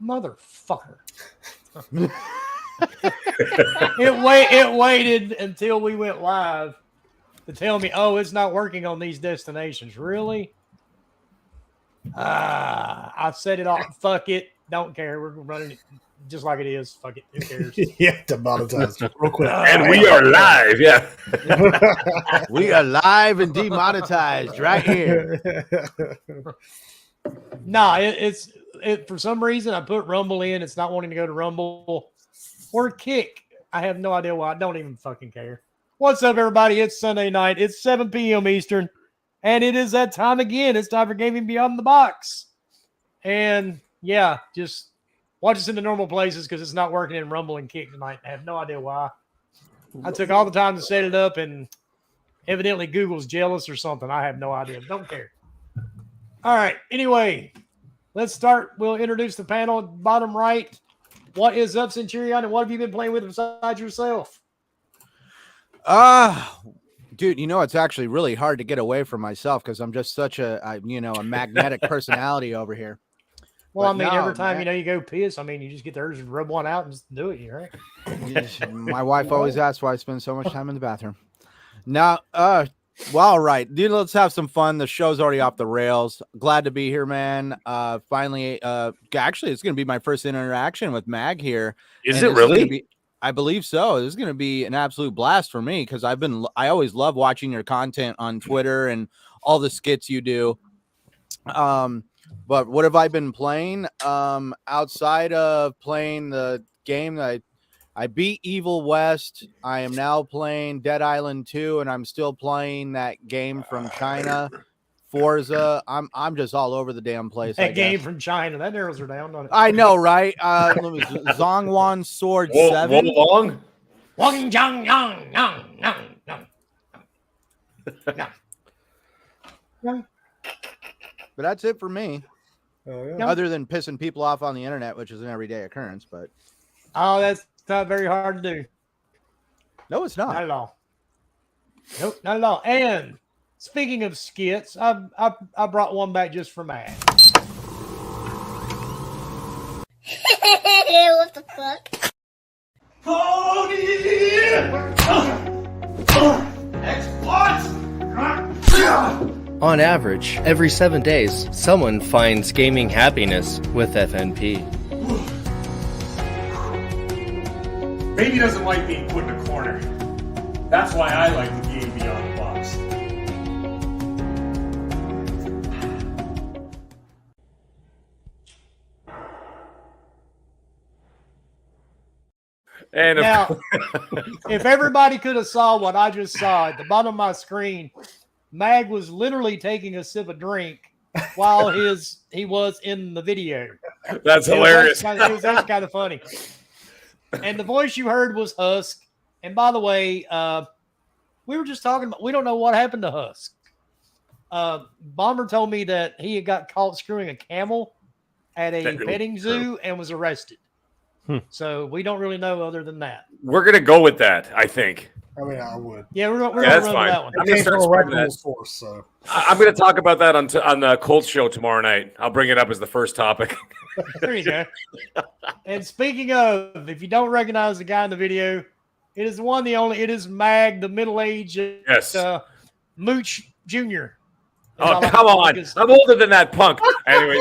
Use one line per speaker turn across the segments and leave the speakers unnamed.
Motherfucker. It waited until we went live to tell me, oh, it's not working on these destinations. Really? I set it off. Fuck it. Don't care. We're running it just like it is. Fuck it. Who cares?
Yeah, demonetized it real quick.
And we are live. Yeah.
We are live and demonetized right here.
Nah, it's for some reason I put Rumble in. It's not wanting to go to Rumble or Kick. I have no idea why. I don't even fucking care. What's up, everybody? It's Sunday night. It's 7 p.m. Eastern. And it is that time again. It's time for Gaming Beyond the Box. And yeah, just watch us in the normal places because it's not working in Rumble and Kick tonight. I have no idea why. I took all the time to set it up, and evidently Google's jealous or something. I have no idea. Don't care. All right. Anyway, let's start. We'll introduce the panel. Bottom right. What is up, Centurion, and what have you been playing with besides yourself?
Dude, you know, it's actually really hard to get away from myself because I'm just such a magnetic personality over here.
Well,
But
every time, you go piss, you just get the urge to rub one out and just do it, right?
My wife always asks why I spend so much time in the bathroom. Now, all right, dude, let's have some fun. The show's already off the rails. Glad to be here, man. Finally, actually, it's going to be my first interaction with Mag here.
Is it really?
I believe so. This is going to be an absolute blast for me because I always love watching your content on Twitter and all the skits you do. But what have I been playing? Outside of playing the game that I beat Evil West, I am now playing Dead Island 2, and I'm still playing that game from China, Forza. I'm just all over the damn place.
That game from China, that narrows her down, doesn't it?
I know, right? Zhongwan Sword 7.
Wolong?
Wang Zhang Yang Yang Yang.
But that's it for me.
Oh, yeah.
Other than pissing people off on the internet, which is an everyday occurrence, but
That's not very hard to do.
no, it's
Not
not.
at all. Nope, not at all. And speaking of skits, I brought one back just for Matt.
What the fuck?
On average, every 7 days, someone finds gaming happiness with FNP.
Baby doesn't like being put in a corner. That's why I like the game Beyond the Box.
And
Now, if everybody could have saw what I just saw at the bottom of my screen, Mag was literally taking a sip of drink while he was in the video.
that's hilarious.
It was actually kind of funny. And the voice you heard was Husk. And by the way, we were just talking about, we don't know what happened to Husk. Bomber told me that he had got caught screwing a camel at a petting zoo and was arrested. So we don't really know other than that.
We're going to go with that, I think.
I would.
Yeah, we're going to
that's
run
fine.
with that one.
I'm
It
gonna
came
start
from a
spreading
reputable
that.
source, so.
I'm going to talk about that on the Colts show tomorrow night. I'll bring it up as the first topic.
There you go. And speaking of, if you don't recognize the guy in the video, it is the one, the only. It is Mag, the middle-aged
Yes.
Mooch Jr.
Oh, come on. I'm older than that punk. Anyway,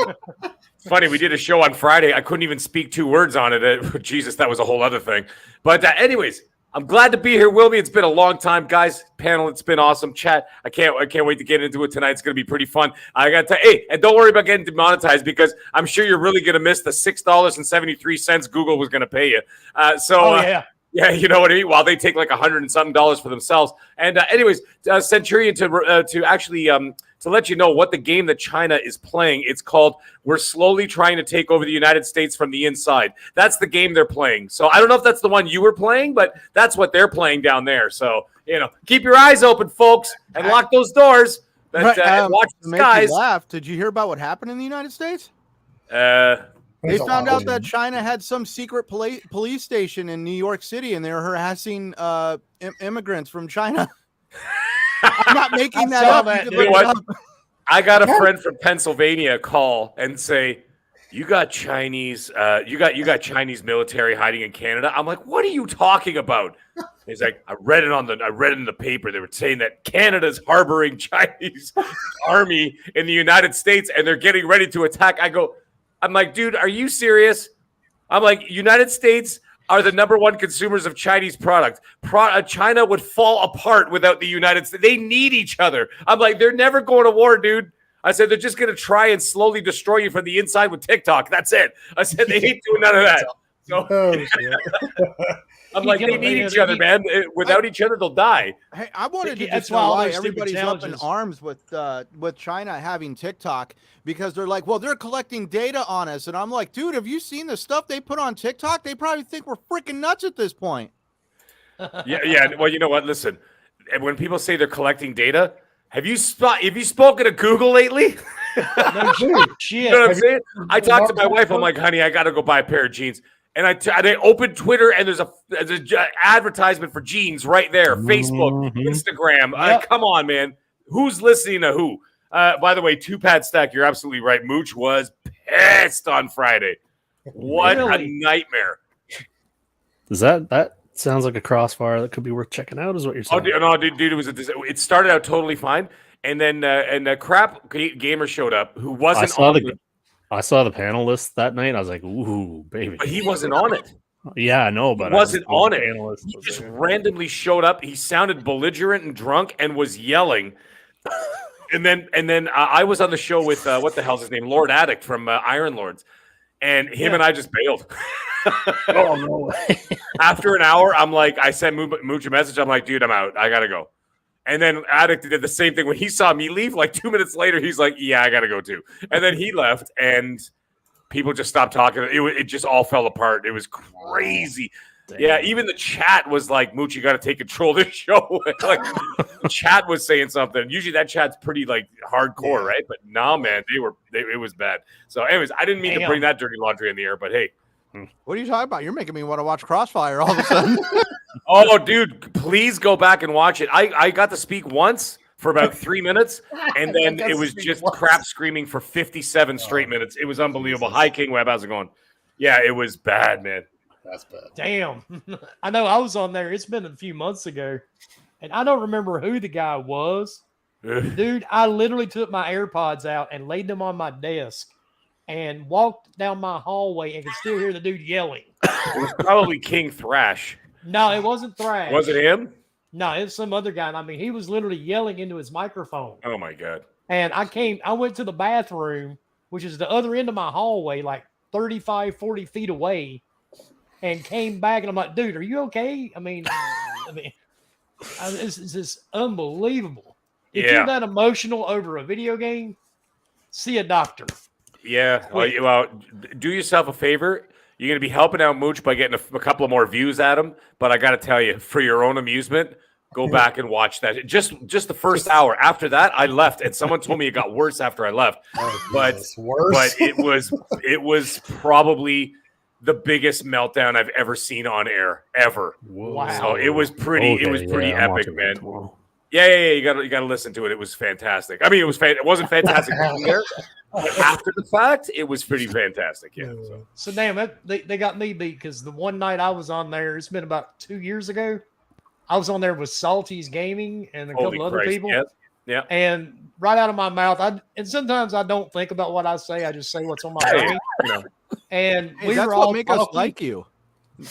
funny, we did a show on Friday. I couldn't even speak 2 words on it. Jesus, that was a whole other thing. But anyways, I'm glad to be here, Wilby. It's been a long time, guys. Panel, it's been awesome. Chat, I can't wait to get into it tonight. It's going to be pretty fun. I got to hey, and don't worry about getting demonetized because I'm sure you're really going to miss the $6.73 Google was going to pay you. Yeah, you know what I mean? While they take like $100 and something for themselves. And anyways, Centurion to actually to let you know what the game that China is playing. It's called "We're Slowly Trying to Take Over the United States from the Inside." That's the game they're playing. So I don't know if that's the one you were playing, but that's what they're playing down there. So keep your eyes open, folks, and lock those doors. But and watch the skies.
Laugh. Did you hear about what happened in the United States? They
There's a
found
lot
out
of
that China had some secret police station in New York City, and they were harassing immigrants from China. I'm not making that
saw
up.
that,
You can
dude.
look it up.
I got a friend from Pennsylvania call and say, you got Chinese, you got Chinese military hiding in Canada. I'm like, what are you talking about? He's like, I read it in the paper. They were saying that Canada's harboring Chinese army in the United States and they're getting ready to attack. I'm like, dude, are you serious? I'm like, United States are the number one consumers of Chinese product. China would fall apart without the United States. They need each other. I'm like, they're never going to war, dude. I said, they're just going to try and slowly destroy you from the inside with TikTok. That's it. I said, they ain't doing none of that. So I'm like, they need each other, man. Without each other, they'll die.
Hey, I wanted to
That's
just know
why all
why
those stupid
everybody's up in
challenges-
arms with China having TikTok, because they're like, well, they're collecting data on us. And I'm like, dude, have you seen the stuff they put on TikTok? They probably think we're freaking nuts at this point.
Yeah. Well, you know what? Listen, when people say they're collecting data, have you spoken to Google lately?
No shit.
You know what I'm saying? I talked to my wife. I'm like, honey, I got to go buy a pair of jeans. And I opened Twitter and there's a advertisement for jeans right there. Facebook, Instagram.
Yep.
Come on, man. Who's listening to who? By the way, 2-pad stack. You're absolutely right. Mooch was pissed on Friday. What a
Really?
nightmare.
Is that sounds like a crossfire that could be worth checking out? Is what you're
Oh,
saying?
no, dude, it started out totally fine. And then crap gamer showed up who wasn't
I saw the panel list that night. I was like, ooh, baby.
but he wasn't on it.
Yeah, I know, but
He wasn't on it.
Panelist
He
was
just
there.
randomly showed up. He sounded belligerent and drunk and was yelling. and then I was on the show with what the hell's his name, Lord Addict from Iron Lords, and him and I just bailed.
Oh no way.
After an hour, I'm like, I sent Mooch a message. I'm like, dude, I'm out. I gotta go. And then Addict did the same thing when he saw me leave. Like 2 minutes later, he's like, yeah, I gotta go too. And then he left, and people just stopped talking. It just all fell apart. It was crazy. Yeah, even the chat was like, Mooch, you got to take control of this show. Like, the chat was saying something. Usually that chat's pretty like hardcore, right? But no, man, it was bad. So, anyways, I didn't mean to bring that dirty laundry in the air, but hey.
What are you talking about? You're making me want to watch Crossfire all of a sudden.
Oh, dude, please go back and watch it. I got to speak once for about 3 minutes, and then it was just crap screaming for 57 straight minutes. It was unbelievable.
Jesus.
Hi, King Web. How's it going? Yeah, it was bad, man.
That's bad.
Damn. I know I was on there. It's been a few months ago. And I don't remember who the guy was. Dude, I literally took my AirPods out and laid them on my desk and walked down my hallway and could still hear the dude yelling.
It was probably King Thrash.
No, it wasn't Thrash.
Was it him?
No, it was some other guy. And I mean, he was literally yelling into his microphone.
Oh, my God.
And I went to the bathroom, which is the other end of my hallway, like 35, 40 feet away, and came back. And I'm like, dude, are you okay? I mean, it's just unbelievable. If
Yeah.
you're that emotional over a video game, see a doctor.
Yeah. Well, do yourself a favor. You're going to be helping out Mooch by getting a couple of more views at him. But I got to tell you, for your own amusement, go back and watch that. Just the first hour. After that, I left, and someone told me it got worse after I left.
Oh,
But-
Jesus, worse.
But it was probably the biggest meltdown I've ever seen on air ever.
Wow.
So it was pretty. It was pretty
I'm
epic,
watching
man.
that tomorrow.
Yeah. You got to listen to it. It was fantastic. I mean, it wasn't fantastic being there, but after the fact, it was pretty fantastic. Yeah. So.
So damn, they got me beat because the one night I was on there, it's been about 2 years ago. I was on there with Salty's Gaming and a
Holy
couple other
Christ,
people.
yes. Yeah.
And right out of my mouth, and sometimes I don't think about what I say. I just say what's on my
Hey,
brain.
you know.
And
Hey,
we
that's
were
what
all
make us
talking,
like you.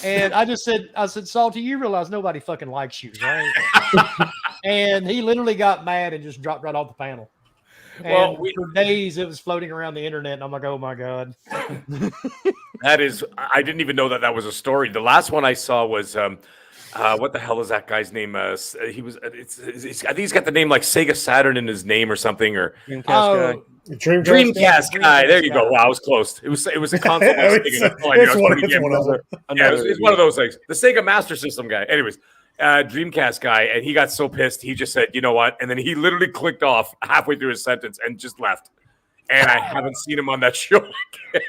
and I said, Salty, you realize nobody fucking likes you, right? And he literally got mad and just dropped right off the panel. And
Well,
for days it was floating around the internet, and I'm like, oh my God.
That is, I didn't even know that was a story. The last one I saw was, what the hell is that guy's name? He was, I think he's got the name like Sega Saturn in his name or something, or
Oh,
Dreamcast guy. There you go. Wow, I was close. It was a console.
It's one of them.
Yeah, it's one of those things. The Sega Master System guy. Anyways, Dreamcast guy, and he got so pissed, he just said, "You know what?" And then he literally clicked off halfway through his sentence and just left. And I haven't seen him on that show again.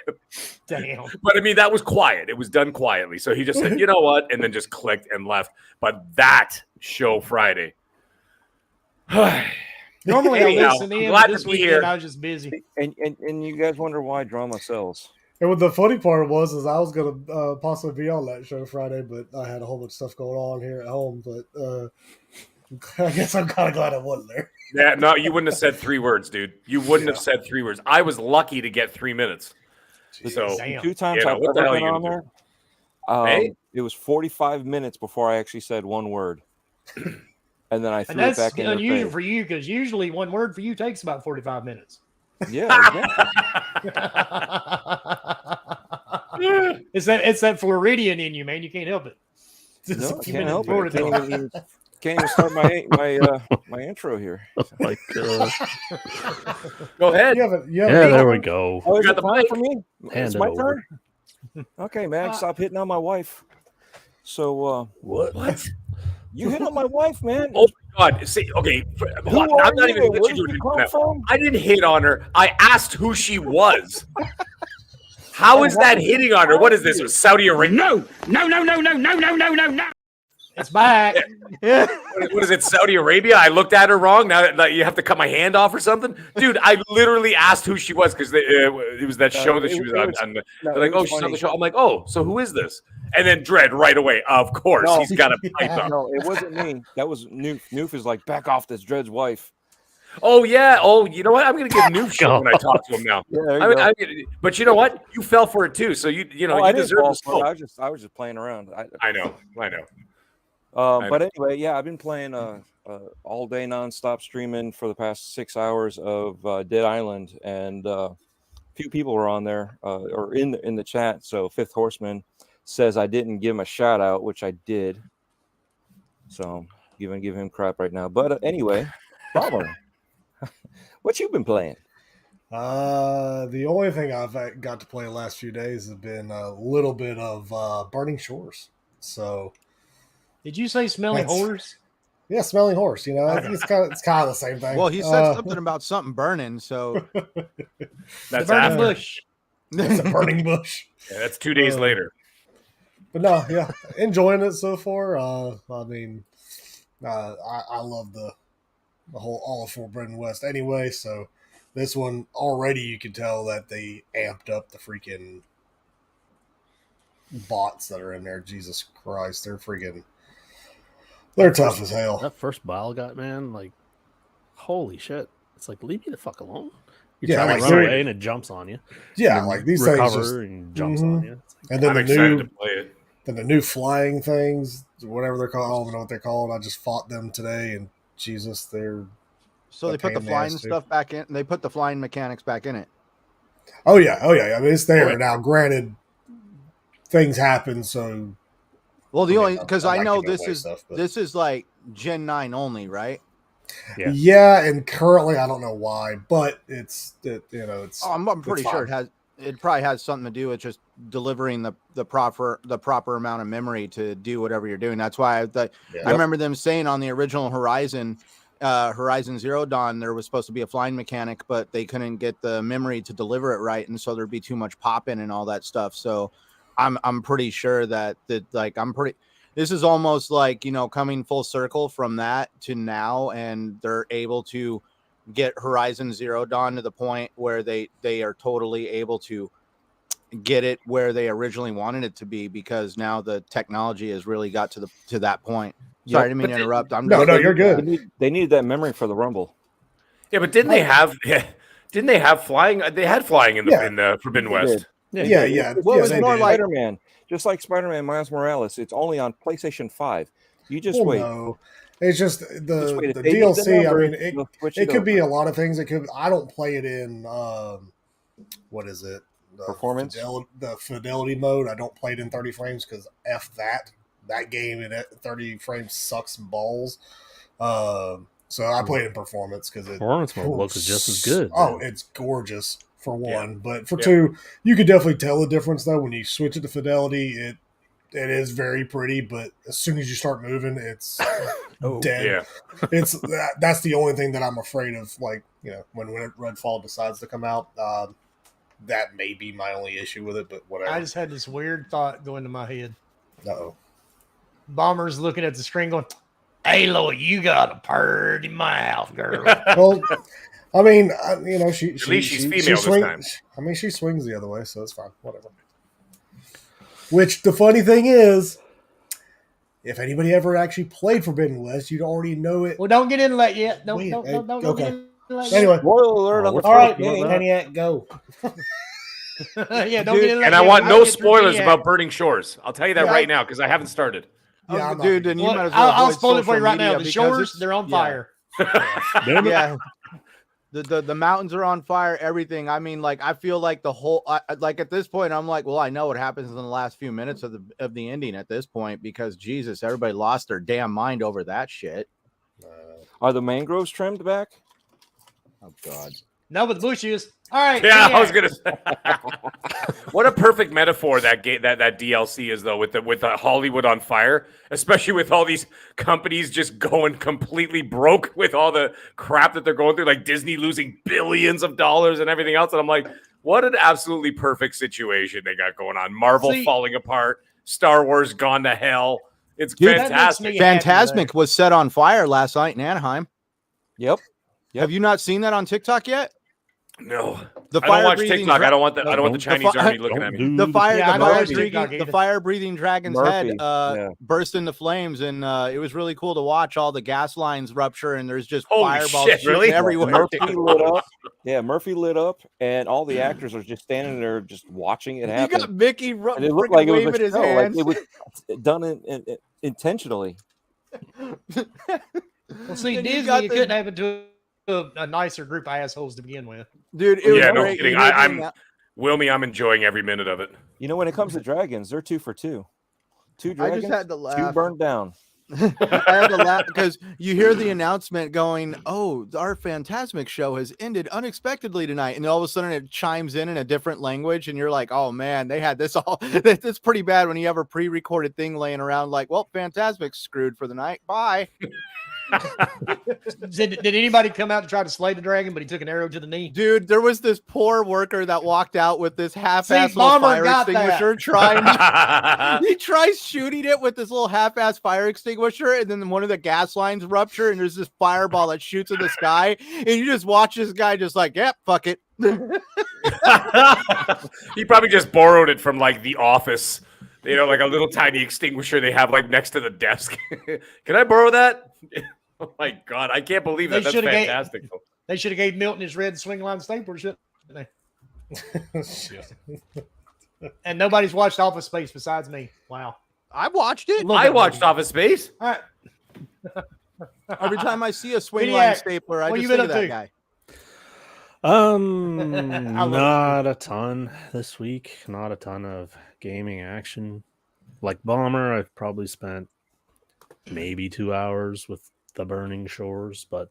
damn.
But I mean, that was quiet. It was done quietly. So he just said, "You know what?" and then just clicked and left. But that show Friday.
Normally
Anyhow,
I listen
I'm
in,
glad
but this
to be
weekend
here.
I was just busy.
And you guys wonder why drama sells. And what the funny part was is I was gonna possibly be on that show Friday, but I had a whole bunch of stuff going on here at home. But I guess I'm kind of glad I wasn't there.
Yeah, no, you wouldn't have said 3 words, dude. You wouldn't have said 3 words. I was lucky to get 3 minutes. So
Damn.
2 times
You know,
I've
what the
ever
hell
been
you
on
gonna
there.
Hey?
It was 45 minutes before I actually said 1 word, and then I threw
And
it
that's
back in their
unusual
face.
for you because usually 1 word for you takes about 45 minutes.
Yeah, exactly.
It's that Floridian in you, man. You can't help it.
No, I
Keep
can't
in
help it.
Florida
Can't even start my intro here.
Oh my god.
go ahead.
You haven't.
Yeah, there we go.
Oh, is
got
it
the
time
mic.
for me?
Hand
It's
it
my
over.
turn. Okay, man, stop hitting on my wife. So,
What?
you hit on my wife, man.
Oh my God! See, okay,
Who
hold on.
are
I'm not
you?
even
Where
let you
did
do
you
it
come
now.
from?
I didn't hit on her. I asked who she was. How is that hitting on her? What is this? Saudi Arabia?
No! No, no, no, no, no, no, no, no, no!
It's back.
What is it? Saudi Arabia? I looked at her wrong. Now like, you have to cut my hand off or something, dude. I literally asked who she was because it was that show that she was on. They're like, oh, she's on the show. I'm like, oh, so who is this? And then Dredd right away. Of course,
No.
he's got a pipe up.
No, it wasn't me. That was Noof. Noof is like, back off this Dread's wife.
Oh yeah. Oh, you know what? I'm gonna give Noof shit when I talk to him now.
Yeah, there you go.
But you know what? You fell for it too. So you know
Oh, I
you
didn't
deserve
fall
the
for it.
smoke.
I was just playing around.
I know.
But anyway, yeah, I've been playing all day nonstop streaming for the past 6 hours of Dead Island, and a few people were on there or in the chat. So Fifth Horseman says I didn't give him a shout out, which I did. So I'm gonna give him crap right now. But anyway, Bomber, what you been playing?
The only thing I've got to play the last few days has been a little bit of Burning Shores. So
Did you say smelling
That's-
horse?
yeah, Smelling Horse. You know, it's kind of the same thing.
Well, he said something about something burning, so
That's
Burning
after.
bush.
it's a burning bush.
Yeah, that's 2 days later.
But no, yeah, enjoying it so far. I mean, I love the whole all of Forbidden West anyway. So this one already, you can tell that they amped up the freaking bots that are in there. Jesus Christ, they're tough as hell.
That first bile guy, man, like, holy shit. It's like, leave me the fuck alone. You're
Yeah,
trying
like,
to run
seriously.
away and it jumps on you.
Yeah,
And
like these things
recover
just,
and jumps
Mhm.
on you. It's like,
and then
I'm
the
excited
new
to play it.
the new flying things, whatever they're called. I don't even know what they're called. I just fought them today, and Jesus, they're
so they
a
put
pain
the
in the
flying
ass, too.
stuff back in. They put the flying mechanics back in it.
oh yeah. I mean, it's there
Oh, yeah.
now. Granted, things happen, so
Well, the
I mean,
only because
I'm
I
not
know
giving
this
away
is
stuff, but-
this is like Gen 9 only, right?
Yeah.
yeah, and currently I don't know why, but it's it's.
Oh, I'm pretty
it's
sure
fine.
it probably has something to do with just delivering the proper amount of memory to do whatever you're doing. That's why
Yeah.
I remember them saying on the original Horizon Zero Dawn there was supposed to be a flying mechanic, but they couldn't get the memory to deliver it right, and so there'd be too much popping and all that stuff. So I'm pretty sure that this is almost like, you know, coming full circle from that to now, and they're able to get Horizon Zero Dawn to the point where they are totally able to get it where they originally wanted it to be, because now the technology has really got to that point. Sorry, I didn't mean to interrupt.
No, you're good.
They needed that memory for the Rumble.
Yeah, but didn't they have? Didn't they have flying? They had flying in the
Yeah.
in the Forbidden West.
Yeah.
Well,
yeah,
it's
they
more
did.
like Spider-Man, just like Spider-Man Miles Morales. It's only on PlayStation 5. You just
Well,
wait.
no. It's just
Just
the
wait. If
the
they need the
DLC.
number,
I mean,
they'll switch
it could be a
over.
lot of things. It could. I don't play it in what is it? The
Performance?
the fidelity mode. I don't play it in 30 frames because f that. That game in 30 frames sucks balls. So I play it in performance because it
Performance mode looks just as good.
Oh,
man.
it's gorgeous for one,
Yeah.
but for
Yeah.
two, you could definitely tell the difference though when you switch it to fidelity. It is very pretty, but as soon as you start moving, it's dead.
Yeah,
It's that's the only thing that I'm afraid of. Like, you know, when Redfall decides to come out, that may be my only issue with it. But whatever.
I just had this weird thought go into my head.
Uh-oh.
Bomber's looking at the screen going, "Hey, Lord, you got a purty mouth, girl."
Well, I mean, she
At least she's
she
female this
swings.
time.
I mean, she swings the other way, so it's fine. Whatever. Which the funny thing is, if anybody ever actually played Forbidden West, you'd already know it.
Well, don't get into that yet. Don't
Wait,
don't
okay.
get into that
Anyway,
Spoiler alert on the
all right,
first game.
Maniac, go.
yet. Yeah, don't
Dude,
get into that.
And I
yet.
want
I'll
no
get through
spoilers
Maniac.
about Burning Shores. I'll tell you that
Yeah,
right now because I haven't started.
Yeah, I'm not
dude,
gonna
then
do
you
Well,
might as well.
I'll
avoid
spoil it for you
social
right now.
media
The
because
shores,
it's-
they're on
yeah.
fire.
Yeah. The mountains are on fire. Everything. I mean, like I feel like the whole like at this point, I'm like, well, I know what happens in the last few minutes of the ending at this point because Jesus, everybody lost their damn mind over that shit.
Are the mangroves trimmed back?
Oh God.
No, but the bush is. All right.
Yeah, I was
Maniac.
gonna say. What a perfect metaphor that DLC is, though, with the Hollywood on fire, especially with all these companies just going completely broke with all the crap that they're going through, like Disney losing billions of dollars and everything else. And I'm like, what an absolutely perfect situation they got going on. Marvel
See-
falling apart, Star Wars gone to hell. It's
Dude,
that makes
fantastic.
me happy,
Fantasmic was set on fire last night in Anaheim.
Yep.
Have you not seen that on TikTok yet?
No,
The
I don't watch
fire-breathing
TikTok.
dra-
I don't want the
The
Chinese
fi-
army looking at me.
The fire,
Yeah, I know
Murphy.
TikTok either.
the fire-breathing dragon's head
Murphy, yeah.
burst into flames, and it was really cool to watch all the gas lines rupture, and there's just
Holy
fireballs
shit,
shooting
really?
everywhere.
Murphy lit up. Yeah, Murphy lit up, and all the actors are just standing there, just watching it
You
happen.
got Mickey
And it looked
freaking
like it was
waving
a
his
show, like
hands.
it was done intentionally.
Well, see,
Then you
Disney,
got
you
the-
couldn't have it to a nicer group of assholes to begin with.
Dude, it was
Yeah, no
great.
kidding.
You heard
I'm
the-
Wilmy. I'm enjoying every minute of it.
You know, when it comes to dragons, they're 2 for 2. 2
I
dragons,
just had to
2
laugh.
burned down.
I had to laugh because you hear the announcement going, "Oh, our Fantasmic show has ended unexpectedly tonight," and all of a sudden it chimes in a different language, and you're like, "Oh man, they had this all." It's pretty bad when you have a pre-recorded thing laying around, like, "Well, Fantasmic's screwed for the night. Bye."
Did anybody come out to try to slay the dragon, but he took an arrow to the knee?
Dude, there was this poor worker that walked out with this half-ass
See,
little
Bomber
fire
got that.
extinguisher trying. He tries shooting it with this little half-ass fire extinguisher, and then one of the gas lines rupture, and there's this fireball that shoots in the sky, and you just watch this guy just like, "Yep, fuck it."
He probably just borrowed it from like The Office, like a little tiny extinguisher they have like next to the desk. Can I borrow that? Oh my God, I can't believe that.
They
That's
shoulda gave-
fantastic.
They should have gave Milton his red swing line stapler, shouldn't they?
Shit.
And nobody's watched Office Space besides me. Wow.
I watched it.
Look
I
at
watched
me.
Office Space.
All right.
Every time I see a swing
Maniac,
line stapler, I
what
just
you
think
been
of that
up
guy.
I love
Not a ton this week. Not a ton of gaming action. Like Bomber, I've probably spent maybe 2 hours with the Burning Shores, but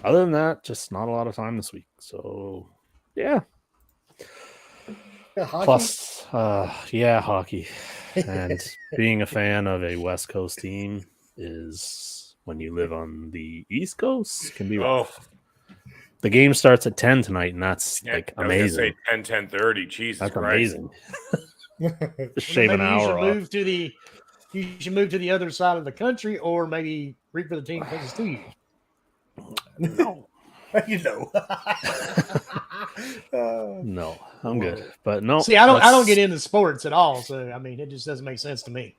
other than that, just not a lot of time this week. So, yeah.
Yeah, hockey?
Plus, hockey. And being a fan of a West Coast team is when you live on the East Coast can be rough.
Oh,
The game starts at 10 tonight, and that's
yeah,
like
I was gonna
amazing.
say 10:30. Jesus
That's
Christ.
amazing. Just shave an
Maybe
hour off.
you should move to the other side of the country, or maybe root for the team closest to you.
No,
You know.
no, I'm good. But no,
See, I don't
let's-
get into sports at all, so I mean, it just doesn't make sense to me.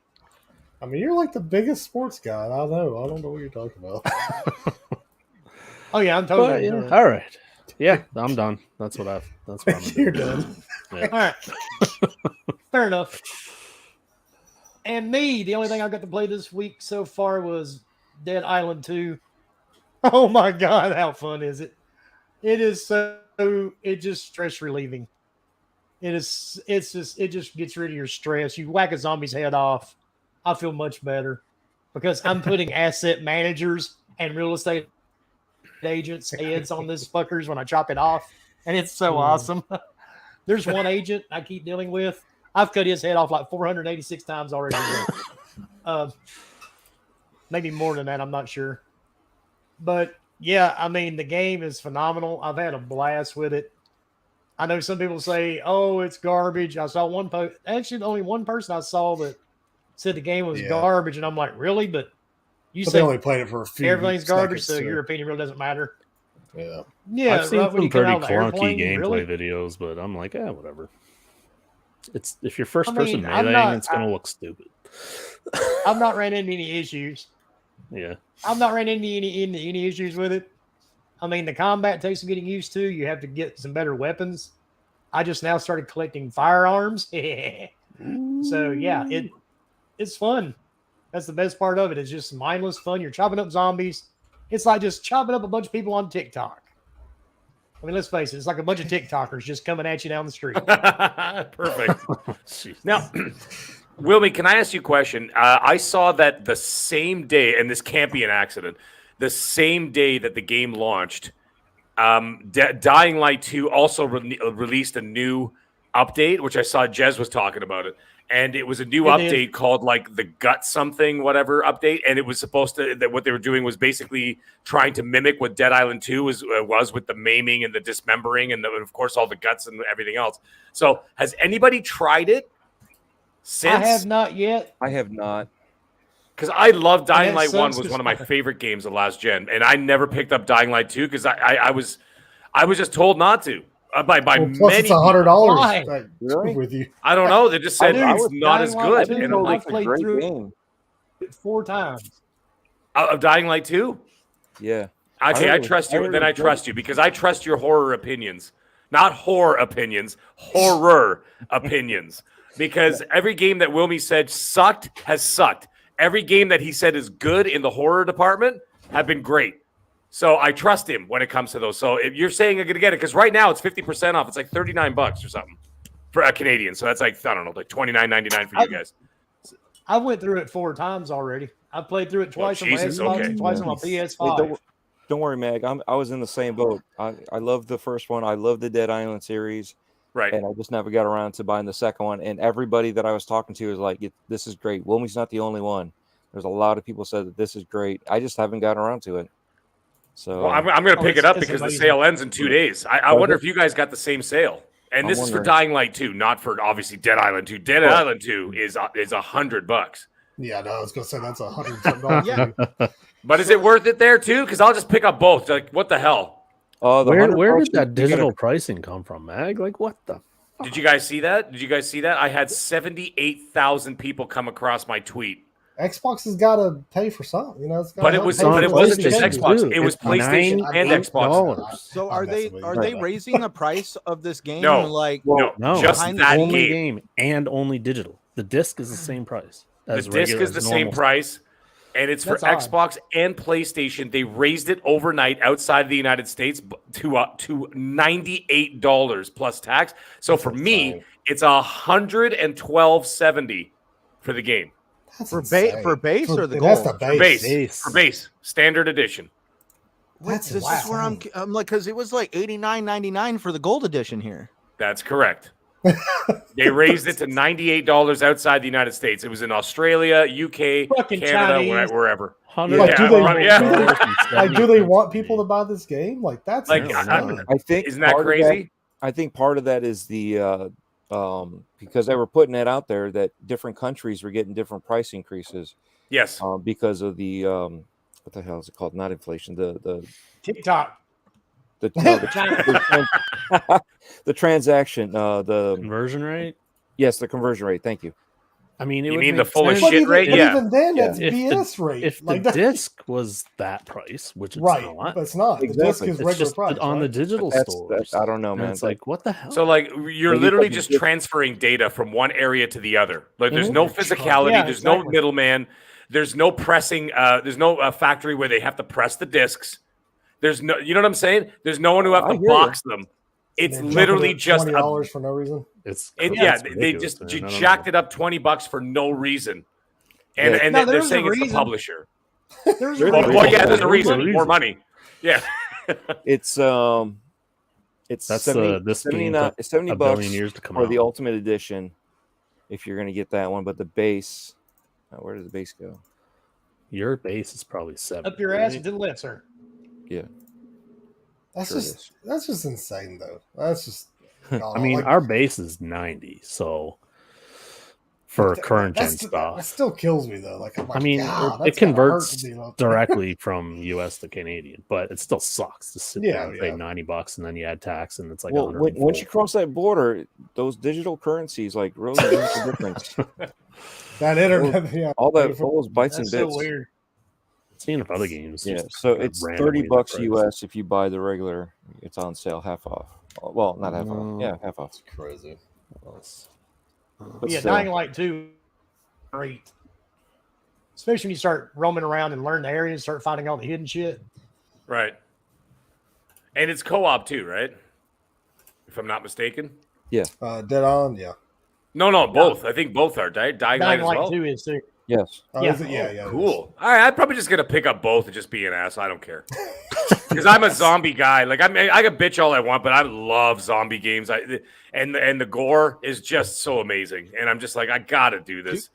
I mean, you're like the biggest sports guy. I know. I don't know what you're talking about.
Oh yeah, I'm
But,
totally.
yeah, all right. Yeah, I'm done. That's what I'm
You're
doing.
done.
All right. Fair enough. And me, the only thing I got to play this week so far was Dead Island 2. Oh my God, how fun is it? It is it just stress relieving. It just gets rid of your stress. You whack a zombie's head off. I feel much better because I'm putting asset managers and real estate agents' heads on this fuckers when I chop it off. And it's so awesome. There's one agent I keep dealing with. I've cut his head off like 486 times already. Maybe more than that. I'm not sure. But yeah, I mean, the game is phenomenal. I've had a blast with it. I know some people say, "Oh, it's garbage." I saw one post. Actually, only one person I saw that said the game was
Yeah.
garbage, and I'm like, "Really?" But you
But
say
they only played it for a few
everything's garbage,
seconds,
so your opinion really doesn't matter.
Yeah.
Yeah,
I've seen
right when
some
you come
pretty
out of the
clunky
airplane,
gameplay
really?
videos, but I'm like, whatever. It's if you're first
I
person
mean, I'm
meleeing,
not-
it's gonna look stupid.
I've not ran into any issues.
Yeah.
I've not ran into any issues with it. I mean, the combat takes some getting used to. You have to get some better weapons. I just now started collecting firearms. So yeah, it's fun. That's the best part of it. It's just mindless fun. You're chopping up zombies. It's like just chopping up a bunch of people on TikTok. I mean, let's face it. It's like a bunch of TikTokers just coming at you down the street.
Perfect. Now, Wilmy, can I ask you a question? I saw that the same day, and this can't be an accident, the same day that the game launched, Dying Light 2 also released a new update, which I saw Jez was talking about it. And it was a new update called like the Gut something, whatever update. And it was supposed to, that what they were doing was basically trying to mimic what Dead Island 2 was with the maiming and the dismembering and of course, all the guts and everything else. So has anybody tried it since?
I have not yet.
I have not.
Because I love Dying Light 1
sucks
was
'cause-
one of my favorite games of last gen. And I never picked up Dying Light 2 because I was just told not to. By
Well, plus
many
it's $100
Why?
like,
Really?
with you.
I don't know. They just said
Dude,
it's not as
Dying Light
good.
2,
And I'm like,
I've played through
game.
it 4 times.
of Dying Light 2?
Yeah.
I
heard
trust
it- I
you.
heard
Then
it
I
was
trust you because I trust your horror opinions, not horror opinions, horror opinions. Because every game that Wilmy said sucked has sucked. Every game that he said is good in the horror department have been great. So I trust him when it comes to those. So if you're saying you're going to get it, because right now it's 50% off. It's like $39 or something for a Canadian. So that's like, I don't know, like $29.99 for you guys.
I went through it 4 times already. I played through it twice on my
Jesus,
Xbox
okay.
and twice on my
Hey,
PS5.
don't worry, Mag. I was in the same boat. I love the first one. I love the Dead Island series.
Right.
And I just never got around to buying the second one. And everybody that I was talking to was like, this is great. Wilmy's not the only one. There's a lot of people said that this is great. I just haven't gotten around to it. So
Well, I'm going to pick it up
it's
because the
amazing.
sale ends in 2 days. I wonder if you guys got the same sale. And
I'm
this is for
wondering.
Dying Light 2, not for obviously Dead Island 2. Dead Island 2 is $100.
Yeah, no, I was gonna say that's $100.
Yeah.
But is it worth it there too? Because I'll just pick up both. Like, what the hell?
the
Where
$100
did that
you
digital
gotta-
pricing come from, Mag? Like what the?
Did you guys see that? I had 78,000 people come across my tweet.
Xbox has got to pay for something, you know. It's
But
gotta
it was,
pay for
but it
what
wasn't
they
just
can do.
Xbox. It was
It's
PlayStation and Xbox.
$9.
So
I'm
are they
messing with
are
you.
they raising the price of this game?
No.
Like
No,
No,
just
behind
that
only
game.
game and only digital. The disc is the same price.
The
As
disc
regular-
is the
as
same
normal.
price, and it's for
That's odd.
Xbox and PlayStation. They raised it overnight outside the United States to $98 plus tax. So for me,
insane.
it's $112.70 for the game.
That's
For
insane.
for base or the
That's
gold?
the
For
base.
base, for base, standard edition.
That's
This is where I'm like, because it was like $89.99 for the gold edition here.
That's correct. They raised it to $98 outside the United States. It was in Australia, UK,
Fucking
Canada,
Chinese.
wherever.
Like, do they-
yeah.
do they want people to buy this game? Like that's
Like,
insane.
I think
Isn't that
part of
crazy?
I think part of that is the because they were putting it out there that different countries were getting different price increases
Yes.
because of the what the hell is it called? Not inflation. The
TikTok.
the, no, the transaction. The
Conversion rate.
yes, the conversion rate. Thank you.
I mean, it
You
would
mean the
make
full of
sense
But
shit
even,
rate?
but
Yeah.
even then,
Yeah.
that's
If
BS rate.
If the
Like that,
disc was that price, which it's
right,
not,
but it's not. The disc
Exactly.
is
It's
regular
just
price.
on the
right?
digital
That's
stores.
I don't know,
And
man.
it's like, what the hell?
So, like, you're
Maybe
literally
fucking
just
just-
transferring data from one area to the other. Like, there's no physicality.
Yeah,
There's no
exactly.
middleman. There's no pressing. There's no factory where they have to press the discs. There's no. You know what I'm saying? There's no one who have
I
to
hear
box them. It's
They're jumping
literally
at
just
$20 for no reason.
it's
yeah.
it's
They
ridiculous,
just
man.
you
I don't
jacked
know.
it up $20 for no reason, and
Yeah.
and
No,
they're
there's a
saying it's the
reason.
publisher.
There's a
There's
Well,
a
reason.
well, yeah, there's a
There's a
reason. More
reason.
money. Yeah.
It's
That's
70,
this game
79
took
$70
a billion years to come
for
out.
the ultimate edition if you're going to get that one, but the base where does the base go?
Your base is probably 7.
Up your ass and to the left, sir.
Yeah.
That's
Sure it
just
is.
that's just insane, though. That's just.
I mean,
like,
our base is 90, so for current gen
That
stuff.
still kills me though. Like, I'm like,
I mean,
God,
it
that's gotta hurt
converts
to be like-
directly from US to Canadian, but it still sucks to sit
Yeah,
there and pay
yeah.
$90 and then you add tax and it's like
Well, once you cross that border, those digital currencies like really make a difference.
That internet, yeah,
all those bytes and
That's so
bits.
weird.
Seeing if other games,
Yeah,
just
so
kinda
it's
randomly
$30
the price.
US if you buy the regular. It's on sale, half off. Well, not half off. Yeah, half off.
It's crazy.
But
Yeah,
still.
Dying Light 2, great. Especially when you start roaming around and learn the area and start finding all the hidden shit.
Right. And it's co-op too, right? If I'm not mistaken.
Yeah.
Dead On, yeah.
No, both. I think both are. Dying Light
Dying
as
Light
well.
2 is too.
Yes.
Yeah.
Is it? Yeah. It
Cool. All right, I'm probably just gonna pick up both and just be an ass. I don't care. Because I'm a zombie guy. Like I can bitch all I want, but I love zombie games. And the gore is just so amazing. And I'm just like, I gotta do this.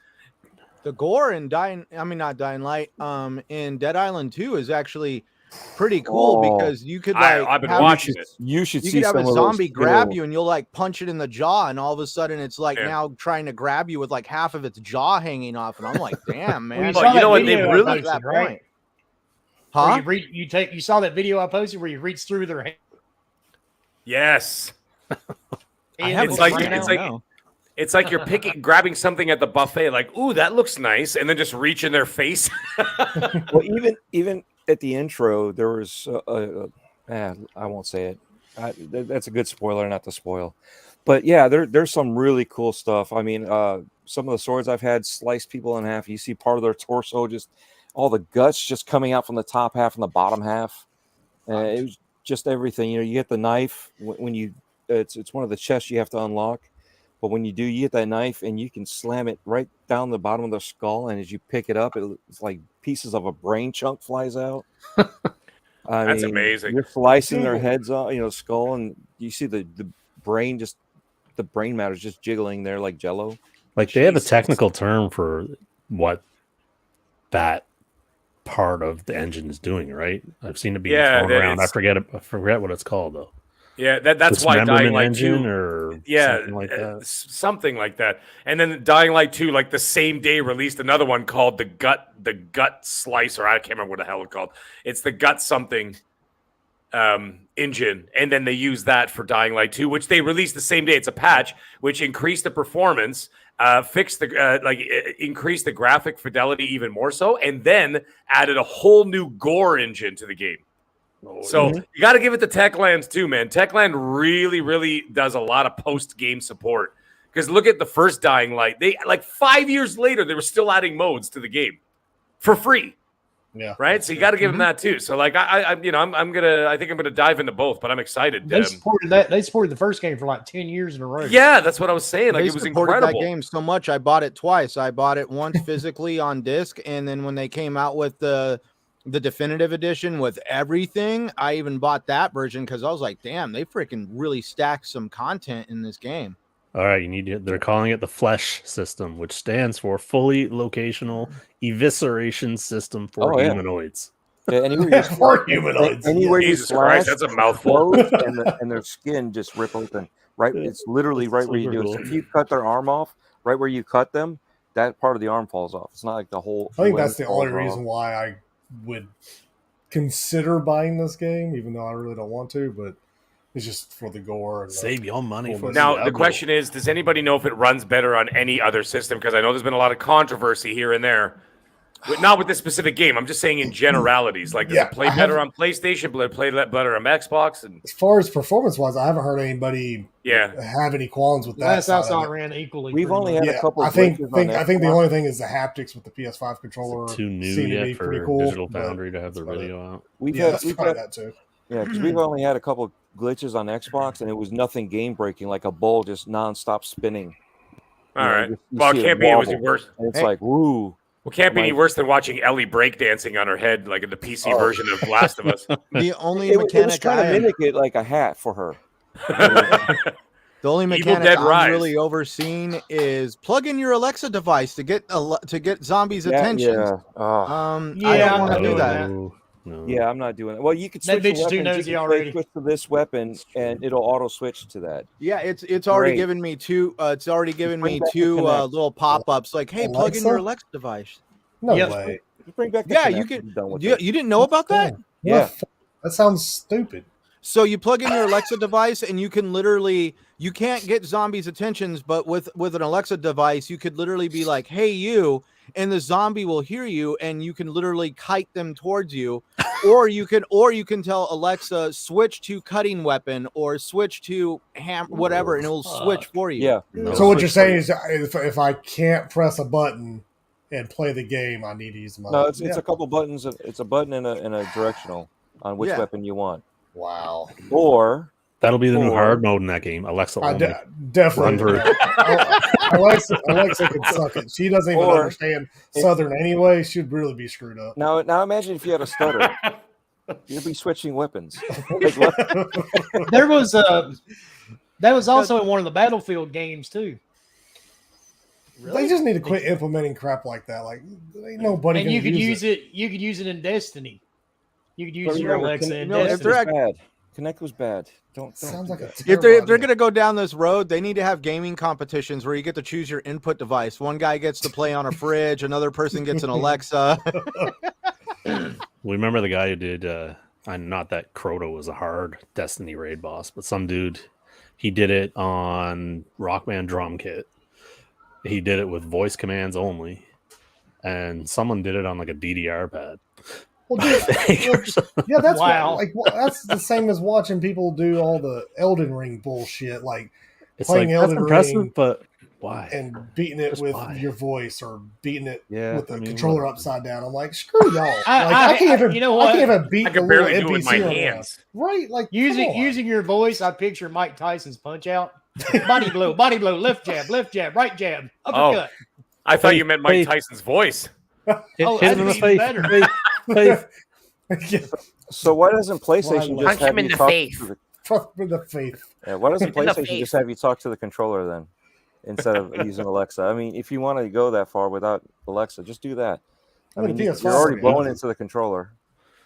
The gore in not Dying Light, in Dead Island 2 is actually pretty cool because you could like
I've been
have-
watching it.
You should
you
see
could have
some
a
of
zombie
those
grab
kills.
you and you'll like punch it in the jaw and all of a sudden it's like
Yeah.
now trying to grab you with like half of its jaw hanging off and I'm like, damn man.
Well,
But
saw
you know
that
what? They
video I
really-
posted,
that
right?
point.
Where
Huh?
you saw that video I posted where you reach through their hand.
Yes.
And
It's like
right
it's
now.
like it's like you're grabbing something at the buffet, like, ooh, that looks nice, and then just reach in their face.
Well, even at the intro, there was I won't say it. That's a good spoiler, not to spoil. But yeah, there's some really cool stuff. I mean, some of the swords I've had slice people in half. You see part of their torso, just all the guts just coming out from the top half and the bottom half. It was just everything. You get the knife when you. It's one of the chests you have to unlock. But when you do, you get that knife and you can slam it right down the bottom of their skull. And as you pick it up, it's like pieces of a brain chunk flies out.
That's amazing.
You're slicing their heads off, skull, and you see the brain the brain matter is just jiggling there like jello.
Like they have a technical term for what that part of the engine is doing, right? I've seen it being thrown around. I forget what it's called though.
Yeah, that's why Dying Light 2
or
something
like that.
Something like that. And then Dying Light 2, like the same day, released another one called the gut slicer. I can't remember what the hell it's called. It's the gut something engine, and then they use that for Dying Light 2, which they released the same day. It's a patch which increased the performance, fixed the increased the graphic fidelity even more so, and then added a whole new gore engine to the game. So you got to give it to Techlands too, man. Techland really, really does a lot of post-game support. Because look at the first Dying Light. They 5 years later, they were still adding modes to the game for free.
Yeah.
Right. So you got to give them that too. So like I think I'm gonna dive into both, but I'm excited.
They supported that. They supported the first game for like 10 years in a row.
Yeah, that's what I was saying. Like
They
it was
supported
incredible.
that game so much. I bought it twice. I bought it once physically on disc, and then when they came out with the definitive edition with everything, I even bought that version because I was like, damn, they freaking really stacked some content in this game.
All right, they're calling it the Flesh system, which stands for Fully Locational Evisceration System for Humanoids.
Yeah, anywhere
For humanoids.
Anywhere you
Jesus Christ,
slash,
that's a mouthful.
and their skin just rip open. Right, it's literally right where you do it. So
Super
if you cut their arm off, right where you cut them, that part of the arm falls off. It's not like the whole.
I think
limb
that's the only
falls off.
reason why I would consider buying this game, even though I really don't want to, but it's just for the gore. And
Save your money for
Now the question is, does anybody know if it runs better on any other system? Because I know there's been a lot of controversy here and there. Not with this specific game. I'm just saying in generalities. Like, does it play better on PlayStation? Does it play better on Xbox? And
as far as performance-wise, I haven't heard anybody have any qualms with that.
Last I
side
saw
of
it
it.
ring equally.
We've only had a couple.
I think
glitches on
I think the
Xbox.
only thing is the haptics with the PS5 controller
Too new
seem to
yet
be
for
pretty cool.
Digital
but
Foundry to have the video out.
We've
that's
had
probably that too.
Yeah, because we've only had a couple glitches on Xbox, and it was nothing game breaking, like a bowl just nonstop spinning.
all
You know,
right.
you
Well,
see
it can't be any
wobble,
worse.
and it's like, woo.
Well, can't be any worse than watching Ellie breakdancing on her head, like in the PC version of Last of Us.
The only
It was
mechanic
trying to
I
mimic it like a hat for her.
the only
Evil
mechanic
Dead
I'm
Rise.
really overseeing is plug in your Alexa device to get zombies' attention.
Yeah. Oh.
I
Yeah,
don't want to
I'm
do
doing
that.
that.
No.
Yeah, I'm not doing it. Well, you could
That
switch
bitch is too
weapons.
nosy
You can
already.
switch to this weapon, and it'll auto switch to that.
Yeah, it's already
Great.
given me two. It's already given
Bring
me
back the
two
Kinect.
little pop-ups like, "Hey, plug in
Alexa?
your Alexa device."
No
Yep.
way.
Just bring back the
Yeah,
Kinect
you
and
can.
be done with
You
it.
didn't know about that?
Yeah.
That sounds stupid.
So you plug in your Alexa device, and you can literally you can't get zombies' attentions, but with an Alexa device, you could literally be like, "Hey, you," and the zombie will hear you, and you can literally kite them towards you, or you can tell Alexa switch to cutting weapon or switch to whatever, and it will switch for you.
Yeah.
No.
So what you're saying is, if I can't press a button and play the game, I need to use my.
No, it's a couple buttons. It's a button and a directional on which
Yeah.
weapon you want.
Wow.
Or
That'll be the new
Or-
hard mode in that game. Alexa
I
only.
definitely.
Run
Alexa can suck it. She doesn't even
Or-
understand Southern anyway. She'd really be screwed up.
now imagine if you had a stutter. You'd be switching weapons. Like, what-
There was that was also in one of the Battlefield games too.
They just need to quit implementing crap like that. Like, ain't nobody.
And
gonna
you could use
it.
it. You could use it in Destiny. You could use
But
your
remember,
Alexa in
no, if
Connect
they're
Destiny.
was bad. Connect was bad. Don't
Sounds
do
like a
that.
If
terrible
they're
idea.
gonna go down this road, they need to have gaming competitions where you get to choose your input device. One guy gets to play on a fridge, another person gets an Alexa.
We remember the guy who did. Not that Crota was a hard Destiny raid boss, but some dude, he did it on Rockman Drum Kit. He did it with voice commands only, and someone did it on like a DDR pad.
Well, dude, yeah, that's
Wow.
that's the same as watching people do all the Elden Ring bullshit, like
It's
Playing
like that's
Elden
impressive,
Ring
but why?
and beating it
Just
with
why?
your voice or beating it
Yeah,
with the
I mean,
controller
what-
upside down. I'm like, screw y'all.
I
can't even.
you know
I
what?
can't even beat
I
the
can
little
barely do it with
NPC
my
on the
hands.
Right, like
Using
come on.
using your voice, I picture Mike Tyson's punch out. Body blow, left jab, right jab, uppercut.
I thought you
Faith,
meant Mike
faith.
Tyson's voice.
Hit,
Oh,
hit him in the
that'd be
face.
better.
Faith.
Yeah,
So why doesn't PlayStation
Why
just
not?
have you talk to the,
fuck with the faith.
why doesn't
In the
PlayStation
face.
just have you talk to the controller then instead of using Alexa? I mean, if you want to go that far without Alexa, just do that. I
I mean,
mean,
PS5
you're already
already
blowing
has it.
into the controller.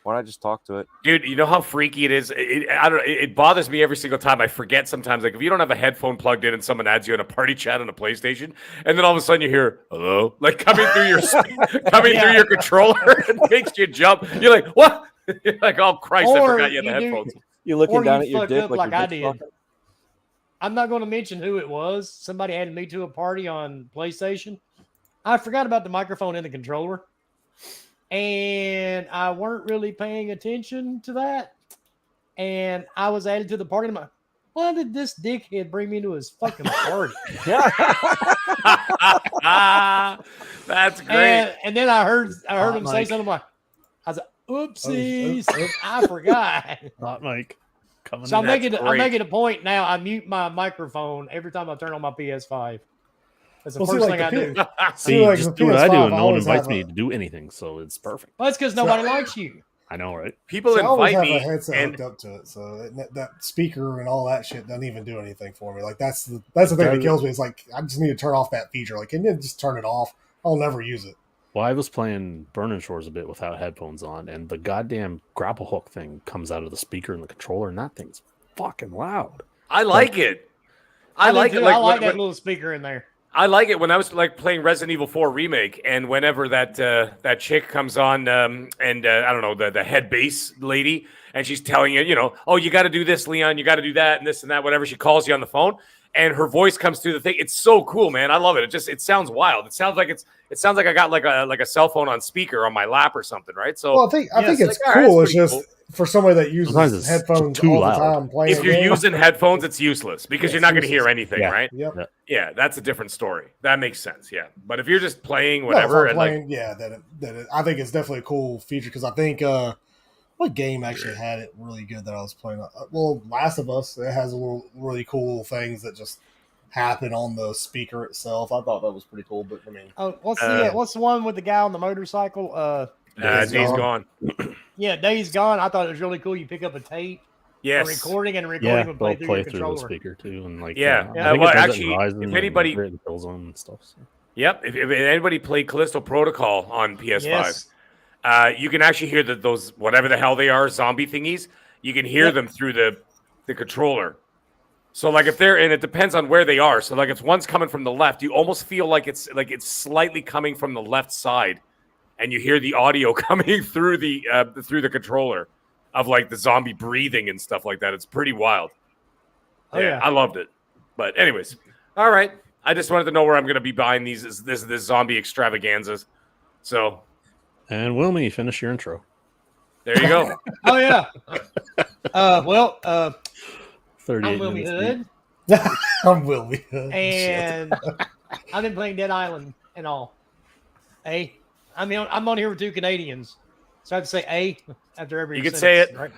Why not just talk to it?
Dude, you know how freaky it is? I don't know. It bothers me every single time. I forget sometimes. Like, if you don't have a headphone plugged in and someone adds you in a party chat on a PlayStation, and then all of a sudden you hear, hello? Like, coming through your through your controller, it makes you jump. You're like, what? You're like, oh, Christ, I
Or
forgot you had the
you do-
headphones.
You're looking
Or
down
you
at your
fucked
dick
up
like
like
your
I
dick's
did.
talking.
I'm not going to mention who it was. Somebody added me to a party on PlayStation. I forgot about the microphone and the controller, and I weren't really paying attention to that. And I was added to the party. And I'm like, why did this dickhead bring me to his fucking party?
That's great.
And then I heard
Hot
him say
mic.
something like, I was like, oopsies,
oops.
I forgot.
Hot mic. Coming
So I'm
in.
making I'm
great.
making a point now. I mute my microphone every time I turn on my PS5. That's the
Well, see,
first
like
thing I
the
do.
P-
See,
like
just
the
do what I do,
PS5,
and no one
always
invites
have
me
a-
to do anything, so it's perfect.
Well, that's because nobody likes you.
I know, right?
People
See, I always
invite
have a
me,
headset
and
hooked up to it, so that speaker and all that shit doesn't even do anything for me. Like that's the thing that kills me. It's like I just need to turn off that feature. Like, can you just turn it off? I'll never use it.
Well, I was playing Burning Shores a bit without headphones on, and the goddamn grapple hook thing comes out of the speaker and the controller, and that thing's fucking loud.
I like it. I
do
like
too.
it. Like,
I like
when-
that little speaker in there.
I like it when I was like playing Resident Evil 4 remake, and whenever that chick comes on, and I don't know the head bass lady, and she's telling you, oh, you got to do this, Leon, you got to do that, and this and that, whatever. She calls you on the phone, and her voice comes through the thing. It's so cool, man. I love it. It sounds wild. It sounds like I got like a cell phone on speaker on my lap or something, right? So
Well, I think
yes,
it's
like, all right,
cool.
it's
It's
pretty
just for somebody that uses
Sometimes it's
headphones
too
all
loud.
the time playing.
if you're
a game.
using headphones, it's useless because
Yeah,
you're
it's
not going to hear
useless.
anything,
Yeah.
right?
Yep.
Yeah.
Yeah, that's a different story. That makes sense. Yeah, but if you're just playing
No, if
whatever,
I'm
and like,
playing, yeah, I think it's definitely a cool feature because I think what game actually had it really good that I was playing? Well, Last of Us, it has a little really cool things that just happen on the speaker itself. I thought that was pretty cool, but I mean,
Oh, what's the one with the guy on the motorcycle?
Days
Days
Gone.
Gone.
Yeah, Days Gone. I thought it was really cool. You pick up a tape,
Yes.
a recording, and
Yeah,
recording would play
they'll
through
play
your
through the
controller.
speaker too, and like
Yeah.
I
Yeah,
think
well,
it does
actually,
it in Horizon,
if
and
anybody-
Grid and Killzone and stuff. So.
Yep. If anybody played Callisto Protocol on PS5,
Yes.
you can actually hear those whatever the hell they are, zombie thingies. You can hear them through the controller. So like if they're, and it depends on where they are. So like if one's coming from the left, you almost feel like it's slightly coming from the left side, and you hear the audio coming through the controller of like the zombie breathing and stuff like that. It's pretty wild.
Oh, yeah.
I loved it. But anyways, all right. I just wanted to know where I'm going to be buying this zombie extravaganzas. So,
and Wilmy, finish your intro.
There you go.
Oh yeah.
38
I'm Wilmy
minutes
Hood,
I'm Wilmy Hood.
and I've been playing Dead Island and all. I'm on here with 2 Canadians, so I have to say A after every.
You can say it.
right?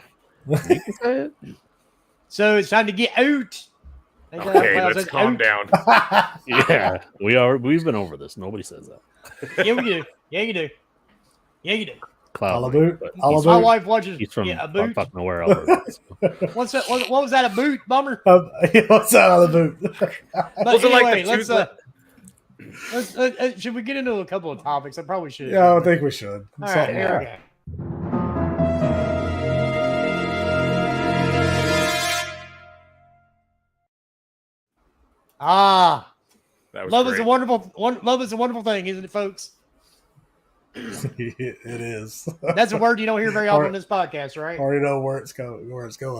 You can say it.
So it's time to get out.
Okay, let's calm down.
Yeah, we've been over this. Nobody says that.
Yeah, we do. Yeah, you do. Yeah, you do.
Cloud,
Alaboot.
but
My
Alaboot.
wife watches.
he's from
a boot.
fuck nowhere else.
What's that? What was that? A boot, Bummer?
What's that on the boot?
But
Was it like
anyway,
the
let's should we get into a couple of topics? I probably should.
Yeah, I think we should.
All right,
Something
here
like
we
that.
go.
That was
Love
great.
is a wonderful thing, isn't it, folks?
It is.
That's a word you don't hear very often on this podcast, right?
Already know where it's going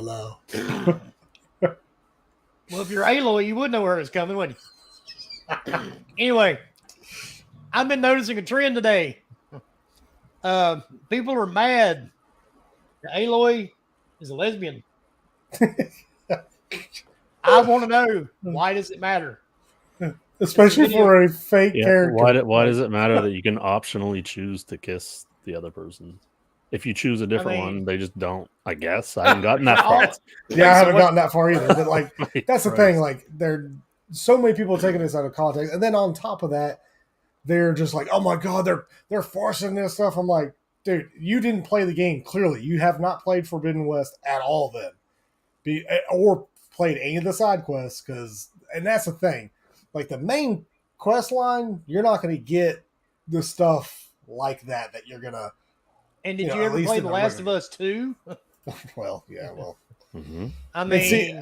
now.
Well, if you're Aloy, you would know where it's coming, wouldn't you? Anyway, I've been noticing a trend today. People are mad that Aloy is a lesbian. I want to know, why does it matter?
Especially for a fake
Yeah,
character.
why does it matter that you can optionally choose to kiss the other person? If you choose a different one, they just don't. I guess I haven't gotten that far.
Yeah, I haven't gotten that far either. But like, that's the
Right.
thing. Like, there so many people taking this out of context, and then on top of that, they're just like, "Oh my god, they're forcing this stuff." I'm like, dude, you didn't play the game. Clearly, you have not played Forbidden West at all. Then, or played any of the side quests, and that's the thing. Like the main quest line, you're not going to get the stuff like that you're gonna.
And did you
at
ever
least
play
in
The
the
Last of
regular-
Us 2?
Well, yeah, well.
Mm-hmm.
I
And
mean,
see,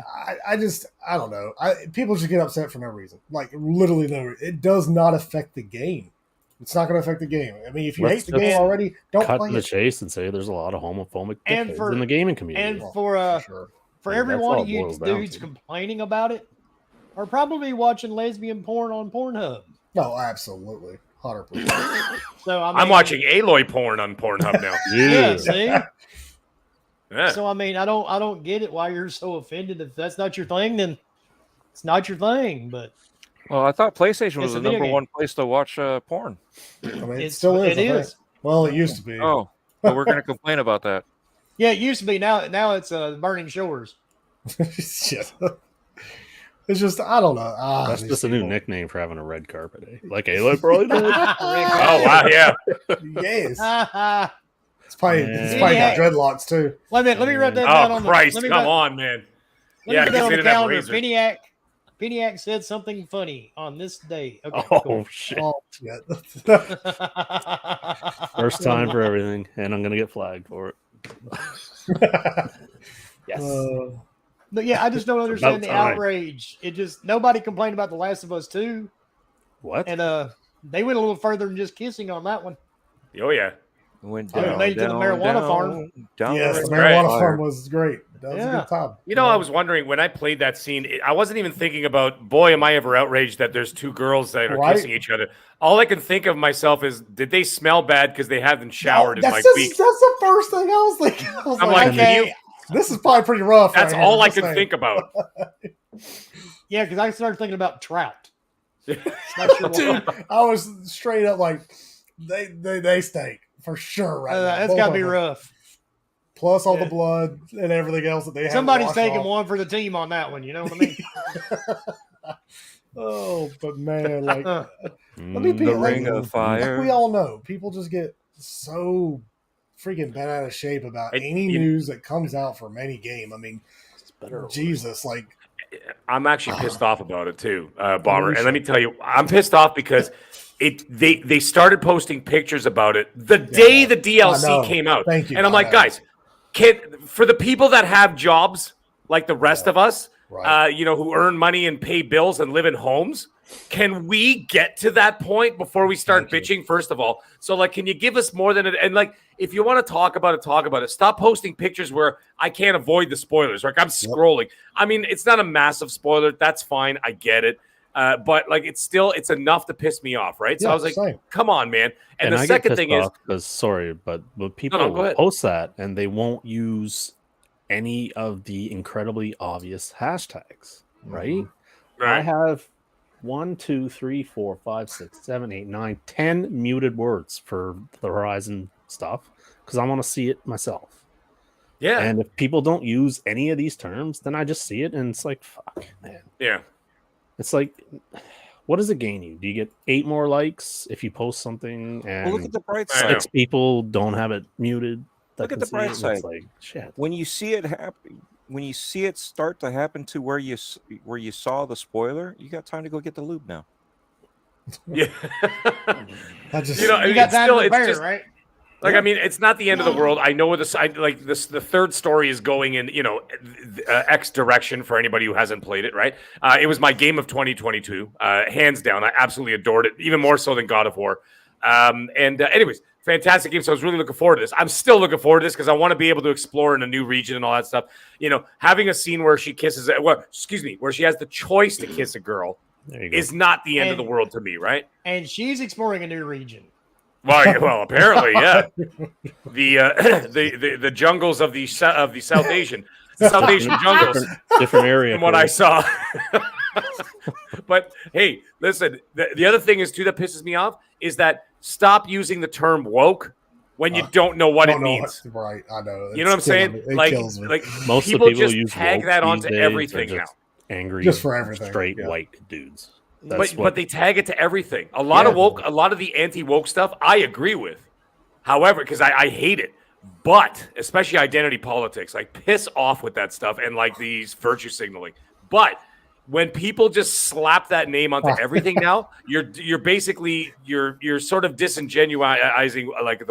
I don't know. People just get upset for no reason. Like literally no reason. It does not affect the game. It's not going to affect the game. I mean, if you
Let's
hate the game
just
already, don't
cut
play
to the
it.
chase and say there's a lot of homophobic
And
dickheads
for-
in the gaming community.
and
Well,
for
sure.
for
Yeah,
every
that's
one
all
of
it
you
boils down
dudes
to.
complaining about it, are probably watching lesbian porn on Pornhub.
No, absolutely, 100%.
So I mean,
I'm watching Aloy porn on Pornhub now.
Yeah, see.
Yeah.
So I mean, I don't get it why you're so offended. If that's not your thing, then it's not your thing. But
Well, I thought PlayStation
It's
was
a
the
video
number
game.
one place to watch porn.
I mean, it
it's
still is.
It
I think.
is.
Well, it used to be.
Oh, but we're going to complain about that.
Yeah, it used to be. Now it's Burning Shores.
Shit. It's just I don't know.
That's
these
just a new
people.
nickname for having a red carpet, eh? Like Aloy probably did.
Oh wow, yeah.
Yes,
Wait
it's probably got dreadlocks too.
a minute, let me write that down
Oh
on
Christ,
the.
come on, man.
Let
Yeah,
me put that
I
on
guess they
the
didn't have
calendar.
razors.
Piniac said something funny on this day. Okay,
Oh
cool.
shit!
Oh shit.
First time for everything, and I'm gonna get flagged for it. Yes.
But yeah, I just don't understand
about
the
time.
outrage. It just nobody complained about The Last of Us 2,
What?
and they went a little further than just kissing on that one.
Oh yeah.
Went
Oh,
down,
made it to the
down,
marijuana
down,
farm.
down
Yes,
the
the
road.
marijuana
Right.
farm was great. That was
Yeah.
a good time.
You know, I was wondering when I played that scene, I wasn't even thinking about, boy, am I ever outraged that there's two girls that are
Right.
kissing each other. All I can think of myself is, did they smell bad because they haven't showered in
that's
like
just-
weeks?
That's the first thing I was thinking. I was
I'm like,
okay.
this is probably pretty rough.
That's
right here,
all I
just
can
saying.
think about.
Yeah, because I started thinking about trout. Not sure why.
Dude, I was straight up like, they stink for sure right now.
That's
Both
got to
of
be
them.
rough.
Plus all
Yeah.
the blood and everything else that they have.
Somebody's
washed
taking
off.
one for the team on that one. You know what I mean?
Oh, but man, like,
Uh,
let me be
The
like,
Ring of
like
Fire.
we all know, people just get so freaking bent out of shape about
It-
any
you-
news that comes out from any game. I mean,
Better or worse?
Jesus, like,
I'm actually pissed off about it too, Bomber. And let me tell you, I'm pissed off because they started posting pictures about it the day the
I
DLC
know.
came out.
Thank you.
And I'm
I
like,
know.
guys, for the people that have jobs like the rest of us,
Right.
who earn money and pay bills and live in homes, can we get to that point before we start bitching? First of all, so like, can you give us more than it? And like, if you want to talk about it, talk about it. Stop posting pictures where I can't avoid the spoilers. Like I'm scrolling. I mean, it's not a massive spoiler. That's fine. I get it. But like, it's enough to piss me off, right? So I was like,
same.
come on, man. And the
I
second
get
thing
pissed
is,
off because sorry, but people
go ahead.
post that and they won't use any of the incredibly obvious hashtags, right?
right.
I have 1, 2, 3, 4, 5, 6, 7, 8, 9, 10 muted words for the Horizon stuff because I want to see it myself.
Yeah.
And if people don't use any of these terms, then I just see it and it's like, fuck, man.
Yeah.
It's like, what does it gain you? Do you get 8 more likes if you post something and
Well, look at the bright
I
side.
know.
6 people don't have it muted? that
Look at
can
the
see
bright
it?
side.
It's like, shit.
When you see it happen, when you see it start to happen to where you saw the spoiler, you got time to go get the lube now.
Yeah.
I just
You know, I
You
mean,
got
it's
time
still,
to
it's
prepare,
just,
right?
like, I mean, it's not the end of the world. I know where the third story is going in, X direction for anybody who hasn't played it, right? It was my game of 2022, hands down. I absolutely adored it, even more so than God of War. Anyways, fantastic game. So I was really looking forward to this. I'm still looking forward to this because I want to be able to explore in a new region and all that stuff. You know, having a scene where she kisses, where she has the choice to kiss a girl
There you go.
is not the end of the world to me, right?
And she's exploring a new region.
Well, apparently, yeah. The jungles of the South Asian jungles,
different area.
from what I saw. But hey, listen. The other thing is too that pisses me off is that stop using the term woke when you don't know what it means.
Right, I know.
You know what I'm saying?
It kills me.
Like
Most
people
of the people
just
use
tag
woke
that
these
onto
days
everything
are
now.
just angry,
Just for everything,
straight
yeah.
white dudes.
But they tag it to everything. A lot of the anti-woke stuff, I agree with. However, because I hate it. But especially identity politics, like piss off with that stuff and like these virtue signaling. But when people just slap that name onto everything now, you're basically you're sort of disingenuizing like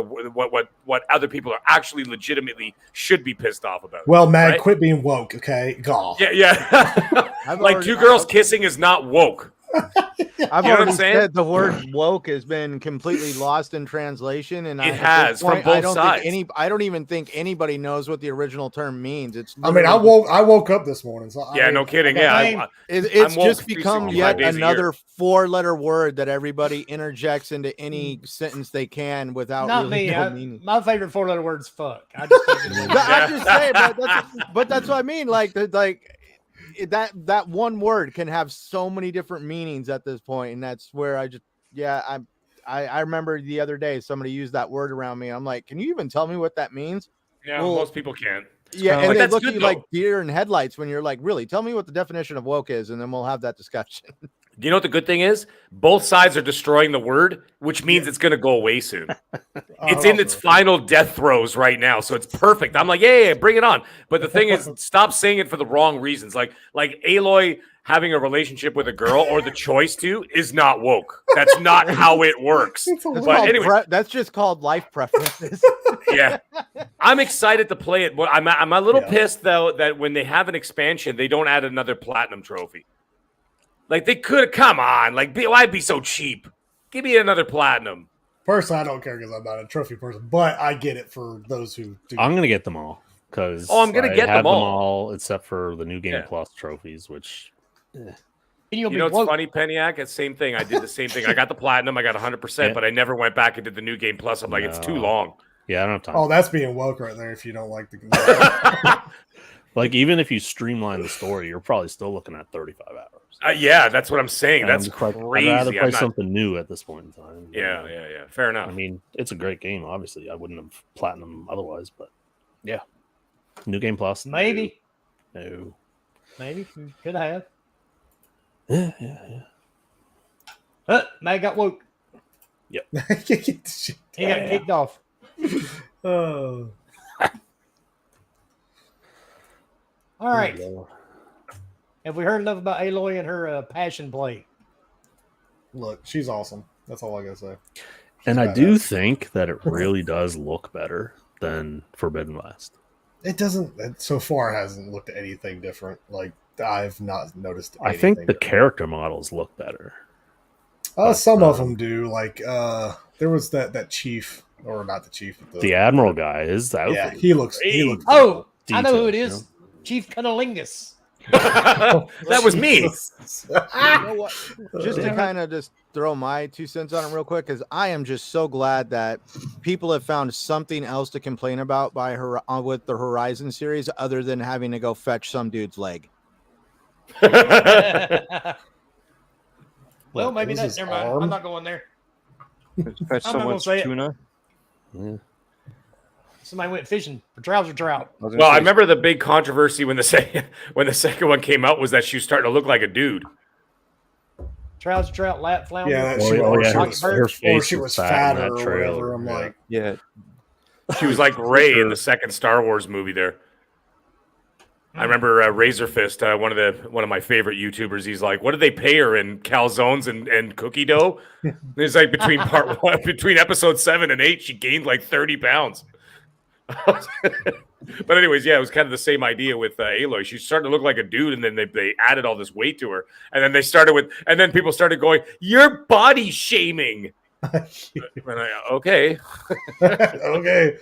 what other people are actually legitimately should be pissed off about.
Well, Mag,
right?
quit being woke, okay? God.
Yeah. Like two girls kissing is not woke.
I've
You know what I'm
already
saying?
said the word woke has been completely lost in translation, and
It has, from both
I don't
sides.
I don't even think anybody knows what the original term means. It's
I mean, I woke up this morning. So
Yeah, no kidding. Yeah,
it's
I'm woke
just
365
become
days
yet
a year.
another 4-letter word that everybody interjects into any sentence they can without
Not
really
me.
no meaning.
My favorite 4-letter word's fuck. I just think it's
I'm just saying, but that's what I mean. Like that one word can have so many different meanings at this point, and that's where I remember the other day somebody used that word around me. I'm like, can you even tell me what that means?
Yeah,
Well,
most people can't.
Yeah,
But
and they
that's
look at
good,
you like
though.
deer in headlights when you're like, really, tell me what the definition of woke is, and then we'll have that discussion.
Do you know what the good thing is? Both sides are destroying the word, which means it's going to go away soon. It's in its final death throes right now, so it's perfect. I'm like, yeah, bring it on. But the thing is, stop saying it for the wrong reasons. Like Aloy having a relationship with a girl or the choice to is not woke. That's not how it works. But anyway,
That's just called life preferences.
yeah, I'm excited to play it. But I'm a little pissed though that when they have an expansion, they don't add another platinum trophy. Like they could, come on, like why be so cheap? Give me another platinum.
Personally, I don't care because I'm not a trophy person, but I get it for those who do.
I'm gonna get them all because
I'm gonna get
have
them all.
except for the new Game Plus trophies, which.
You know what's funny, Peniac? It's the same thing. I did the same thing. I got the platinum. I got 100%, but I never went back and did the new game plus. I'm like, it's too long.
Yeah, I don't have time.
Oh, that's being woke right there. If you don't like the,
like even if you streamline the story, you're probably still looking at 35 hours.
Yeah, that's what I'm saying.
And
That's
I'm just like,
crazy.
I'd rather play
I'm not-
something new at this point in time.
Yeah. Fair enough.
I mean, it's a great game. Obviously, I wouldn't have platinum otherwise, but yeah, new game plus.
Maybe.
No.
Maybe. Could have.
Yeah.
Mag got woke.
Yep.
He got kicked off.
Oh.
All right. Have we heard enough about Aloy and her passion play?
Look, she's awesome. That's all I gotta say.
And
She's
I do
badass.
think that it really does look better than Forbidden West.
It doesn't. So far, it hasn't looked at anything different. Like I've not noticed.
I think the
different.
character models look better.
Some of them do. Like there was that chief, or not the chief, but
The Admiral guy is out.
yeah, he looks.
Oh, I know who it
details,
is. Chief Cunnilingus.
That was me.
You know what? Just to kind of just throw my 2 cents on it real quick, because I am just so glad that people have found something else to complain about with the Horizon series other than having to go fetch some dude's leg.
Well, maybe
was
that's
his
never mind.
arm?
I'm not going there.
Fetch
I'm not gonna
someone's
say it.
tuna.
Somebody went fishing for trouser trout.
Well, I remember the big controversy when the second one came out was that she was starting to look like a dude.
Trouser trout, lap flounder.
Yeah, that
Oh,
she,
yeah,
or,
yeah,
she
her-
was,
her
or
face
she
was
was
fat in
fatter
that
or
trailer,
whatever. I'm
yeah.
like,
Yeah,
She was like Ray in the second Star Wars movie there. I remember Razor Fist, one of my favorite YouTubers. He's like, "What did they pay her in calzones and cookie dough?" It's like between episode 7 and 8, she gained like 30 pounds. But anyways, yeah, it was kind of the same idea with Aloy. She's starting to look like a dude, and then they added all this weight to her, and then people started going, "You're body shaming." Okay.
okay.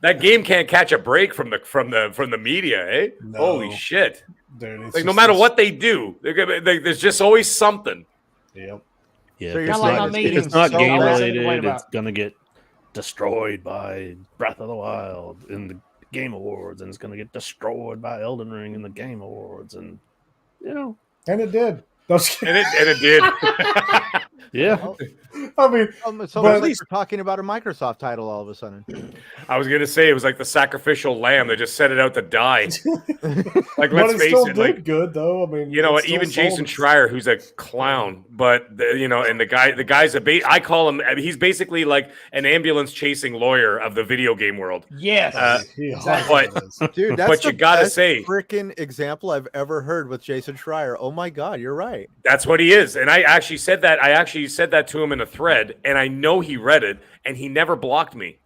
That game can't catch a break from the media, eh?
No.
Holy shit!
Dude, it's
Like no
just
matter
this-
what they do, there's just always something.
Yep.
Yeah,
So
if
you're
it's
saying
not,
it's
if
getting
it's not
so
game
bad.
Complain
related,
about.
it's gonna get destroyed by Breath of the Wild in the Game Awards, and it's gonna get destroyed by Elden Ring in the Game Awards, and
And it did. No, I'm just kidding.
And it did.
yeah.
I mean,
So
But-
at least we're talking about a Microsoft title all of a sudden.
I was gonna say it was like the sacrificial lamb that just set it out to die. Like
but
let's
it
face
still
it,
did
like
good though. I mean,
you know
it
what?
still
Even
sold
Jason
it.
Schreier, who's a clown, but and the guy's I call him. He's basically like an ambulance chasing lawyer of the video game world.
Yes.
He
But-
is.
Dude, that's
But you gotta say-
freaking example I've ever heard with Jason Schreier. Oh my God, you're right.
That's what he is, and I actually said that to him in a thread, and I know he read it, and he never blocked me.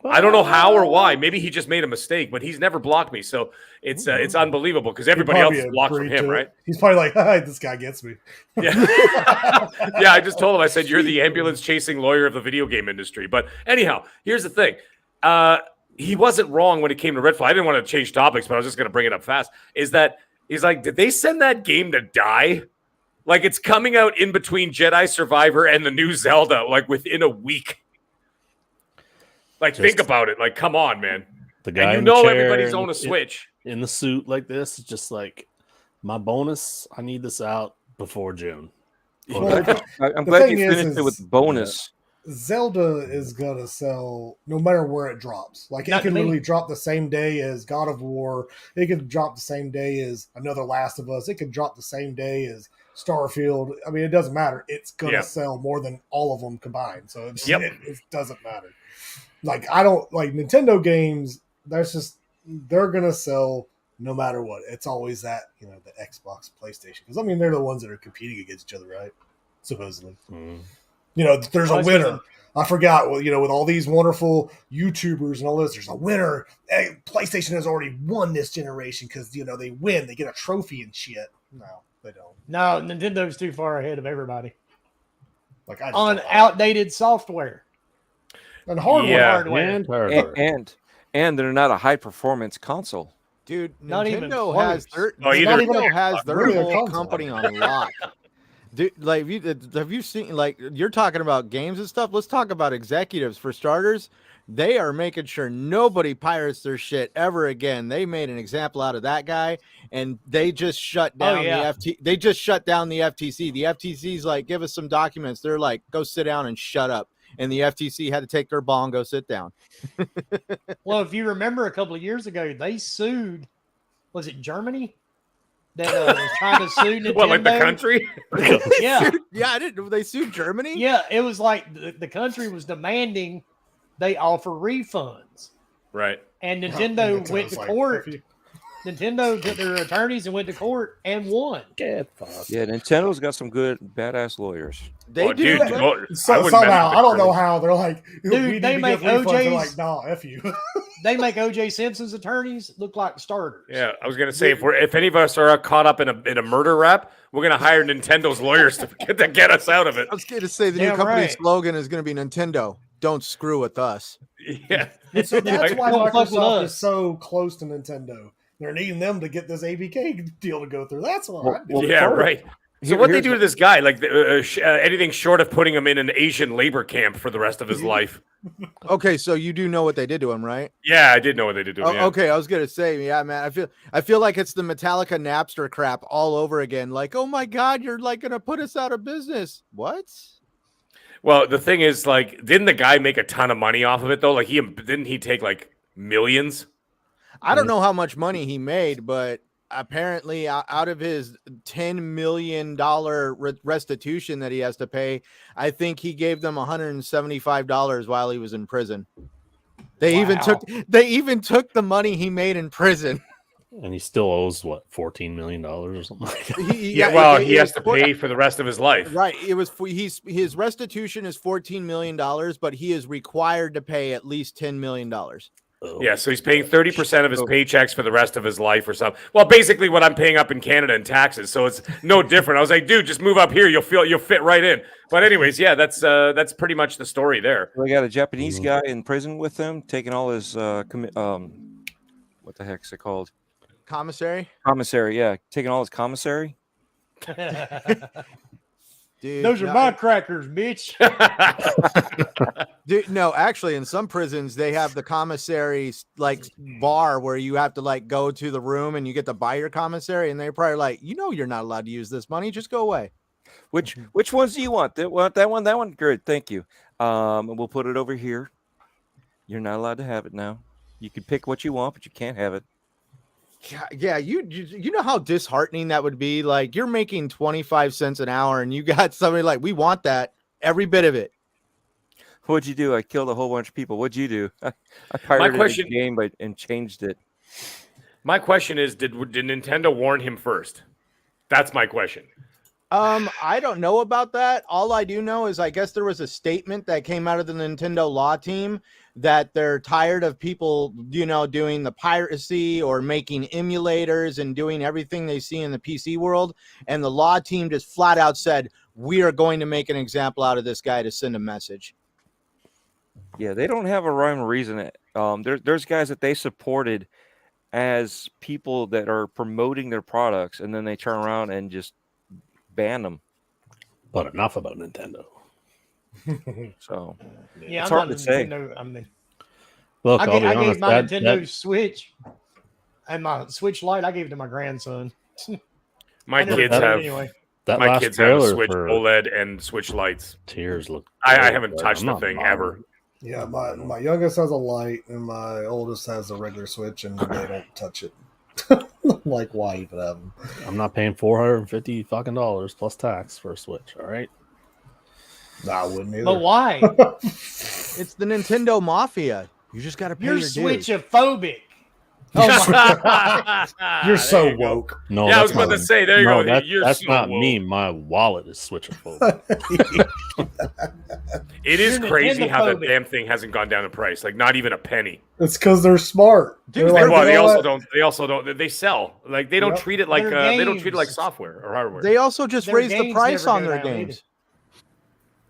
I don't know how or why. Maybe he just made a mistake, but he's never blocked me. So it's unbelievable because everybody else is blocked from him, right?
He's probably like, "Hi, this guy gets me."
Yeah, yeah. I just told him. I said, "You're the ambulance chasing lawyer of the video game industry." But anyhow, here's the thing. He wasn't wrong when it came to Redfall. I didn't want to change topics, but I was just going to bring it up fast. Is that he's like, did they send that game to die? Like it's coming out in between Jedi Survivor and the new Zelda, like within a week. Like, think about it. Like, come on, man.
The guy
And you
in the
know
chair
everybody's
in
on
the-
a Switch.
in the suit like this. It's just like my bonus. I need this out before June.
Well,
I'm
the
glad
thing
you
is-
finished it
is-
with bonus.
Zelda is gonna sell no matter where it drops. Like
Not
it can
me.
literally drop the same day as God of War. It could drop the same day as another Last of Us. It could drop the same day as Starfield. I mean, it doesn't matter. It's gonna
Yeah.
sell more than all of them combined. So
Yep.
it doesn't matter. Like I don't like Nintendo games. They're gonna sell no matter what. It's always that the Xbox, PlayStation. Because I mean, they're the ones that are competing against each other, right? Supposedly.
Mm.
There's a winner. I forgot. Well, with all these wonderful YouTubers and all this, there's a winner. Hey, PlayStation has already won this generation because they win. They get a trophy and shit. No, they don't.
No, Nintendo's too far ahead of everybody
Like I just
on
don't-
outdated software.
and hardware.
Yeah.
Hardware.
And hardware.
And they're not a high performance console.
Dude,
Not even
Nintendo
close.
has their
Oh, either-
Nintendo has their
Really a
whole
console.
company on lock. Dude, like, have you seen, like, you're talking about games and stuff? Let's talk about executives. For starters, they are making sure nobody pirates their shit ever again. They made an example out of that guy, and they just shut down
yeah.
They just shut down the FTC. The FTC's like, give us some documents. They're like, go sit down and shut up. And the FTC had to take their ball and go sit down.
Well, if you remember a couple of years ago, they sued. Was it Germany that was trying to sue Nintendo?
What, like the country?
Yeah,
Yeah, I didn't. They sued Germany.
yeah. It was like the country was demanding they offer refunds,
Right.
and Nintendo
Nintendo's
went to
like,
court.
"F you."
Nintendo took their attorneys and went to court and won.
Get fucked.
Yeah, Nintendo's got some good badass lawyers.
They do.
Dude, well, I
So,
wouldn't
somehow,
mess with
I don't know
attorneys.
how they're like,
Dude,
we need
they
to
make
give refunds. They're
OJs
like, nah, F you.
They make OJ Simpson's attorneys look like starters.
Yeah, I was gonna say if any of us are caught up in a murder rap, we're gonna hire Nintendo's lawyers to get us out of it.
I was going to say the new
Damn
company
right.
slogan is going to be Nintendo. Don't screw with us.
Yeah,
So that's why
Don't fuck with
Microsoft
us.
is so close to Nintendo. They're needing them to get this ABK deal to go through. That's all right.
yeah, right. So what they do to this guy, like anything short of putting him in an Asian labor camp for the rest of his life.
Okay, so you do know what they did to him, right?
Yeah, I did know what they did to him. Yeah.
Okay, I was gonna say, yeah, man. I feel like it's the Metallica Napster crap all over again. Like, oh my God, you're like gonna put us out of business. What?
Well, the thing is, like, didn't the guy make a ton of money off of it though? Like, didn't he take like millions?
I don't know how much money he made, but apparently out of his $10 million restitution that he has to pay, I think he gave them $175 while he was in prison. They even took the money he made in prison.
And he still owes what, $14 million or something like that.
He has to pay for the rest of his life.
Right. It was his restitution is $14 million, but he is required to pay at least $10 million.
Oh.
Yeah, so he's paying 30% of his paychecks for the rest of his life or something. Well, basically what I'm paying up in Canada in taxes, so it's no different. I was like, dude, just move up here, you'll fit right in. But anyways, yeah, that's pretty much the story there.
They got a Japanese guy in prison with them, taking all his what the heck's it called?
Commissary?
Commissary, yeah, taking all his commissary.
Dude,
Those are my crackers, bitch.
Dude, no, actually, in some prisons they have the commissary like bar where you have to like go to the room and you get to buy your commissary, and they're probably like, you're not allowed to use this money. Just go away.
Which ones do you want? That one? That one? Good, thank you. And we'll put it over here. You're not allowed to have it now. You can pick what you want, but you can't have it.
Yeah, you know how disheartening that would be. Like you're making 25 cents an hour, and you got somebody like, we want that, every bit of it.
What'd you do? I killed a whole bunch of people. What'd you do? I pirated the game and changed it.
My question is, did Nintendo warn him first? That's my question.
I don't know about that. All I do know is I guess there was a statement that came out of the Nintendo law team that they're tired of people, doing the piracy or making emulators and doing everything they see in the PC world. And the law team just flat out said, we are going to make an example out of this guy to send a message.
Yeah, they don't have a rhyme or reason. There's guys that they supported as people that are promoting their products, and then they turn around and just ban them.
But enough about Nintendo.
So
Yeah,
it's
I'm
hard
not
to say.
Nintendo.
Look,
I
I'll be
gave
honest,
my
that-
Nintendo
that-
Switch and my Switch Lite. I gave it to my grandson.
My
I never
kids
played it
have
anyway.
that
my
last
kids have a
trailer
Switch
for
OLED and Switch Lights.
Tears look.
I haven't touched
I'm
the
not
thing
bothered.
ever.
Yeah, my youngest has a light, and my oldest has a regular Switch, and they don't touch it. Like, why even have them?
I'm not paying $450 fucking dollars plus tax for a Switch. All right.
Nah, I wouldn't either.
But why?
It's the Nintendo Mafia. You just got to pay
You're
your dues.
Switchophobic.
You're so woke.
No,
Yeah, I was
that's
about to
not-
say, there you
no,
go. You're
that's
so
not
woke.
me. My wallet is switchophobic.
It is
You're
crazy how that
Nintendo-phobic.
damn thing hasn't gone down in price. Like not even a penny.
It's because they're smart.
Dude,
They're
they-
like,
Well,
you
they
know
also
what?
don't. They also don't. They sell like they don't
Yep.
treat it like
Their
they don't treat it like
games-
software or hardware.
They also just
Their
raised the
games
price
never
on
go
their
down
games.
either.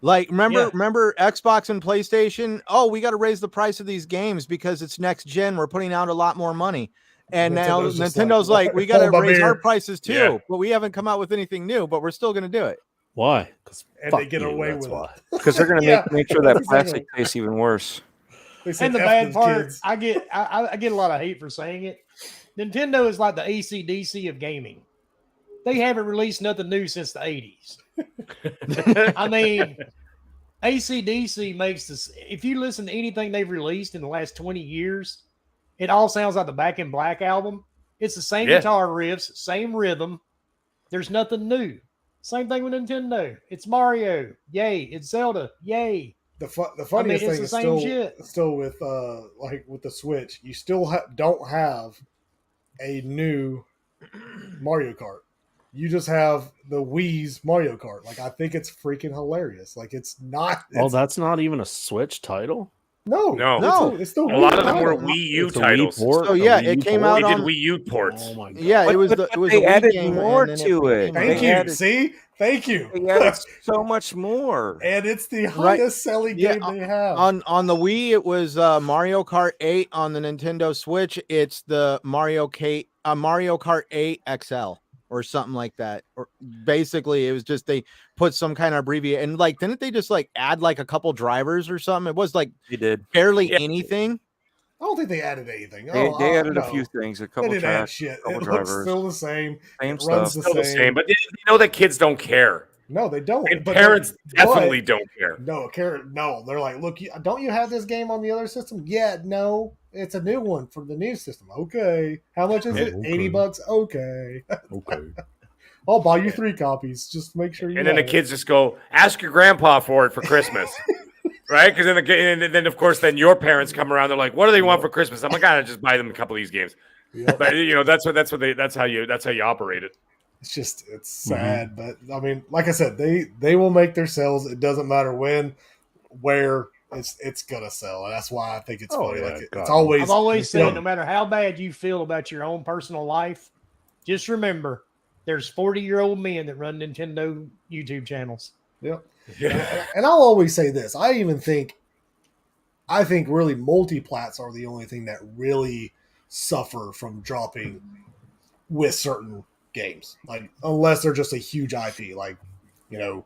Like, remember
Yeah.
Xbox and PlayStation? Oh, we got to raise the price of these games because it's next gen. We're putting out a lot more money. And now
Nintendo's just
Nintendo's
like,
like, we got to
hold my
raise our
beer.
prices too.
Yeah.
But we haven't come out with anything new, but we're still going to do it.
Why? 'Cause
And
fuck
they get
you,
away
that's
with
why.
it.
Because they're going to
Yeah,
make sure that
that's
plastic
exactly-
tastes even worse.
They said,
And the
"F
bad
those
part,
kids."
I get a lot of hate for saying it. Nintendo is like the AC/DC of gaming. They haven't released nothing new since the 80s. I mean, AC/DC makes this. If you listen to anything they've released in the last 20 years, it all sounds like the Back in Black album. It's the same
Yeah.
guitar riffs, same rhythm. There's nothing new. Same thing with Nintendo. It's Mario, yay! It's Zelda, yay!
The funniest
it's
thing
the
is
same shit.
still with like with the Switch, you still don't have a new Mario Kart. You just have the Wii's Mario Kart. Like, I think it's freaking hilarious. Like, it's not.
Well, that's not even a Switch title.
No.
It's the
A
Wii
lot of them
title.
were Wii U
It's a Wii
titles.
port,
So
a
yeah,
Wii
it
U
came
port.
out
They
on.
did Wii U ports.
Oh my god!
Yeah, it was the it was
they
a Wii
added
game,
more
and then
to it.
became
Thank
a-
you.
added-
See? Thank you.
They added so much more.
And it's the
Right.
highest selling
Yeah,
game they have.
On the Wii, it was Mario Kart 8. On the Nintendo Switch, it's the Mario Kart 8 XL or something like that. Or basically, it was just they put some kind of abbreviate and like didn't they just like add like a couple drivers or something? It was like
They did.
barely
Yeah.
anything.
I don't think they added anything.
They added a
no.
few things, a
They
couple
didn't add
tracks,
shit.
couple
It looks
drivers,
still the same.
same
It runs
stuff.
Still the same, but you know that kids don't care.
No, they don't.
And
But
parents
but-
definitely don't care.
No, no. They're like, look, don't you have this game on the other system? Yeah, no. It's a new one for the new system. Okay. How much is it?
Okay.
$80. Okay.
Okay.
I'll buy you 3 copies. Just make sure you.
And then the
have it.
kids just go, ask your grandpa for it for Christmas. Right? Because then of course, then your parents come around. They're like, what do they want for Christmas? I'm like, I just buy them a couple of these games.
Yep.
But that's how you operate it.
It's just it's sad, but I mean, like I said, they will make their sales. It doesn't matter when, where. It's gonna sell, and that's why I think it's
Oh,
funny.
yeah,
Like
God.
it's always.
I've always
you
said,
know,
no matter how bad you feel about your own personal life, just remember there's 40-year-old men that run Nintendo YouTube channels.
Yep. And I'll always say this. I think really multi-plats are the only thing that really suffer from dropping with certain games. Like unless they're just a huge IP, like, you know,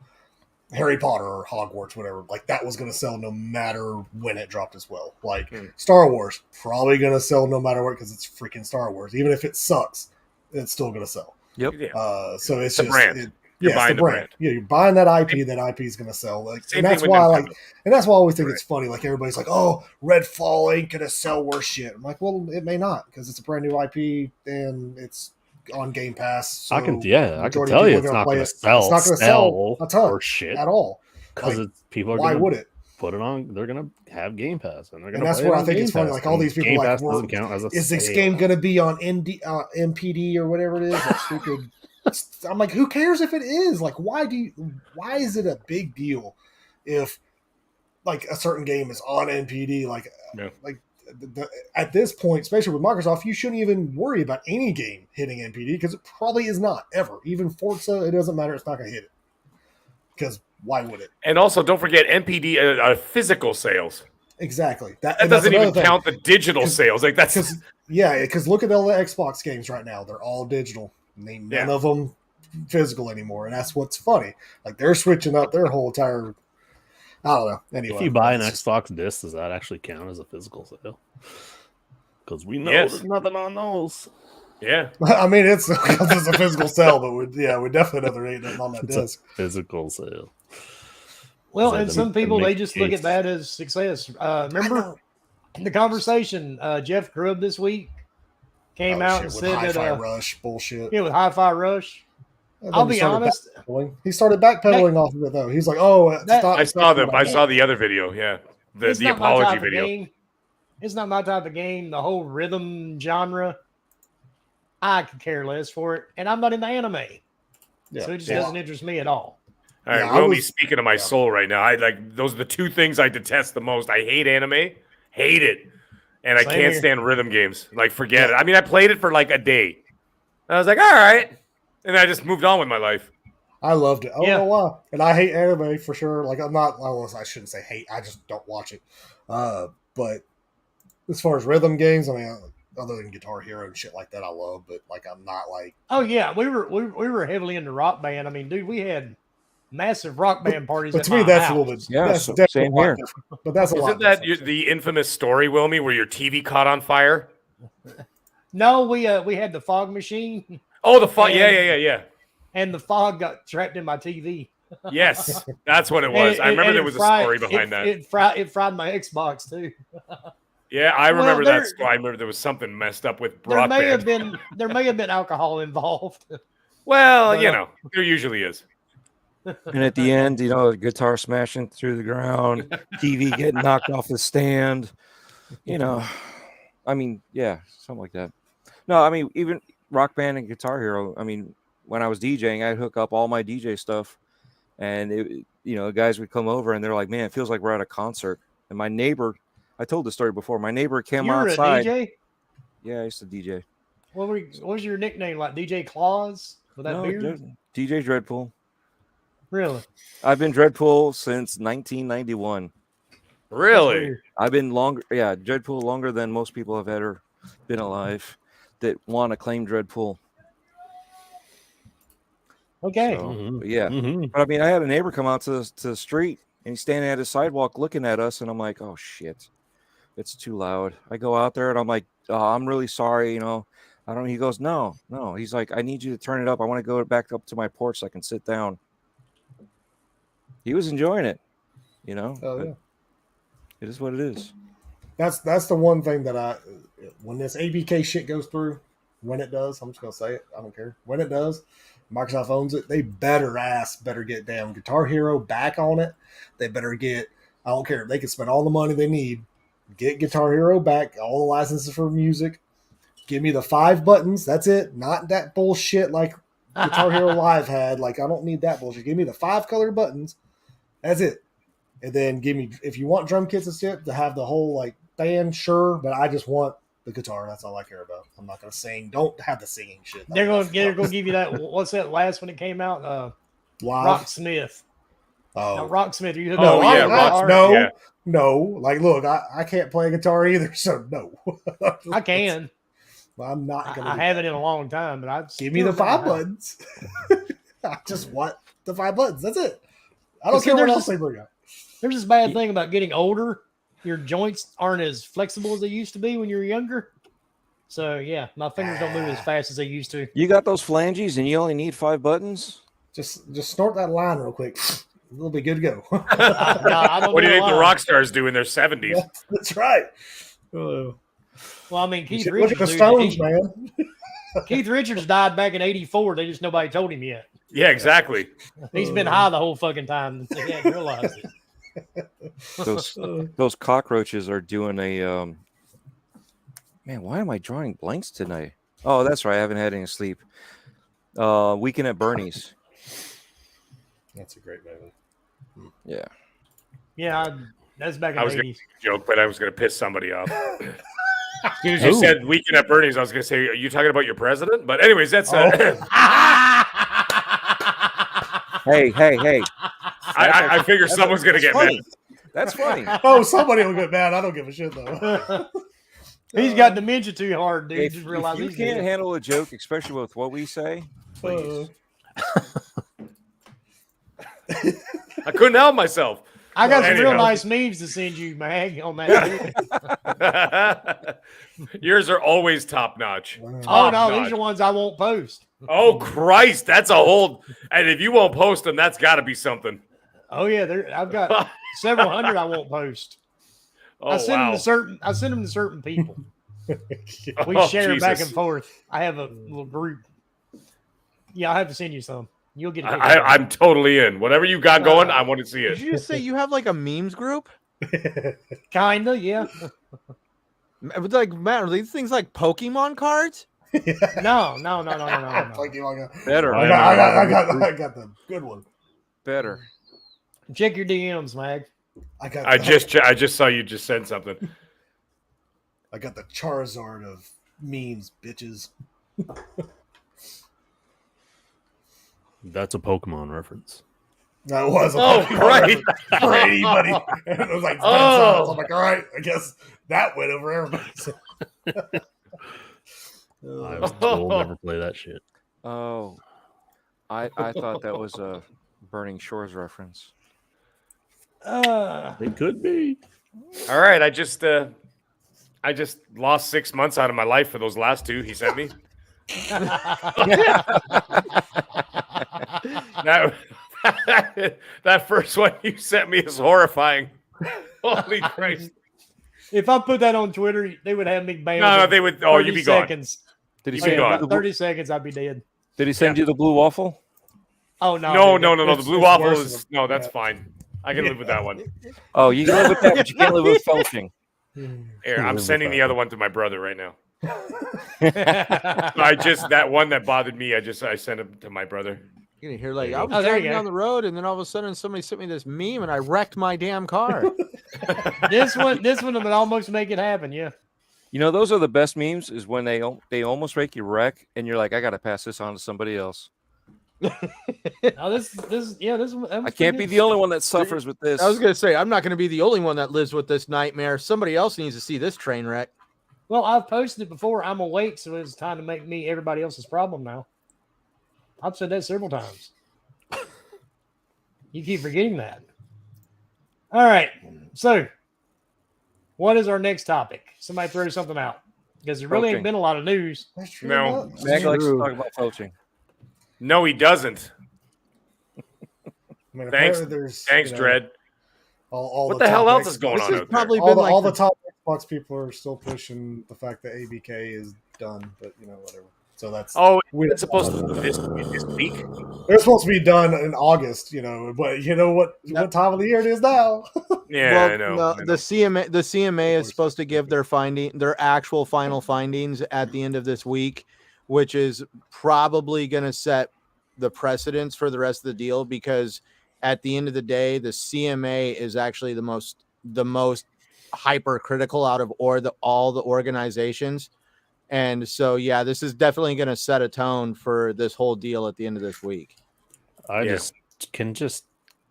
Harry Potter or Hogwarts, whatever. Like that was gonna sell no matter when it dropped as well. Like Star Wars, probably gonna sell no matter what because it's freaking Star Wars. Even if it sucks, it's still gonna sell.
Yep.
Yeah.
So it's
The
just
brand. You're
it's
buying the brand.
Yeah, you're buying that IP. That IP is going to sell. Like,
Same
and that's
thing with
why,
Nintendo.
like, and that's why I always think it's funny. Like everybody's like, "Oh, Redfall ain't going to sell worse shit." I'm like, well, it may not because it's a brand new IP and it's on Game Pass. So
I can
majority of
tell
people
you
are
it's
gonna
not
play
going
it.
to sell.
It's not going to sell a ton
or shit
at all.
because
Like,
people are
why
going
would
to
it?
put it on. They're going to have Game Pass, and they're going
And
to.
that's
play
what
it
I
on
think
Game
is funny.
Pass,
Like all
and
these people,
Game
like,
Pass
well,
doesn't count as a
is this
sale.
game going to be on MPD or whatever it is? That stupid. I'm like, who cares if it is? Like, why is it a big deal if like a certain game is on NPD? Like,
Yeah.
At this point, especially with Microsoft, you shouldn't even worry about any game hitting NPD because it probably is not ever. Even Forza, it doesn't matter; it's not going to hit it because why would it?
And also, don't forget NPD are physical sales.
Exactly.
That
and that's
doesn't even
another thing.
count the digital sales. Like that's
Because look at all the Xbox games right now; they're all digital. None of them physical anymore, and that's what's funny. Like they're switching up their whole entire. I don't know. Anyway,
If you buy an
it's just-
Xbox disc, does that actually count as a physical sale? Because we know
Yes.
there's nothing on those.
yeah.
I mean, it's because it's a physical sale, but we definitely know there ain't nothing on that
It's a
disc.
physical sale.
Well,
Is
and
that
some
the
people they
make
just look
case?
at that as success. Remember the conversation Jeff Grubb this week came out and
with
said
Hi-Fi
that
Rush bullshit.
yeah, with Hi-Fi Rush.
And
I'll
then he
be
started
honest.
backpedaling. He started backpedaling off of it though. He's like, "Oh, stop."
I saw them. I saw the other video. Yeah,
It's
the
not my
apology
type of
video.
game. It's not my type of game. The whole rhythm genre, I could care less for it, and I'm not into anime,
Yeah.
so it just
Yeah.
doesn't interest me at all.
All right,
Yeah, I
Wilmy,
was-
speaking of my soul right now, I like those are the two things I detest the most. I hate anime, hate it, and I
Same
can't
here.
stand rhythm games. Like, forget it. I mean, I played it for like a day. I was like, all right, and I just moved on with my life.
I loved it. I don't
Yeah.
know why. And I hate anime for sure. Like I'm not. Well, I shouldn't say hate. I just don't watch it. But as far as rhythm games, I mean, other than Guitar Hero and shit like that, I love. But like, I'm not like.
Oh yeah, we were heavily into rock band. I mean, dude, we had massive rock band parties.
But
at
to me,
my
that's
house.
a little bit.
Yeah,
that's
so-
definitely
same
a lot
here.
different. But that's a lot.
Isn't that
different.
the infamous story, Wilmy, where your TV caught on fire?
No, we had the fog machine,
Oh, the fog.
And-
Yeah.
and the fog got trapped in my TV.
Yes, that's what it was. I remember there was a story behind that.
It fried my Xbox too.
Yeah, I
Well,
remember
there-
that story. I remember there was something messed up with
There may have
broadband.
been alcohol involved.
Well,
But,
you know, there usually is.
And at the end, you know, guitar smashing through the ground, TV getting knocked off the stand. You know, I mean, yeah, something like that. No, I mean, even Rock Band and Guitar Hero. I mean, when I was DJing, I'd hook up all my DJ stuff, and guys would come over and they're like, "Man, it feels like we're at a concert." And my neighbor, I told the story before. My neighbor came
You were
outside.
a DJ?
Yeah, I used to DJ.
What was your nickname? Like DJ Claus with that
No,
beard?
DJ Dreadpool.
Really?
I've been Dreadpool since 1991.
Really?
I've been longer. Yeah, Dreadpool longer than most people have ever been alive that want to claim Dreadpool.
Okay.
So, but yeah. But I mean, I had a neighbor come out to the street and he's standing at his sidewalk looking at us, and I'm like, oh shit, it's too loud. I go out there and I'm like, oh, I'm really sorry, I don't. He goes, no. He's like, I need you to turn it up. I want to go back up to my porch so I can sit down. He was enjoying it,
Oh, yeah.
It is what it is.
That's the one thing that when this ABK shit goes through, when it does, I'm just gonna say it. I don't care when it does. Microsoft owns it. They better get damn Guitar Hero back on it. They better get. I don't care. They can spend all the money they need. Get Guitar Hero back. All the licenses for music. Give me the 5 buttons. That's it. Not that bullshit like Guitar Hero Live had. Like, I don't need that bullshit. Give me the 5 color buttons. That's it. And then give me, if you want drum kits and shit to have the whole like band, sure. But I just want the guitar. That's all I care about. I'm not gonna sing. Don't have the singing shit.
They're gonna give you that. What's that last one that came out? Rocksmith.
Oh,
now, Rocksmith. Are you
no,
hooked up?
No. Like, look, I can't play guitar either, so no.
I can.
I'm not gonna.
I haven't in a long time, but I
give me the 5 buttons. I just want the 5 buttons. That's it. I don't care what else they bring up.
There's this bad thing about getting older. Your joints aren't as flexible as they used to be when you were younger. So yeah, my fingers don't move as fast as they used to.
You got those flanges, and you only need 5 buttons.
Just snort that line real quick. We'll be good to go.
What do you think the rock stars do in their 70s?
Yeah, that's right.
Well, I mean, Keith
Look
Richards.
at the Stones, man.
Keith Richards died back in '84. They just nobody told him yet.
Yeah, exactly.
He's been high the whole fucking time. They hadn't realized it.
Those cockroaches are doing a man. Why am I drawing blanks tonight? Oh, that's right. I haven't had any sleep. Weekend at Bernie's.
That's a great movie.
Yeah.
Yeah, that's back in
I was
the
going
80s.
to joke, but I was going to piss somebody off. As soon as you said Weekend at Bernie's, I was going to say, are you talking about your president? But anyways, that's...
Hey.
I figure someone's going to get mad.
That's funny.
Oh, somebody will get mad. I don't give a shit, though.
He's got dementia too hard, dude.
If
Just realize
you
he's
can't
dead.
handle a joke, especially with what we say, please.
I couldn't help myself.
I got some real
Anyhow.
nice memes to send you, Mag, on that.
Yours are always top notch.
Oh, no, these are ones I won't post.
Oh, Christ. That's a whole... And if you won't post them, that's got to be something.
Oh, yeah, I've got several hundred I won't post.
Oh,
I send
wow.
them to certain people. We
Oh,
share back
Jesus.
and forth. I have a little group. Yeah, I have to send you some. You'll get.
I'm totally in. Whatever you got going, I want to see
Did
it.
you just say you have like a memes group?
Kinda, yeah.
Like, Matt, are these things like Pokemon cards?
No.
Better.
I got the good one.
Better.
Check your DMs, Mag.
I just saw you just send something.
I got the Charizard of memes, bitches.
That's a Pokemon reference.
That was a
Oh,
Pokemon
right.
reference for anybody. It was like 10
Oh.
songs. I'm like, all right, I guess that went over everybody's.
I was told never play that shit.
Oh, I thought that was a Burning Shores reference.
It could be.
All right, I just lost 6 months out of my life for those last 2 he sent me. That first one you sent me is horrifying. Holy Christ!
If I put that on Twitter, they would have me banned.
No,
in
they would. Oh, you'd
30
be gone.
seconds.
Did he
You'd be
send
gone.
you
About 30 seconds, I'd be dead.
Did he send you the blue waffle?
Oh no!
No.
dude,
The
it's
blue waffle
worse
is
than-
that's fine. I can live with that one.
Oh, you can live with that, but you can't live with felching.
Here, I'm sending the other one to my brother right now. That one that bothered me. I sent it to my brother.
You're gonna hear like I was
there you
driving
go.
down the road, and then all of a sudden somebody sent me this meme, and I wrecked my damn car.
This one would almost make it happen. Yeah.
You know, those are the best memes. Is when they almost make you wreck, and you're like, I got to pass this on to somebody else.
Oh, this
I can't be the only one that suffers with this.
I was gonna say I'm not gonna be the only one that lives with this nightmare. Somebody else needs to see this train wreck.
Well, I've posted it before. I'm awake, so it's time to make me everybody else's problem now. I've said that several times. You keep forgetting that. All right. So, what is our next topic? Somebody throw something out because there really ain't
Poaching.
been a lot of news.
That's true.
No.
That's
Mag likes to
true.
talk about poaching.
No, he doesn't.
I mean,
Thanks,
apparently there's,
Dread.
All
What
the
the hell
top
else is going
This
on
has
out there?
probably
all
been
the,
like
all the top Xbox people are still pushing the fact that ABK is done, but whatever. So that's
It's supposed to be this week.
they're supposed to be done in August, but you know what time of the year it is now.
Yeah,
well,
I know.
no,
I know.
the CMA is supposed to give their actual final findings at the end of this week, which is probably going to set the precedence for the rest of the deal, because at the end of the day, the CMA is actually the most hypercritical out of all the organizations. And so, yeah, this is definitely going to set a tone for this whole deal at the end of this week.
Can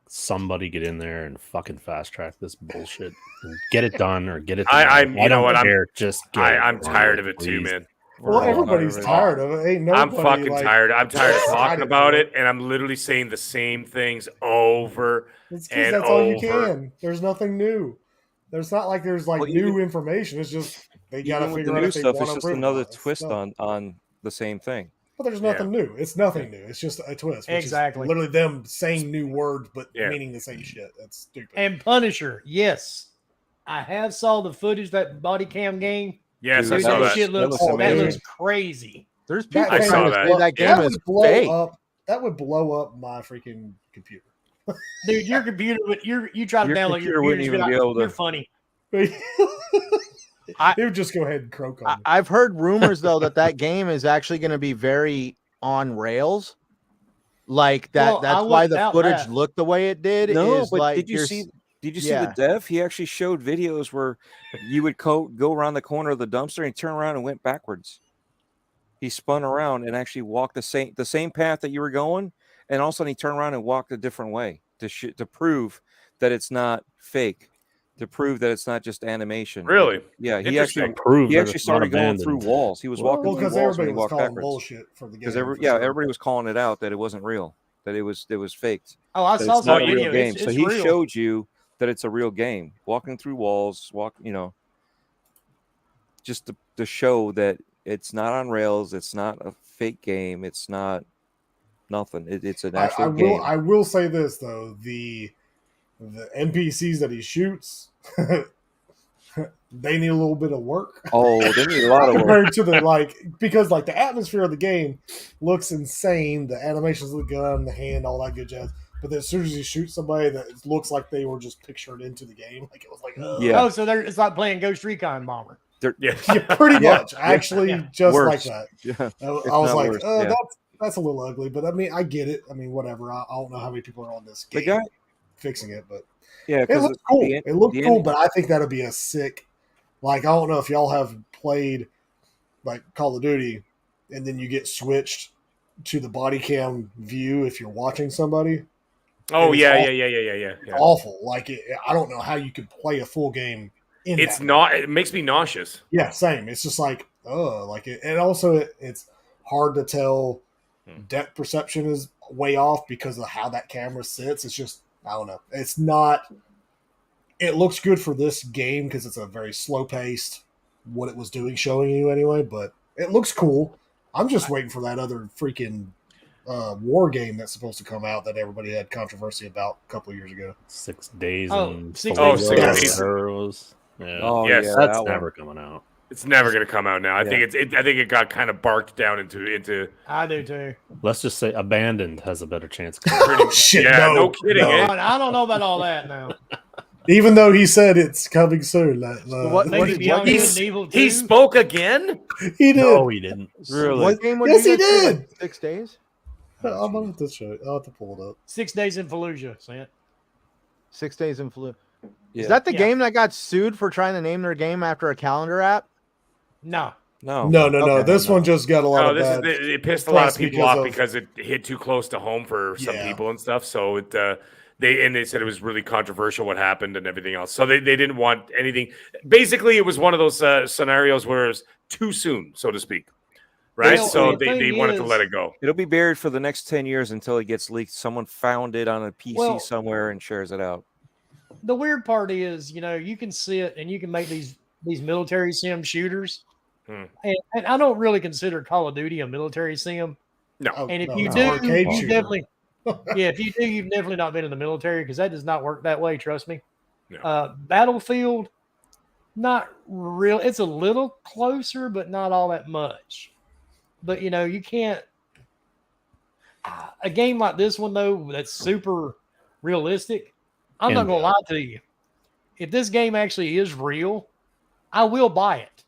somebody get in there and fucking fast track this bullshit and get it done or get it done.
I know what
care.
I'm tired of it too, man.
Well, everybody's tired of it. Ain't nobody,
I'm fucking tired. I'm tired of talking
excited
about
for
it, and I'm literally saying the same things over
It's because
and
that's all you
over.
can. There's nothing new. There's not like there's
Well,
new
even-
information. It's just they got to
Even with
figure
the
out
new
if they
stuff,
want
it's
to
just
prove it
another
or not.
twist
No.
on the same thing.
But there's nothing new. It's nothing new. It's just a twist. Which
Exactly.
Is literally them saying new words but
Yeah.
meaning the same shit. That's stupid.
And Punisher, yes, I have saw the footage that body cam game.
Yes,
Dude,
I saw
that
that.
shit looks
looks
that
amazing.
looks crazy.
There's people
That
saw
trying to
that.
say that game
Yeah.
is
blow
fake.
up. That would blow up my freaking computer.
Dude, your computer would you try to
Your
download
computer
your
wouldn't
computer,
even be able to-
you're funny.
It would just go ahead and croak on me.
I've heard rumors though that game is actually going to be very on rails. Like that.
Well, I
that's why
wouldn't
the
doubt
footage
that.
looked the way it did.
No,
is
but
like
did you
you're
see? Did you see
yeah.
the dev? He actually showed videos where you would go around the corner of the dumpster and he turned around and went backwards. He spun around and actually walked the same path that you were going, and all of a sudden he turned around and walked a different way to prove that it's not fake, to prove that it's not just animation.
Really?
Yeah, he
Interesting.
actually
Prove
he
that
actually
it's not
started going through
abandoned.
walls. He was walking
Well,
through
because
walls when
everybody
he
was
walked
calling
backwards.
bullshit for the game.
Because
for sure.
everybody was calling it out that it wasn't real, that it was faked.
Oh, I
That
saw
it's not
some
a real
video.
game.
It's
So he
real.
showed you that it's a real game. Walking through walls, just to show that it's not on rails. It's not a fake game. It's not nothing. It's an actual game.
I will say this though: the NPCs that he shoots, they need a little bit of work.
Oh, they need a lot of work.
compared to the because the atmosphere of the game looks insane. The animations of the gun, the hand, all that good jazz. But then as soon as you shoot somebody, that it looks like they were just pictured into the game. Like it was like,
Yeah.
Oh, so it's like playing Ghost Recon Bomber.
Yeah.
yeah, pretty
Yeah.
much. Actually,
Yeah.
just
Worse.
like that.
Yeah.
I
If
was
not
like,
worse, yeah.
that's a little ugly, but I mean, I get it. I mean, whatever. I don't know how many people are on this
The
game
guy,
fixing it, but
yeah,
it
because
looks cool. It looked cool, but I think that'd be a sick. I don't know if y'all have played Call of Duty, and then you get switched to the body cam view if you're watching somebody.
Oh
It's
yeah,
awful.
yeah.
Awful. I don't know how you could play a full game.
It's
that.
not. It makes me nauseous.
Yeah, same. It's just and also it's hard to tell. Depth perception is way off because of how that camera sits. It's just I don't know. It's not. It looks good for this game because it's a very slow paced. What it was doing, showing you anyway, but it looks cool. I'm just waiting for that other freaking war game that's supposed to come out that everybody had controversy about a couple of years ago.
6 days
Oh,
and
6
Fallujah
days.
and
6 days.
Heroes. Yeah.
Oh,
Yes.
yeah,
That's
that one.
never coming out.
It's never going to come out now. I
Yeah.
think I think it got kind of barked down into
I do too.
Let's just say Abandoned has a better chance.
pretty.
Shit,
yeah,
no,
no kidding.
no.
eh?
I don't know about all that now.
Even though he said it's coming soon.
Maybe Beyond Good and Evil 2?
He spoke again?
He did.
No, he didn't.
Really?
What game would
Yes,
you
he
guys say,
did.
like 6 days?
I'm gonna have to show it. I'll have to pull it up.
6 Days in Fallujah, Sant.
6 days in Flu.
Yeah.
Is that the
Yeah.
game that got sued for trying to name their game after a calendar app?
No.
No.
No.
Okay.
This one just got a lot
No,
of
this
bad.
is it pissed a lot of
press
people off
of-
because it hit too close to home for some
Yeah.
people and stuff. So they said it was really controversial what happened and everything else. So they didn't want anything. Basically, it was one of those scenarios where it was too soon, so to speak. Right?
Well,
So
the
they
thing
wanted to
is-
let it go.
It'll be buried for the next 10 years until it gets leaked. Someone found it on a PC
Well-
somewhere and shares it out.
The weird part is, you can sit and you can make these military sim shooters.
Hmm.
And I don't really consider Call of Duty a military sim.
No.
Oh,
And if
no,
you
it's
do,
an arcade
you
shooter.
definitely, if you do, you've definitely not been in the military because that does not work that way. Trust me.
No.
Battlefield, not real. It's a little closer, but not all that much. But you can't. A game like this one though, that's super realistic. I'm not
And-
gonna lie to you. If this game actually is real, I will buy it.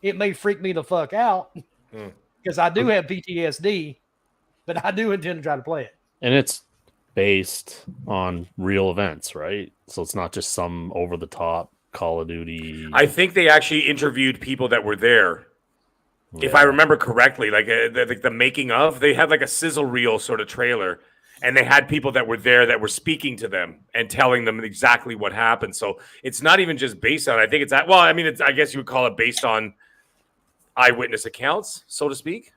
It may freak me the fuck out
Hmm.
because I do have PTSD, but I do intend to try to play it.
And it's based on real events, right? So it's not just some over the top Call of Duty.
I think they actually interviewed people that were there. If I remember correctly, like the making of, they had like a sizzle reel sort of trailer, and they had people that were there that were speaking to them and telling them exactly what happened. So it's not even just based on. I think it's well, I mean, I guess you would call it based on eyewitness accounts, so to speak,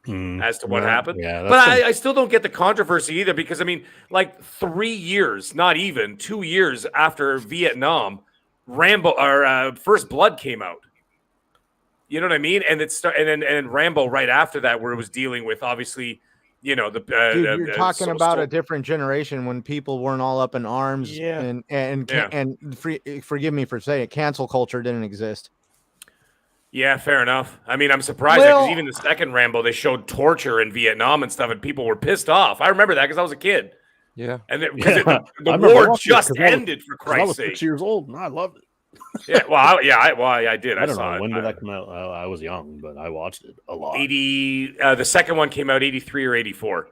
as to what happened.
Yeah,
but I still don't get the controversy either because I mean, like 3 years, not even 2 years after Vietnam, Rambo or First Blood came out. You know what I mean? And and then Rambo right after that, where it was dealing with obviously, the
Dude, you're talking about a different generation when people weren't all up in arms.
Yeah.
And forgive me for saying it, cancel culture didn't exist.
Yeah, fair enough. I mean, I'm surprised because
Well-
even the second Rambo, they showed torture in Vietnam and stuff, and people were pissed off. I remember that because I was a kid,
Yeah.
and
Yeah.
the
I remember
war
watching it
just
'cause I was-
ended for
'cause I
Christ's
was
sake.
6 years old and I loved it.
Yeah, well, I did.
I don't
saw
know
it.
when did that come out. I was young, but I watched it a lot.
80. The second one came out 83 or 84.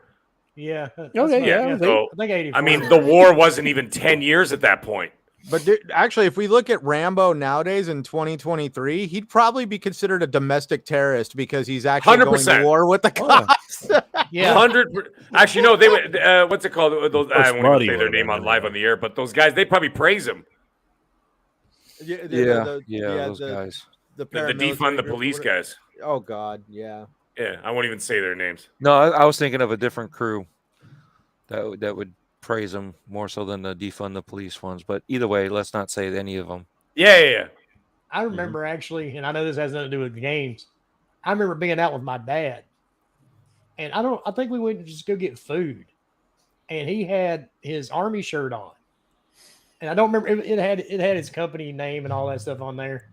Yeah. that's
Okay,
fine.
yeah,
So
I think 84.
I mean, the war wasn't even 10 years at that point.
But dude, actually, if we look at Rambo nowadays in 2023, he'd probably be considered a domestic terrorist because he's actually going
100%.
to war with the
Oh, yeah.
cops.
yeah.
100. Actually, no. They were. What's it called? Those, I won't
Buddy
even say their
would've
name
been
on
in
live
there.
on the air, but those guys, they probably praise him.
Those guys.
The defund the police guys.
Oh God, yeah.
Yeah, I won't even say their names.
No, I was thinking of a different crew that would praise them more so than the defund the police ones. But either way, let's not say any of them.
Yeah.
I remember actually, and I know this has nothing to do with games. I remember being out with my dad, and I think we went to just go get food, and he had his army shirt on, and I don't remember it had his company name and all that stuff on there.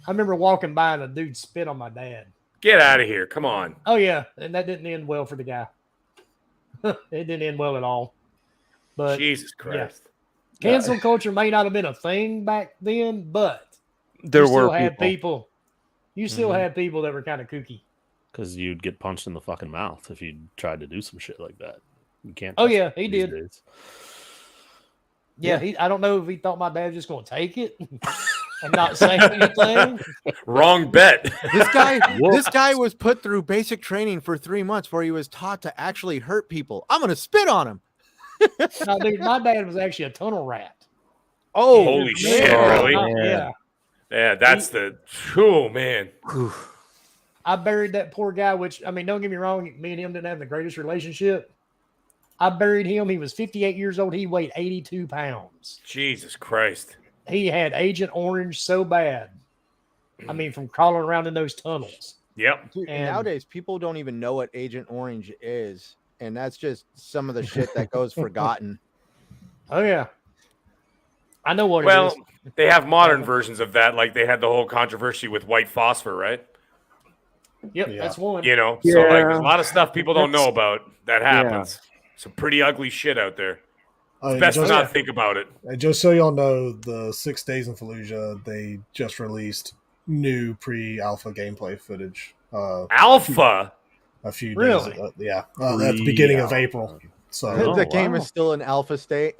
I remember walking by and a dude spit on my dad.
Get out of here! Come on.
Oh yeah, and that didn't end well for the guy. It didn't end well at all. But
Jesus Christ.
cancel culture may not have been a thing back then, but
There
you still
were
had
people.
people. You still had people that were kind of kooky.
Because you'd get punched in the fucking mouth if you tried to do some shit like that. You can't.
Oh
touch
yeah,
it
he
these
did.
days.
Yeah, I don't know if he thought my dad was just going to take it and not say anything.
Wrong bet.
This guy was put through basic training for 3 months where he was taught to actually hurt people. I'm gonna spit on him.
No, dude, my dad was actually a tunnel rat.
Oh,
Holy shit!
Yeah,
Really?
Yeah.
Yeah. That's the. Oh man.
I buried that poor guy, which, I mean, don't get me wrong, me and him didn't have the greatest relationship. I buried him. He was 58 years old. He weighed 82 pounds.
Jesus Christ.
He had Agent Orange so bad. I mean, from crawling around in those tunnels.
Yep.
Dude,
And-
nowadays people don't even know what Agent Orange is, and that's just some of the shit that goes forgotten.
Oh, yeah. I know what it
Well,
is.
they have modern versions of that. Like they had the whole controversy with white phosphor, right?
Yep,
Yeah.
that's one.
You know, so like there's a lot of stuff people don't know about that happens. Some pretty ugly shit out there. Best to
just,
not think about it.
and just so y'all know, the 6 Days in Fallujah, they just released new pre-alpha gameplay footage.
Alpha.
A few
Really?
days. At the beginning of April. So
the game is still in alpha state.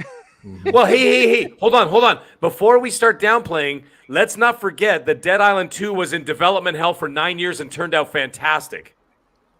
Well, hey, hold on. Before we start downplaying, let's not forget that Dead Island 2 was in development hell for 9 years and turned out fantastic.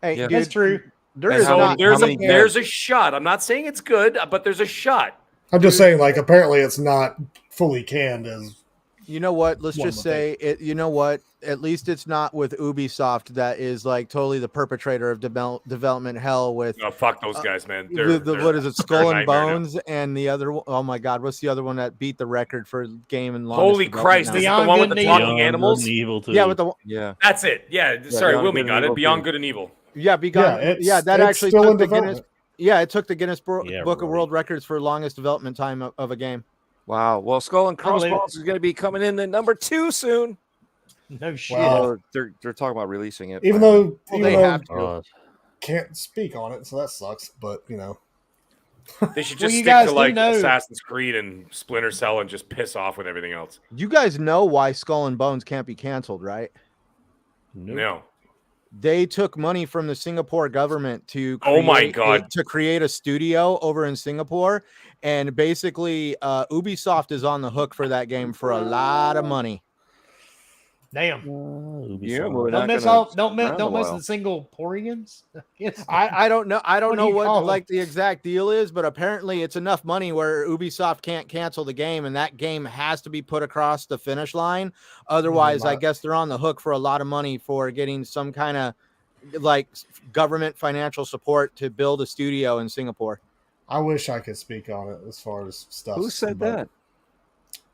Hey,
Yeah.
dude,
That's true.
there
And
is
how
not.
many-
There's a shot. I'm not saying it's good, but there's a shot.
I'm just saying, like, apparently it's not fully canned as
You know what? Let's
One
just
would
say it. You know what? At least it's not with Ubisoft that is like totally the perpetrator of development hell with
Oh, fuck those guys, man.
what is it? Skull and
nightmare now.
Bones and the other. Oh my God, what's the other one that beat the record for game and longest
Holy
development
Christ!
now?
Is it the
Beyond
one with
Good
the
and
talking
Beyond Good
animals?
and Evil too.
Yeah, with the
Yeah.
That's it. Yeah. Sorry,
Beyond
Wilmy
Good and
got it.
Evil
Beyond
too.
Good and Evil.
yeah,
it's
that actually
still
took
in
the Guinness.
development.
Yeah, it took the Guinness Book
Yeah,
of
right.
World Records for longest development time of a game.
Wow. Well, Skull and
I believe
Crossbones is going to be coming in at number 2 soon.
No shit.
Wow.
Or they're talking about releasing it.
Even
finally.
though
Well,
even
they
though
have to.
can't speak on it, so that sucks. But you know,
They should
Well,
just
you
stick
guys
to
do
like
know-
Assassin's Creed and Splinter Cell and just piss off with everything else.
You guys know why Skull and Bones can't be canceled, right?
No.
They took money from the Singapore government to
Oh my
create
God.
to create a studio over in Singapore, and basically Ubisoft is on the hook for that game for a lot of money.
Damn.
Yeah, well,
Don't miss don't miss
around a
don't miss
while.
the Singaporeans. Yes.
I don't know
What do you
what
call them?
like the exact deal is, but apparently it's enough money where Ubisoft can't cancel the game, and that game has to be put across the finish line. Otherwise, I guess they're on the hook for a lot of money for getting some kind of like government financial support to build a studio in Singapore.
I wish I could speak on it as far as stuff.
Who said
but
that?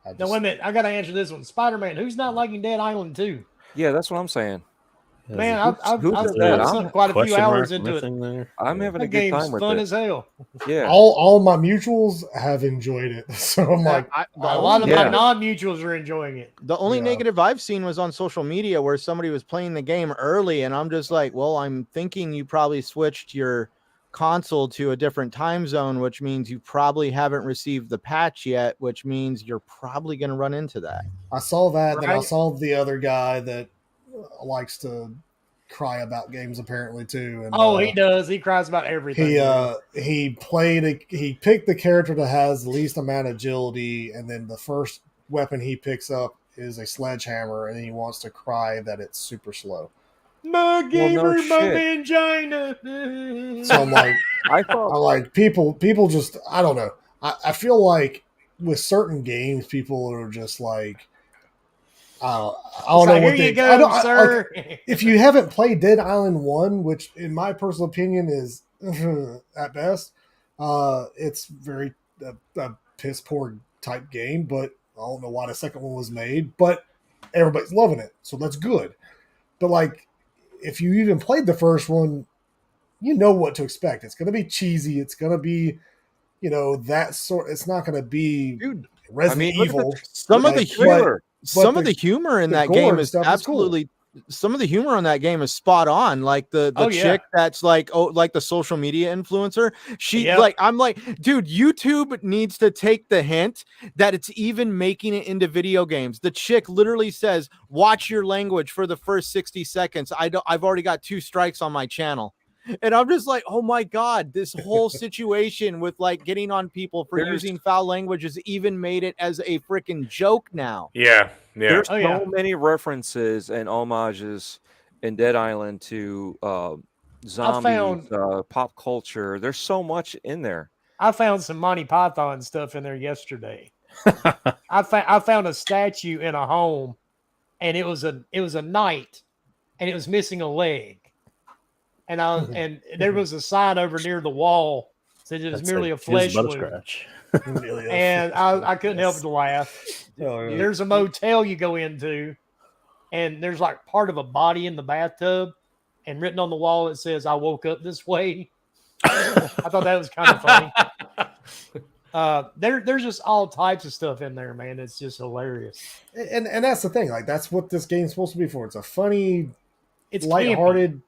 I
Now
just-
wait a minute, I gotta answer this one. Spider-Man, who's not liking Dead Island 2?
Yeah, that's what I'm saying.
Man, I've
who
I've
said that?
sunk quite a few
Question
hours
mark
into it.
missing there.
I'm having a
That
good
game's
time with
fun
it.
as hell.
Yeah.
all my mutuals have enjoyed it, so I'm like,
A lot of
Yeah.
my non-mutuals are enjoying it.
The only
Yeah.
negative I've seen was on social media where somebody was playing the game early, and I'm just like, well, I'm thinking you probably switched your console to a different time zone, which means you probably haven't received the patch yet, which means you're probably going to run into that.
I saw that. Then I
Right.
saw the other guy that likes to cry about games apparently too. And
Oh, he does. He cries about everything.
he picked the character that has the least amount of agility, and then the first weapon he picks up is a sledgehammer, and he wants to cry that it's super slow.
My gamer, my
shit.
mangina.
So I'm like,
I thought
I like people just I don't know. I feel like with certain games, people are just like I don't
It's
know
like,
what
here
they
you go,
like,
sir.
if you haven't played Dead Island 1, which in my personal opinion is at best, it's very a piss poor type game, but I don't know why the second one was made, but everybody's loving it, so that's good. But like, if you even played the first one, you know what to expect. It's going to be cheesy. It's going to be, that sort. It's not going to be
Dude,
Resident
look at the
Evil.
Some of the
Like,
humor, some
but
of the humor in
the
that
gore
game
and
is
stuff is cool.
absolutely. Some of the humor in that game is spot on. Like the
Oh, yeah.
chick that's like like the social media influencer. She
Yep.
like I'm like, dude, YouTube needs to take the hint that it's even making it into video games. The chick literally says, "Watch your language for the first 60 seconds." I've already got 2 strikes on my channel. And I'm just like, oh my God, this whole situation with like getting on people for
There's-
using foul language has even made it as a freaking joke now.
Yeah.
there's
Oh,
so
yeah.
many references and homages in Dead Island to zombies, pop culture. There's so much in there.
I found some Monty Python stuff in there yesterday. I found a statue in a home, and it was a knight, and it was missing a leg, and and there was a sign over near the wall said it was
That's
merely a
his
flesh
butt
wound,
scratch.
and I couldn't help but to laugh. There's a motel you go into, and there's like part of a body in the bathtub, and written on the wall it says, "I woke up this way." I thought that was kind of funny. There's just all types of stuff in there, man. It's just hilarious.
And that's the thing. Like, that's what this game's supposed to be for. It's a funny,
It's
lighthearted.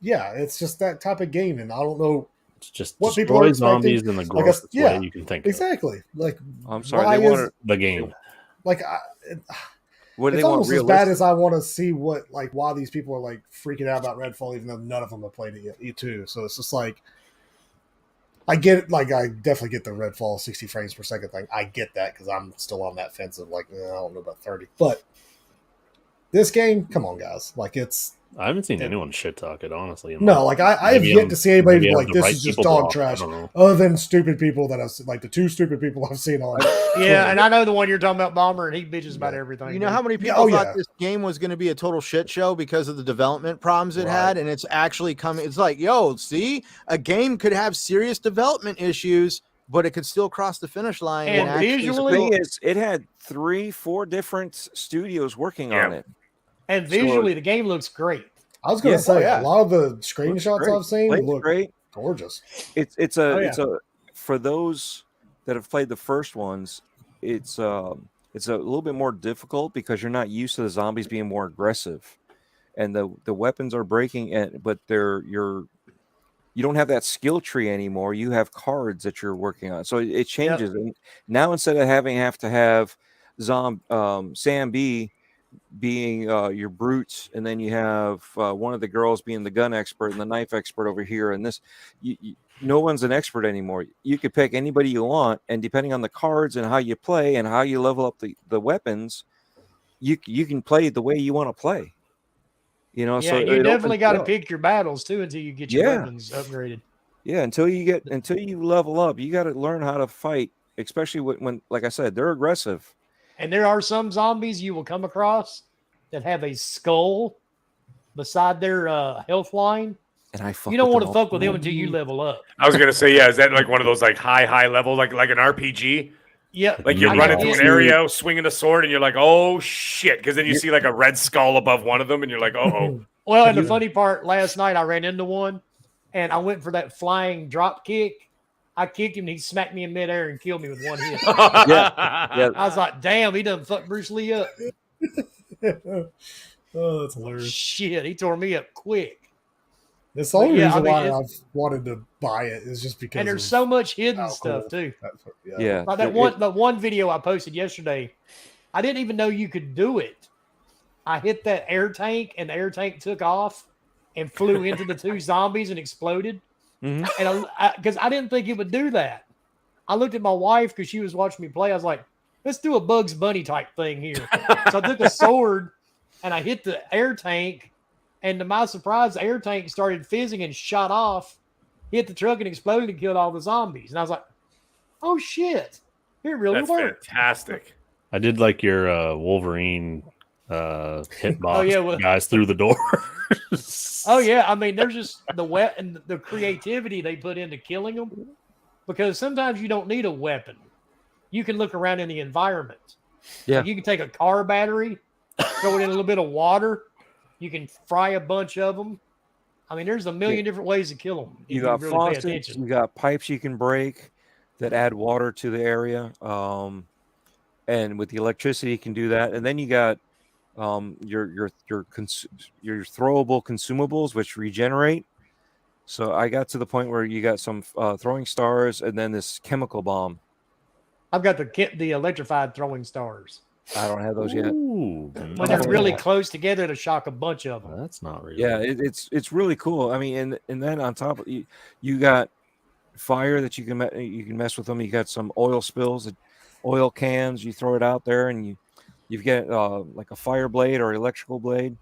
Yeah, it's just that type of game, and I don't know
Just
what people are
destroy
expecting.
zombies in the
Like
grossest way you can think of.
exactly. Like
I'm sorry,
why
they
is
wanted
The game.
like
what do
it's
they want
almost as bad
realistic?
as I want to see what like why these people are like freaking out about Redfall, even though none of them have played it yet. You too, so it's just like I get it. Like I definitely get the Redfall 60 frames per second thing. I get that because I'm still on that fence of like I don't know about 30, but this game, come on, guys, like it's.
I haven't seen anyone shit talk it, honestly.
No, like I have yet to see anybody be like, this is just dog trash, other than stupid people that I've like the two stupid people I've seen on.
Yeah, and I know the one you're talking about, Bomber, and he bitches about everything.
You know how many people thought this game was going to be a total shit show because of the development problems it had, and it's actually coming. It's like, yo, see, a game could have serious development issues, but it could still cross the finish line.
And visually,
the thing is, it had 3-4 different studios working on it.
And visually, the game looks great.
I was going to say a lot of the screenshots I've seen look
great,
gorgeous.
It's a for those that have played the first ones, it's a little bit more difficult because you're not used to the zombies being more aggressive, and the weapons are breaking, but you don't have that skill tree anymore. You have cards that you're working on, so it changes. And now instead of have to have Sam B being your brutes, and then you have one of the girls being the gun expert and the knife expert over here, and this no one's an expert anymore. You could pick anybody you want, and depending on the cards and how you play and how you level up the weapons, you can play the way you want to play. You know,
so you definitely got to pick your battles too until you get your weapons upgraded.
Yeah, until you level up, you got to learn how to fight, especially when like I said, they're aggressive.
And there are some zombies you will come across that have a skull beside their health line.
And
you don't want to fuck with them until you level up.
I was gonna say, is that like one of those like high level, like an RPG?
Yeah,
like you're running through an area, swinging a sword, and you're like, oh shit, because then you see like a red skull above one of them, and you're like, oh.
Well, and the funny part, last night I ran into one, and I went for that flying drop kick. I kicked him, and he smacked me in midair and killed me with one hit. I was like, damn, he done fucked Bruce Lee up.
Oh, that's hilarious.
Shit, he tore me up quick.
That's the only reason why I've wanted to buy it is just because.
And there's so much hidden stuff too.
Yeah.
Like the one video I posted yesterday, I didn't even know you could do it. I hit that air tank, and the air tank took off and flew into the two zombies and exploded.
Mm-hmm.
And because I didn't think it would do that. I looked at my wife because she was watching me play. I was like, let's do a Bugs Bunny type thing here. So I took a sword and I hit the air tank. And to my surprise, the air tank started fizzing and shot off, hit the truck and exploded and killed all the zombies. And I was like, oh shit, it really worked.
Fantastic.
I did like your Wolverine hitbox guys through the door.
Oh yeah, I mean, there's just the creativity they put into killing them, because sometimes you don't need a weapon. You can look around in the environment.
Yeah,
like you can take a car battery, throw it in a little bit of water. You can fry a bunch of them. I mean, there's a million different ways to kill them.
You got really faucets, you got pipes you can break that add water to the area, and with the electricity, you can do that. And then you got your throwable consumables which regenerate. So I got to the point where you got some throwing stars and then this chemical bomb.
I've got the electrified throwing stars.
I don't have those yet.
Ooh,
when they're really close together to shock a bunch of them.
That's not real.
Yeah, it's really cool. I mean, and then on top of you got fire that you can mess with them. You got some oil spills, oil cans. You throw it out there, and you've got like a fire blade or electrical blade.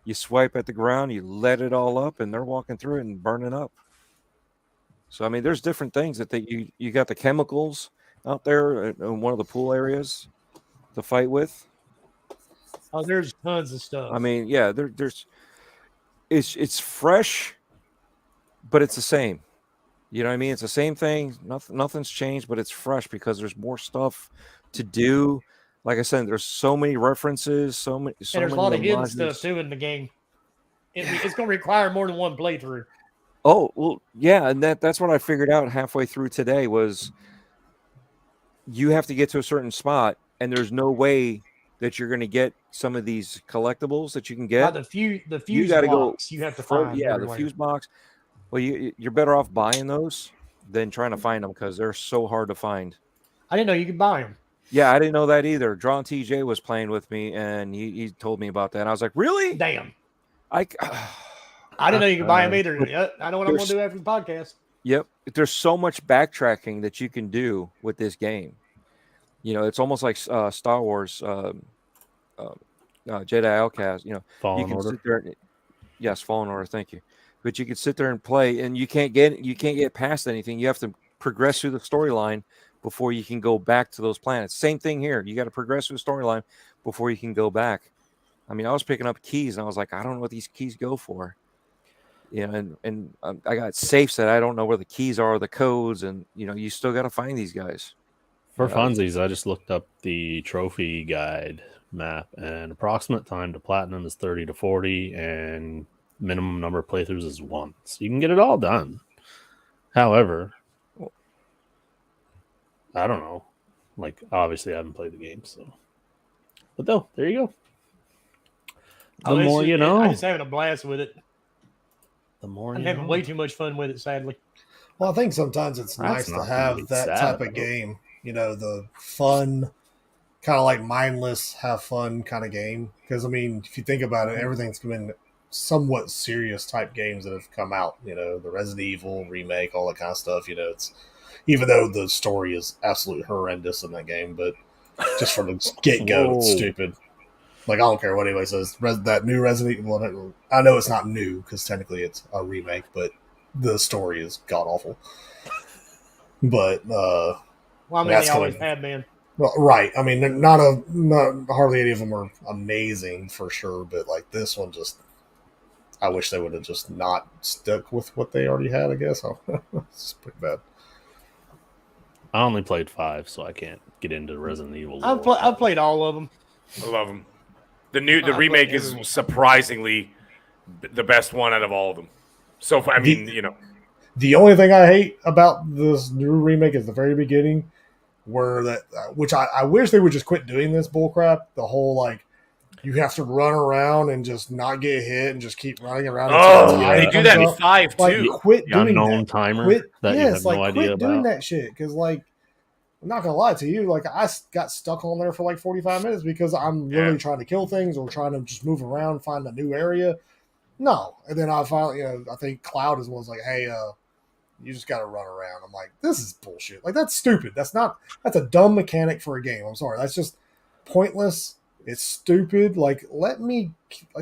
You swipe at the ground, you let it all up, and they're walking through it and burning up. So I mean, there's different things that you got the chemicals out there in one of the pool areas to fight with.
Oh, there's tons of stuff.
I mean, yeah, there's it's fresh, but it's the same. You know what I mean? It's the same thing. Nothing's changed, but it's fresh because there's more stuff to do. Like I said, there's so many references, and
there's a lot of hidden stuff too in the game. It's going to require more than one playthrough.
Oh well, yeah, and that's what I figured out halfway through today was you have to get to a certain spot, and there's no way that you're going to get some of these collectibles that you can get.
The fuse box you have to find.
Yeah,
everywhere.
the fuse box. Well, you're better off buying those than trying to find them because they're so hard to find.
I didn't know you could buy them.
Yeah, I didn't know that either. Drawn TJ was playing with me, and he told me about that. And I was like, really?
Damn.
I
didn't know you could buy them either. I know what I'm going to do after the podcast.
Yep. There's so much backtracking that you can do with this game. You know, it's almost like Star Wars Jedi Outcast. You know,
Fallen Order.
Sit there. Yes, Fallen Order. Thank you. But you can sit there and play, and you can't get past anything. You have to progress through the storyline before you can go back to those planets. Same thing here. You got to progress through the storyline before you can go back. I mean, I was picking up keys, and I was like, I don't know what these keys go for. You know, and I got safes that I don't know where the keys are, the codes, and you know, you still got to find these guys.
For funsies, I just looked up the trophy guide map, and approximate time to platinum is 30 to 40, and minimum number of playthroughs is 1. So you can get it all done. However, I don't know. Like, obviously, I haven't played the game, so. But though, there you go. The more you know.
I'm just having a blast with it.
The more
I'm having way too much fun with it, sadly.
Well, I think sometimes it's nice to have that type of game. You know, the fun, kind of like mindless, have fun kind of game. Because, I mean, if you think about it, everything's been somewhat serious type games that have come out. You know, the Resident Evil remake, all that kind of stuff. You know, it's even though the story is absolutely horrendous in that game, but just from the get-go, it's stupid. Like, I don't care what anybody says. That new Resident Evil, I know it's not new because technically it's a remake, but the story is god-awful. But,
well, I mean, they always have been.
Well, right. I mean, not hardly any of them are amazing for sure, but like this one just, I wish they would have just not stuck with what they already had, I guess. It's pretty bad.
I only played 5, so I can't get into Resident Evil.
I've played all of them.
I love them. The remake is surprisingly the best one out of all of them. So, I mean, you know.
The only thing I hate about this new remake is the very beginning, where which I wish they would just quit doing this bullcrap. The whole, like, you have to run around and just not get hit and just keep running around.
They do that in 5 too.
Like, quit
the
doing
unknown
that.
timer
That
you have no idea
quit doing
about.
that shit, because, like, I'm not gonna lie to you, like, I got stuck on there for like 45 minutes because I'm literally trying to kill things or trying to just move around, find a new area. No, and then I finally, I think Cloud was like, "Hey, you just got to run around." I'm like, this is bullshit. Like, that's stupid. That's a dumb mechanic for a game. I'm sorry, that's just pointless. It's stupid. Like,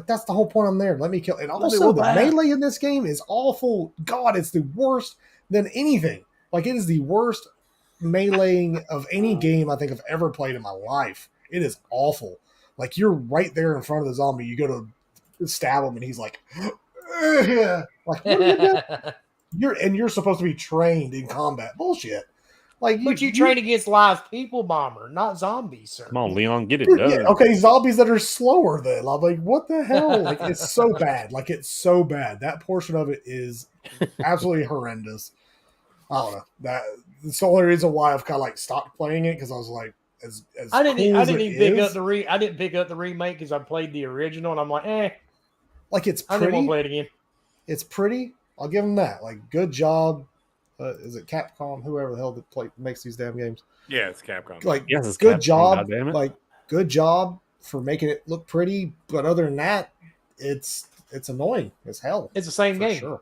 that's the whole point. I'm there. Let me kill. And also, the melee in this game is awful. God, it's the worst than anything. Like, it is the worst meleeing of any game I think I've ever played in my life. It is awful. Like, you're right there in front of the zombie. You go to stab him, and he's like, like, what are you doing? You're supposed to be trained in combat. Bullshit. Like,
but you train against live people, Bomber, not zombies, sir.
Come on, Leon, get it done.
Yeah, okay, zombies that are slower then. I'm like, what the hell? Like, it's so bad. Like, it's so bad. That portion of it is absolutely horrendous. I don't know. That's the only reason why I've kind of like stopped playing it, because I was like,
I didn't pick up the remake because I played the original, and I'm like,
like, it's pretty.
I didn't want to play it again.
It's pretty. I'll give them that. Like, good job. Is it Capcom? Whoever the hell that makes these damn games.
Yeah, it's Capcom.
Like,
yes, it's
good
Capcom,
job.
goddammit.
Like, good job for making it look pretty. But other than that, it's annoying as hell.
It's the same game.
Sure.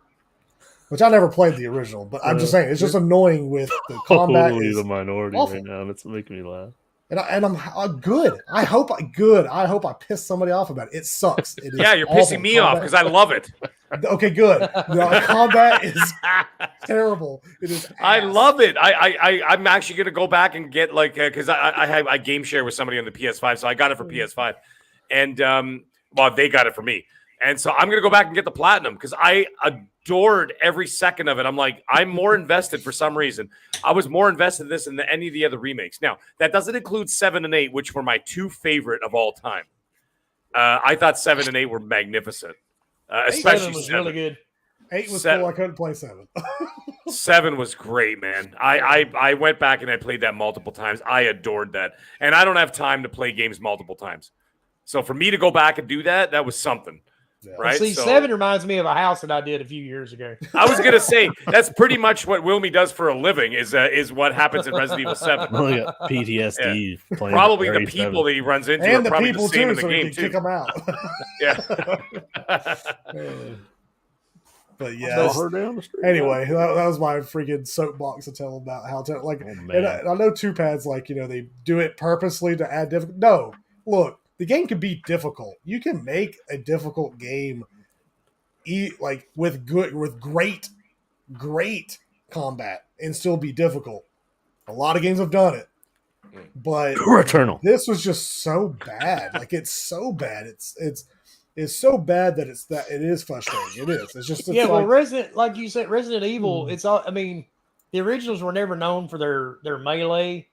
Which I never played the original, but I'm just saying it's just annoying with the combat.
Totally
is
the minority
awful.
right now, and it's making me laugh.
And I'm good. I hope I piss somebody off about it. It sucks. It is
you're
awful.
pissing me off because I love it.
Okay, good. The combat is terrible. It is.
I love it. I'm actually gonna go back and get because I game share with somebody on the PS5, so I got it for PS5, and they got it for me, and so I'm gonna go back and get the platinum because I adored every second of it. I'm like, I'm more invested for some reason. I was more invested in this than any of the other remakes. Now, that doesn't include 7 and 8, which were my 2 favorite of all time. I thought 7 and 8 were magnificent. Especially
7 was really good.
8 was cool. I couldn't play 7.
7 was great, man. I went back and I played that multiple times. I adored that. And I don't have time to play games multiple times. So for me to go back and do that, that was something. Right?
See,
So-
7 reminds me of a house that I did a few years ago.
I was gonna say that's pretty much what Wilmy does for a living. Is what happens in Resident Evil 7.
Well, I got PTSD. Playing
Probably the
Prairie
people
7.
that he runs into
And
are
the
probably
people
the same
too,
in the
so we
game
can
too.
kick them out.
Yeah.
But yeah.
Throw
it's-
her down the street.
Anyway, that was my freaking soapbox to tell about how to like.
Oh,
and
man.
I know 2Pads like they do it purposely to add difficult. No, look, the game can be difficult. You can make a difficult game, like with great combat and still be difficult. A lot of games have done it, but
Returnal.
this was just so bad. Like it's so bad. It's so bad that it is frustrating. It is. It's just
Yeah, well,
like,
like you said, Resident Evil. It's all. I mean, the originals were never known for their melee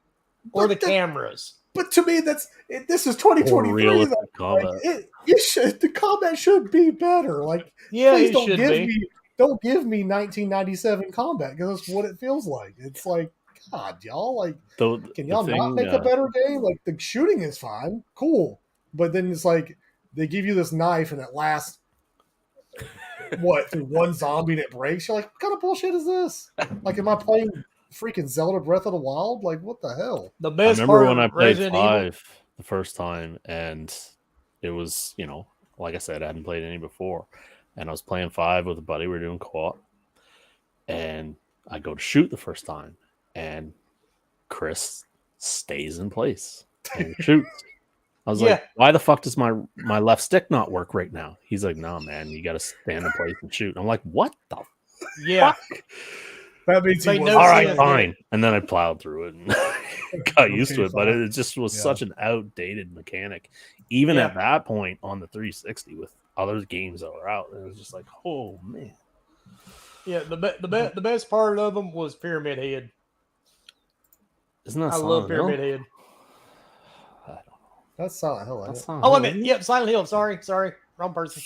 or the cameras.
But to me, this is 2023.
realistic
though. Like,
combat.
the combat should be better. Like,
Yeah,
please
it
don't
should
give
be.
me 1997 combat because that's what it feels like. It's like, God, y'all, like, can y'all not make a better game? Like, the shooting is fine, cool, but then it's like they give you this knife and it lasts through one zombie and it breaks. You're like, what kind of bullshit is this? Like, am I playing freaking Zelda Breath of the Wild? Like, what the hell?
The
I
best
remember
part
when I
of
played
Resident Evil.
5 the first time, and it was, like I said, I hadn't played any before. And I was playing 5 with a buddy. We were doing co-op. And I go to shoot the first time, and Chris stays in place and shoots. I was like, why the fuck does my left stick not work right now? He's like, no, man, you got to stand in place and shoot. I'm like, what the
Yeah.
fuck?
That means he
Made
was
no
All right,
sense,
fine. And then I plowed through it and got used to it. But
fine.
it just was
Yeah.
such an outdated mechanic, even
Yeah.
at that point on the 360 with other games that were out. It was just like, oh man.
Yeah, the best part of them was Pyramid Head.
Isn't that
I
Silent
love
Hill?
Pyramid Head.
That's Silent Hill.
That's
Ain't it?
Silent
Oh, I
Hill,
mean,
isn't it?
yep, Silent Hill. Sorry, wrong person,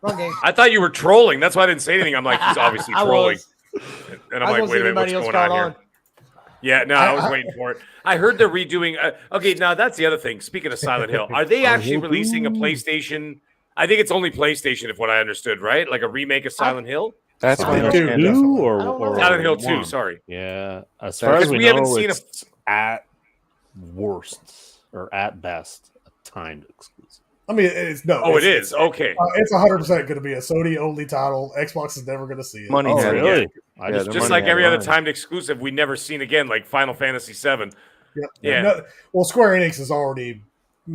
wrong game.
I thought you were trolling. That's why I didn't say anything. I'm like, he's obviously
I
trolling.
was.
And
I
I'm like,
was
wait a minute,
anybody
what's
else
going on
caught
here? Yeah, no, I was waiting for it. I heard they're redoing. Okay, now that's the other thing. Speaking of Silent Hill, are they actually releasing a PlayStation? I think it's only PlayStation, if what I understood, right? Like a remake of Silent Hill?
That's my
Silent
Two
understanding.
Hill.
or,
I don't know.
or
Silent Hill 2,
one.
sorry.
Yeah, as far as
Because
we,
we haven't
know,
seen
it's at worst or at best a timed exclusive.
I mean, it's no.
Oh,
it's,
it is? Okay.
It's 100% going to be a Sony only title. Xbox is never going to see it.
Money
Oh,
head,
really?
yeah.
I
Yeah,
just
they're
Just
money
like every other
line.
timed exclusive we never seen again, like Final Fantasy VII.
Yep.
Yeah.
No, well, Square Enix has already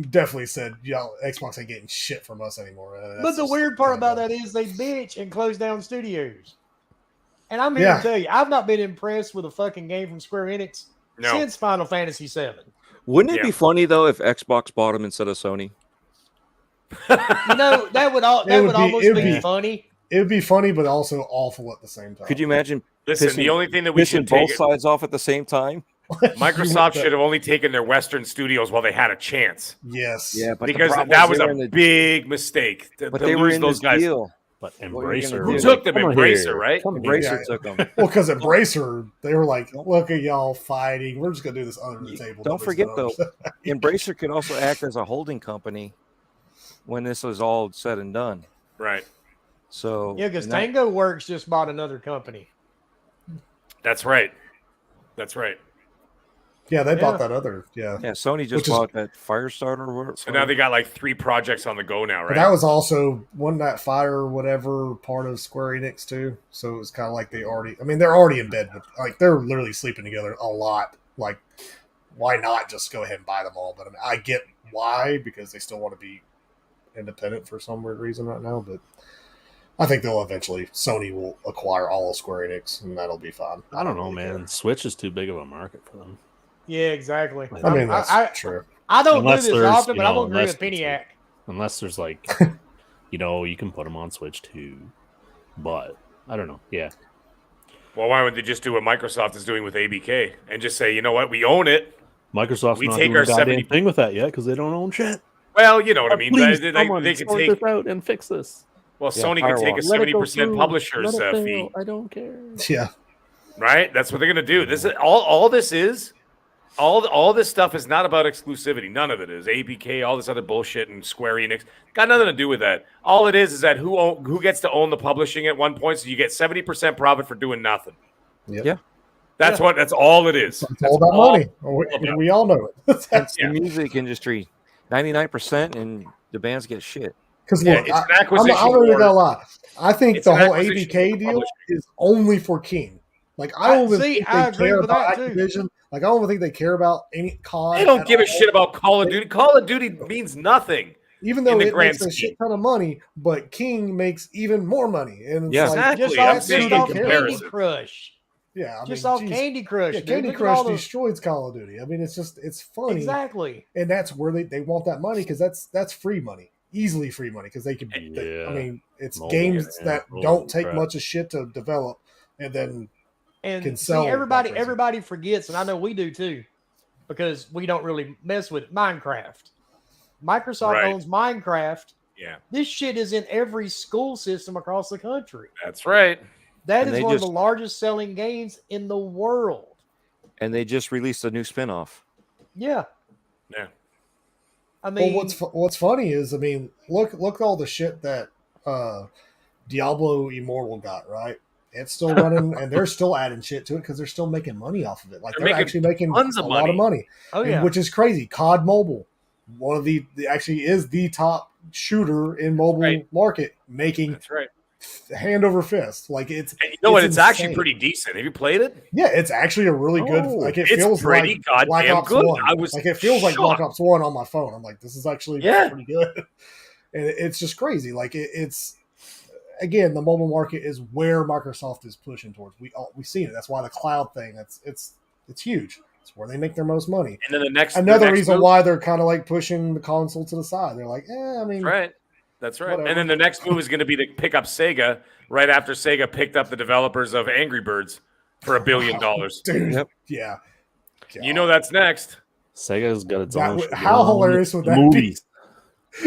definitely said, "Yo, Xbox ain't getting shit from us anymore."
But the weird part about that is they bitch and close down studios. And I'm here to tell you, I've not been impressed with a fucking game from Square Enix
No.
since Final Fantasy VII.
Wouldn't it
Yeah.
be funny though if Xbox bought them instead of Sony?
You know, that would almost
it would
be
be-
funny.
It would be funny, but also awful at the same time.
Could you imagine
Listen,
Pissing-
the only thing that we
pissing
should
both
take
sides off at the same time?
Microsoft should have only taken their Western studios while they had a chance.
Yes.
Yeah, but the
Because
problem
that was
they
a
were in the-
big mistake to,
But
to
they were
lose
in
those
this
guys.
deal.
But
What are you
Embracer.
gonna
Who
do?
took them?
Come on
Embracer,
here.
right?
Come here.
Embracer
Yeah.
took them.
Well, because Embracer, they were like, "Look at y'all fighting. We're just gonna do this under the table."
Don't
Nobody's
forget
gonna
though, Embracer could also act as a holding company when this was all said and done.
Right.
So
Yeah, because
and that-
Tango Works just bought another company.
That's right. That's right.
Yeah, they
Yeah.
bought that other. Yeah,
yeah, Sony
Which
just
is-
bought that Firestarter. Or whatever.
So now they got like 3 projects on the go now,
but
right?
that was also wasn't that Fire or whatever part of Square Enix too. So it was kind of like they already. I mean, they're already in bed with like they're literally sleeping together a lot. Like, why not just go ahead and buy them all? But I mean, I get why because they still want to be independent for some weird reason right now. But I think they'll eventually Sony will acquire all of Square Enix, and that'll be fine.
I don't know,
really
man.
care.
Switch is too big of a market for them.
Yeah, exactly.
I mean, that's
I
true.
don't
Unless
do this
there's,
often,
you
but I'm
know,
gonna agree
unless
with Peniac.
Unless there's like, you can put them on Switch too. But I don't know. Yeah.
Well, why would they just do what Microsoft is doing with ABK and just say, you know what, we own it?
Microsoft's
We
not
take
doing
our
a goddamn
70
thing with that yet because they don't own shit.
Well, you know what I mean.
Please,
They
someone
could
sort
take.
this out and fix this.
Well,
Yeah,
Sony could take a
firewall.
Let it go
70%
through.
publisher's
Let it
fee,
fail. I don't care.
Yeah,
right? That's what they're gonna do. This is all this is all this stuff is not about exclusivity. None of it is. ABK, all this other bullshit, and Square Enix got nothing to do with that. All it is that who gets to own the publishing at one point, so you get 70% profit for doing nothing.
Yep.
Yeah.
That's all it is.
It's all about money. We all know it.
It's the music industry, 99%, and the bands get shit.
Because
Yeah,
look,
it's an acquisition
I'm not even
war.
gonna lie. I think
It's
the
an
whole
acquisition
ABK
for
deal
publishing.
is only for King. Like I don't even think
I
they
agree
care
with
about
that, too.
Activision. Like I don't even think they care about any COD.
They don't
at
give a
all.
shit about Call of Duty. Call of Duty means nothing.
Even though
in the
it
grand
makes a
scheme.
shit ton of money, but King makes even more money. And it's
Yeah.
like,
Exactly.
Just
I'm
off,
that's
saying
just
who
in
off
they
Candy
comparison.
Crush.
yeah, I
Just
mean,
off
geez.
Candy Crush.
Yeah,
dude.
Candy
Look at
Crush
all the-
destroys Call of Duty. I mean, it's funny,
Exactly.
and that's where they want that money because that's free money, easily free money because they can.
Yeah.
I mean, it's
Mobile,
games
yeah,
that
mobile
don't take
crap.
much of shit to develop, and then
And
can
see,
sell like
everybody
crazy.
everybody forgets, and I know we do too, because we don't really mess with Minecraft. Microsoft
Right.
owns Minecraft.
Yeah,
This shit is in every school system across the country.
that's right.
That
And
is
they
one of
just-
the largest selling games in the world.
And they just released a new spinoff.
Yeah.
Yeah.
I mean,
well, what's funny is, I mean, look at all the shit that Diablo Immortal got, right? It's still running, and they're still adding shit to it because they're still making money off of it. Like
They're
they're
making
actually making
tons
a
of
lot of money,
oh
and-
yeah.
which is crazy. COD Mobile, one of the actually is the top shooter in mobile
Right.
market, making
That's right.
hand over fist. Like it's
And you know what? It's actually
insane.
pretty decent. Have you played it?
Yeah, it's actually a really good.
Oh,
Like it
it's
feels
pretty
like Black
goddamn
Ops
good.
1.
I was
like it feels like Black
shocked.
Ops 1 on my phone. I'm like, this is actually
Yeah.
pretty good, and it's just crazy. Like it's again, the mobile market is where Microsoft is pushing towards. We've seen it. That's why the cloud thing. It's huge. It's where they make their most money.
And then the next
Another reason why they're kind of like pushing the console to the side. They're like, I mean,
That's right. That's right.
Whatever.
And then the next move is going to be to pick up Sega right after Sega picked up the developers of Angry Birds for $1 billion.
dude.
Yep.
Yeah.
You know that's next.
Sega's got its
That
own.
would- how hilarious would that be?
movies.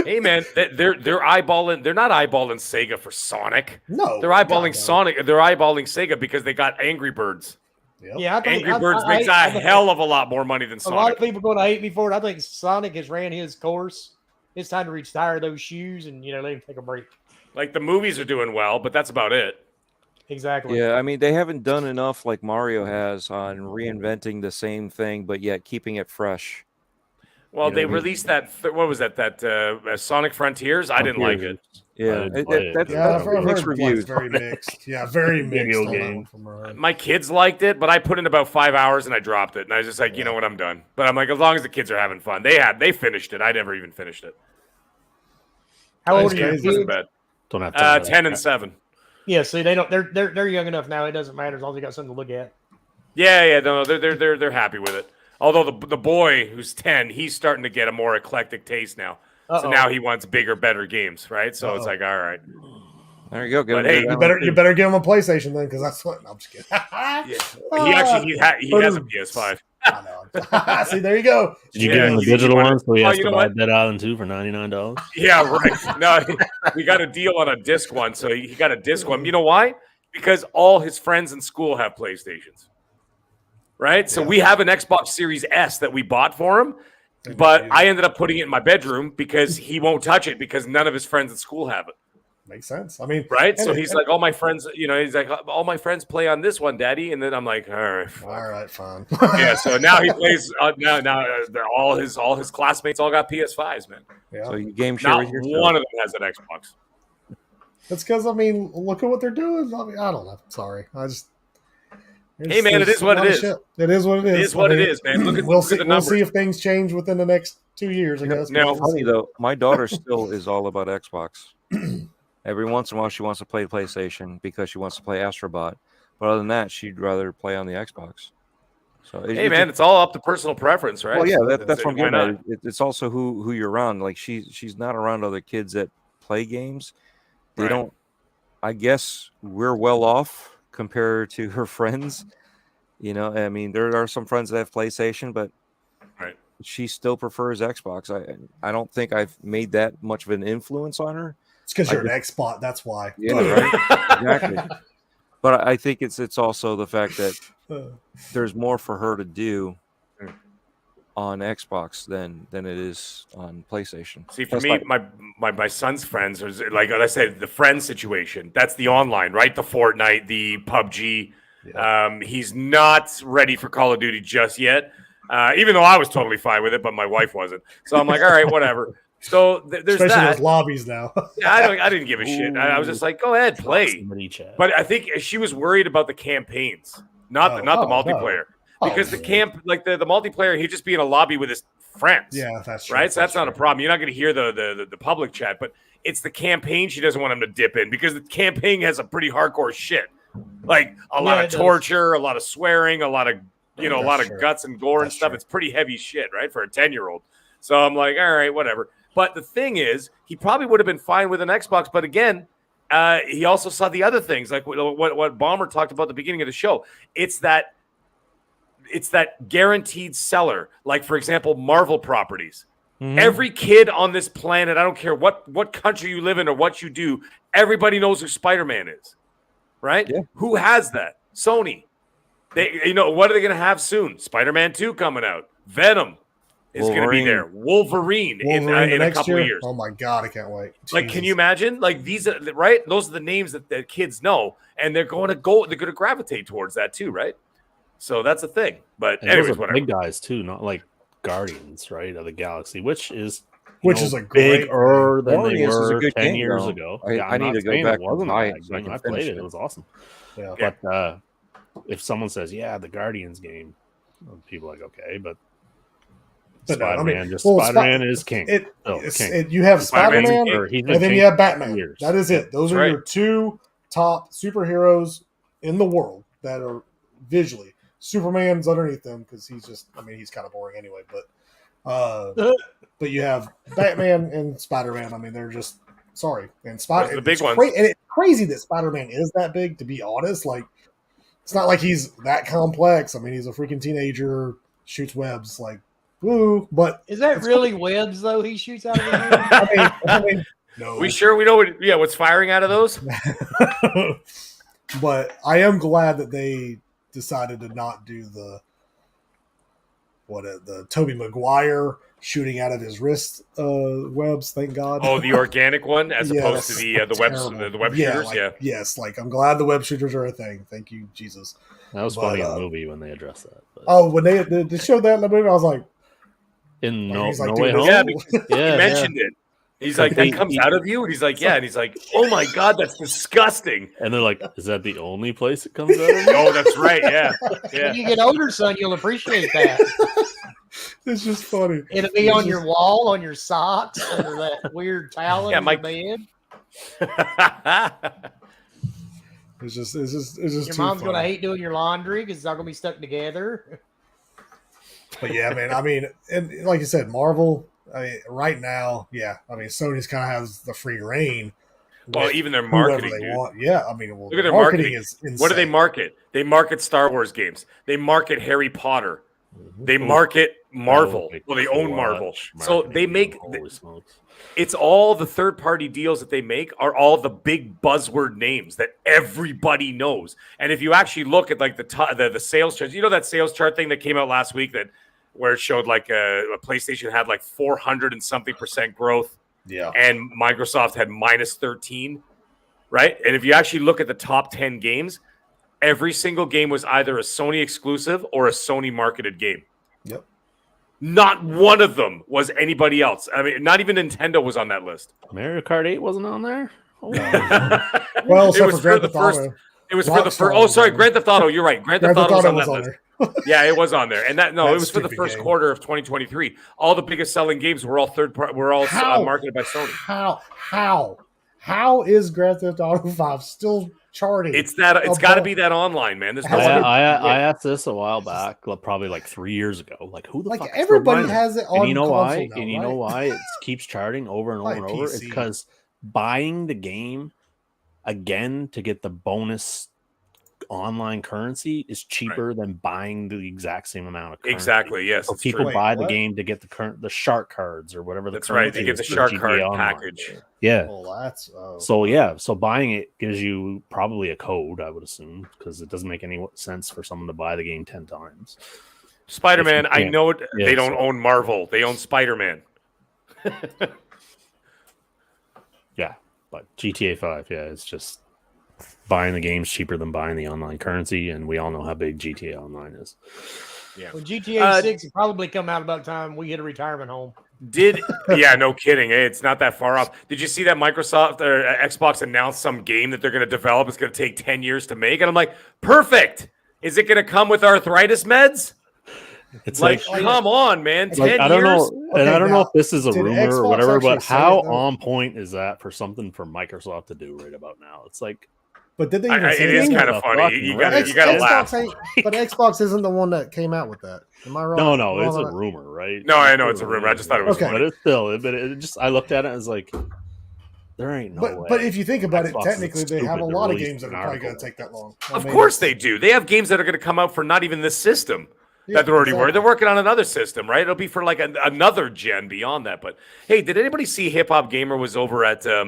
Hey man, they're eyeballing. They're not eyeballing Sega for Sonic.
No,
They're eyeballing
God, no.
Sonic. They're eyeballing Sega because they got Angry Birds.
Yep.
Yeah, I think
Angry Birds makes a hell of a lot more money than
A lot
Sonic.
of people going to hate me for it. I think Sonic has ran his course. It's time to retire those shoes and let him take a break.
Like the movies are doing well, but that's about it.
Exactly.
Yeah, I mean, they haven't done enough like Mario has on reinventing the same thing, but yet keeping it fresh.
Well,
You know
they
what I mean?
released that. What was that? That Sonic Frontiers. I didn't like it.
Yeah,
I didn't play it.
that's
Yeah, I've heard
mixed
like,
reviews.
very mixed. Yeah, very mixed
Video
on that
game.
one from her.
My kids liked it, but I put in about 5 hours and I dropped it. And I was just like, you know what, I'm done. But I'm like, as long as the kids are having fun, they finished it. I never even finished it.
How old
That's
are your
crazy.
It wasn't
kids?
bad.
Don't have time.
10 and 7.
Yeah, see, they don't. They're young enough now. It doesn't matter as long as they got something to look at.
Yeah, no, they're happy with it. Although the boy who's 10, he's starting to get a more eclectic taste now. So
Uh-oh.
now he wants bigger, better games, right? So it's
Uh-oh.
like, all right.
There you go. Get
But
them
hey,
to
You better give him a PlayStation then, because that's what. No, I'm just kidding.
He actually he has a PS5.
I know. See, there you go.
Did you
Yeah,
give him the
you
digital
wanna-
one so he
Oh,
has
you
to
know
buy
what?
Dead Island 2 for $99?
Yeah, right. No, we got a deal on a disc one, so he got a disc one. You know why? Because all his friends in school have PlayStations. Right? So
Yeah.
we have an Xbox Series S that we bought for him, but I ended up putting it in my bedroom because he won't touch it because none of his friends at school have it.
Makes sense. I mean,
Right? So
and-
he's
and-
like, all my friends, he's like, all my friends play on this one, Daddy. And then I'm like, all right. fuck.
all right, fine.
Yeah, so now he plays. They're all his classmates all got PS5s, man.
Yeah.
So you game share
Not
with your
one of them has an Xbox.
That's because I mean, look at what they're doing. I mean, I don't know. Sorry, I just.
Hey, man, it is what it is.
It is what it is.
It is what
I
it
mean,
is, man. Look at
we'll
look
see.
at the
We'll
numbers.
see if things change within the next 2 years. I guess.
Now-
We'll
Funny
see.
though, my daughter still is all about Xbox. Every once in a while, she wants to play PlayStation because she wants to play Astrobot. But other than that, she'd rather play on the Xbox. So
Hey, man, it's all up to personal preference, right?
Well, yeah, that's
So
what I'm
why
getting
not?
at. It's also who you're around. Like she's not around other kids that play games. They
Right.
don't. I guess we're well off compared to her friends. I mean, there are some friends that have PlayStation, but
Right.
she still prefers Xbox. I don't think I've made that much of an influence on her.
It's because
I
you're an Xbot. That's why.
Yeah, right. Exactly. But I think it's also the fact that there's more for her to do on Xbox than it is on PlayStation.
See, for
That's
me,
like-
my son's friends was like I said, the friend situation. That's the online, right? The Fortnite, the PUBG. He's not ready for Call of Duty just yet. Even though I was totally fine with it, but my wife wasn't. So I'm like, all right, whatever. So there's
Especially
that.
those lobbies now.
Yeah, I didn't give a shit. I was just like, go ahead, play. But I think she was worried about the campaigns, not the multiplayer, because the multiplayer, he'd just be in a lobby with his friends.
Yeah, that's true.
Right. So that's not a problem. You're not going to hear the public chat, but it's the campaign she doesn't want him to dip in because the campaign has a pretty hardcore shit, like a lot of torture, a lot of swearing, a lot of a lot of guts and gore and stuff. It's pretty heavy shit, right, for a 10-year-old. So I'm like, all right, whatever. But the thing is, he probably would have been fine with an Xbox. But again, he also saw the other things, like what Bomber talked about at the beginning of the show. It's that guaranteed seller. Like, for example, Marvel properties. Mm-hmm. Every kid on this planet, I don't care what country you live in or what you do, everybody knows who Spider-Man is, right? Yeah. Who has that? Sony. What are they going to have soon? Spider-Man 2 coming out. Venom is going to be there. Wolverine in a couple of years.
Oh my God, I can't wait.
Like, can you imagine? Like, these are right. Those are the names that the kids know, and they're going to gravitate towards that too, right? So that's a thing. But anyways, whatever.
Big guys too, not like Guardians, right, of the Galaxy, which is
is a great
bigger than
Guardians
they were
a good
10
game,
years
though.
ago.
I need to go back.
It wasn't
and buy
a
it
bad
so I
game.
can
I played
finish
it. It was awesome.
Yeah.
But if someone says, "Yeah, the Guardians game," people are like, "Okay," but Spider-Man, Spider-Man is king.
You have Spider-Man, and then you have Batman.
Years.
That is it. Those are your two top superheroes in the world that are visually. Superman's underneath them because he's kind of boring anyway. But you have Batman and Spider-Man. I mean, they're just and
the big ones.
And it's crazy that Spider-Man is that big. To be honest, like it's not like he's that complex. I mean, he's a freaking teenager, shoots webs like. Woo, but
is that really webs though? He shoots out of his head?
I mean, no.
We know what's firing out of those?
But I am glad that they decided to not do the Tobey Maguire shooting out of his wrist webs. Thank God.
Oh, the organic one as opposed to the web shooters.
Yes, like I'm glad the web shooters are a thing. Thank you, Jesus.
That was funny in the movie when they addressed that.
But. When they showed that in the movie, I was like.
In No Way
Home? Yeah, he mentioned it. He's like, that comes out of you? And he's like, yeah. And he's like, oh my God, that's disgusting.
And they're like, is that the only place it comes out of you?
Oh, that's right. Yeah.
When you get older, son, you'll appreciate that.
It's just funny.
It'll be on your wall, on your socks, under that weird towel in your bed.
It's just
your mom's going to hate doing your laundry because it's not going to be stuck together.
But yeah, man, I mean, and like you said, Marvel, right now, yeah, I mean, Sony's kind of has the free reign.
Well, even their marketing,
they want. Yeah, I mean,
look at their marketing. Is insane. What do they market? They market Star Wars games. They market Harry Potter. They market Marvel. Well, they own Marvel. So they make. It's all the third-party deals that they make are all the big buzzword names that everybody knows. And if you actually look at like the sales charts, that sales chart thing that came out last week where it showed like a PlayStation had like 400 and something % growth, and Microsoft had -13, right? And if you actually look at the top 10 games, every single game was either a Sony exclusive or a Sony marketed game.
Yep.
Not one of them was anybody else. I mean, not even Nintendo was on that list.
Mario Kart 8 wasn't on there? Oh.
Well, it was for the first.
It was for the first. Oh, sorry, Grand Theft Auto. You're right. Grand Theft Auto was on that list. Yeah, it was on there, and it was for the first quarter of 2023. All the biggest selling games were all third-party. Were all marketed by Sony.
How is Grand Theft Auto 5 still charting?
It's got to be that online, man.
I asked this a while back, probably like 3 years ago. Like, who the fuck?
Everybody has it on.
And you know why?
Now,
and you know why it keeps charting over and over and over? It's because buying the game again to get the bonus online currency is cheaper than buying the exact same amount of currency.
Exactly. Yes.
So people buy the game to get the shark cards or whatever.
That's right. They get the shark card package.
Yeah.
Oh,
So buying it gives you probably a code, I would assume, because it doesn't make any sense for someone to buy the game 10 times.
Spider-Man, I
can't-
know
yeah,
they don't
so-
own Marvel. They own Spider-Man.
Yeah, but GTA 5, yeah, it's just buying the game's cheaper than buying the online currency, and we all know how big GTA Online is.
Yeah.
When GTA 6 will probably come out about the time we hit a retirement home.
Yeah, no kidding. Hey, it's not that far off. Did you see that Microsoft or Xbox announced some game that they're going to develop? It's going to take 10 years to make. And I'm like, perfect. Is it going to come with arthritis meds?
It's
like come on, man. 10
like, I don't
years?
know, and I don't know if this is a
did
rumor
Xbox
or whatever,
actually
but
say
how
it, though?
on point is that for something for Microsoft to do right about now? It's like,
But did they even say
it is
that?
kind of funny. You gotta laugh.
Xbox ain't, but Xbox isn't the one that came out with that. Am I wrong?
no,
Wrong
it's
on
a
that?
rumor, right?
No, I know it's a rumor. I just thought it was
Okay.
funny.
But it's still, but it just, I looked at it and was like, there ain't no way.
But if you think about it,
Xbox is
technically they have a
stupid to
lot of
release
games that
an
are probably going
article.
to take that long.
Of course they do. They have games that are going to come out for not even this system.
Yeah,
That they're already
exactly.
They're working on another system, right? It'll be for like another gen beyond that. But hey, did anybody see Hip Hop Gamer was over at
Yeah,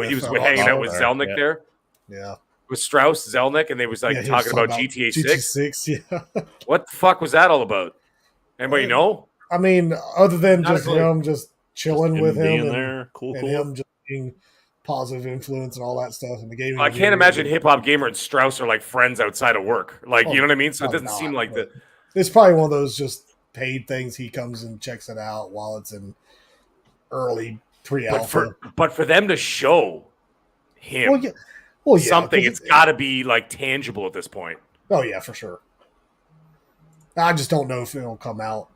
he was
with,
hanging out
Zelnick.
with Zelnick
Yeah.
there
Yeah.
with Strauss Zelnick, and they was like
Yeah, he
talking
was
about GTA 6.
GT6, yeah.
What the fuck was that all about? Anybody know?
I mean, other than
Not a
just
clue.
him just chilling
Him
with him
being
and,
there, cool.
him just being positive influence and all that stuff in the gaming.
I can't imagine Hip Hop Gamer and Strauss are like friends outside of work. Like, you know what I mean? So it
Oh,
doesn't
not,
seem like
but
the.
It's probably one of those just paid things. He comes and checks it out while it's in early pre-alpha.
But for them to show him
Well, yeah,
something,
'cause
it's got to be like tangible at this point.
Oh yeah, for sure. I just don't know if it'll come out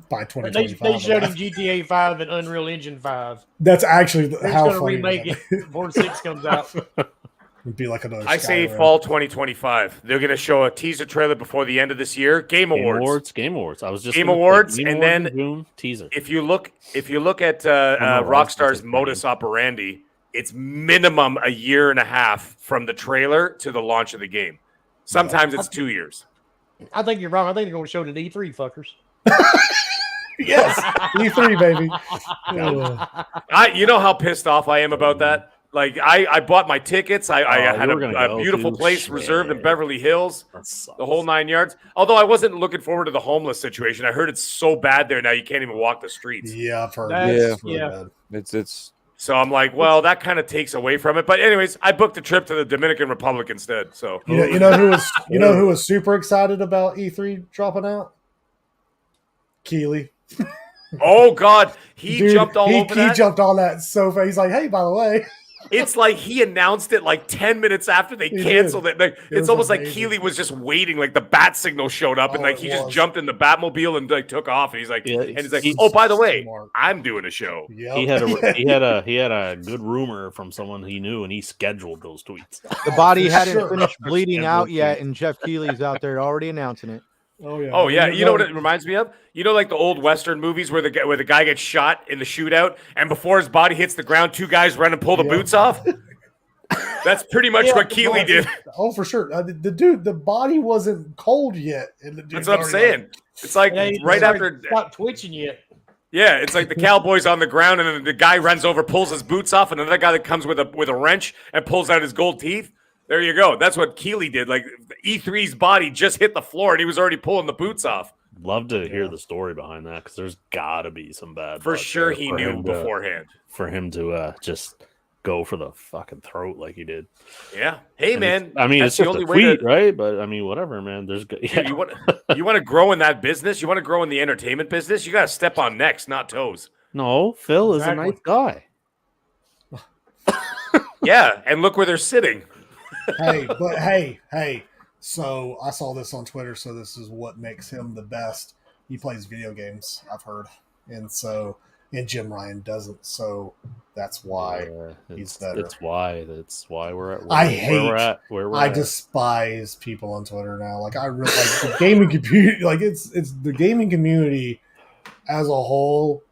by
They
2025.
showed him GTA 5 and Unreal Engine 5.
That's actually
They're
how
going to
funny
remake
that
it before 6 comes out.
It'd be like another.
I say
Skyrim.
fall 2025. They're going to show a teaser trailer before the end of this year. Game Awards.
Game Awards. I was just
Game
gonna say
Awards,
Game
and
Awards
then
in June, teaser.
If you look at
no,
Rockstar's
Rockstar's
modus operandi, it's minimum a year and a half from the trailer to the launch of the game. Sometimes it's 2 years.
I think you're wrong. I think they're going to show it at E3, fuckers.
Yes, E3 baby. Yeah.
You know how pissed off I am about that. Like I bought my tickets. I had
you were gonna
a
go
beautiful
to?
place reserved in
Shit.
Beverly Hills,
That sucks.
the whole 9 yards. Although I wasn't looking forward to the homeless situation. I heard it's so bad there now you can't even walk the streets.
Yeah, I've heard.
That's-
It's really
yeah.
bad.
It's
So I'm like, well, that kind of takes away from it. But anyways, I booked a trip to the Dominican Republic instead. So
You know who was super excited about E3 dropping out? Keely.
oh god, he
Dude,
jumped all over
he
that.
jumped on that so fast. He's like, hey, by the way.
It's like he announced it like 10 minutes after they
He
canceled
did.
it. Like,
It
it's
was
almost like
amazing.
Keely was just waiting, like the bat signal showed up, and
Oh,
like
it
he just
was.
jumped in the Batmobile and like took off. And he's like,
Yeah,
and he's like,
he's
oh, by the way,
smart.
I'm doing a show.
Yep.
He had a good rumor from someone he knew, and he scheduled those tweets.
The body
For
hadn't
sure.
finished bleeding
Scheduled
out yet,
tweets.
and Jeff Keighley's out there already announcing it.
Oh yeah.
Oh yeah, you know what it reminds me of? You know, like the old Western movies where the guy gets shot in the shootout, and before his body hits the ground, two guys run and pull the
Yeah.
boots off. That's pretty much
Yeah,
what Keely did.
Oh, for sure. The dude, the body wasn't cold yet. And the
That's
dude's
what I'm
already
saying. It's like
Yeah, he
right
just
after.
Stop twitching yet.
Yeah, it's like the cowboy's on the ground, and then the guy runs over, pulls his boots off, and another guy that comes with a wrench and pulls out his gold teeth. There you go. That's what Keely did. Like E3's body just hit the floor, and he was already pulling the boots off.
Love to hear the story behind that because there's got to be some bad.
For
blood
sure,
there
he
for
knew
him to-
beforehand.
for him to just go for the fucking throat like he did.
Yeah. Hey,
And
man.
it's- I mean,
that's
it's just a tweet, right? But I mean, whatever, man. There's good.
Dude, you want to grow in that business? You want to grow in the entertainment business? You got to step on necks, not toes.
No, Phil is a
Exactly.
nice guy.
Yeah, and look where they're sitting.
hey, but hey. So I saw this on Twitter. So this is what makes him the best. He plays video games, I've heard, and Jim Ryan doesn't. So that's why he's better.
That's why we're at.
I
where
hate.
we're at. Where we're
I
at.
despise people on Twitter now. Like I really like the gaming community. Like it's the gaming community as a whole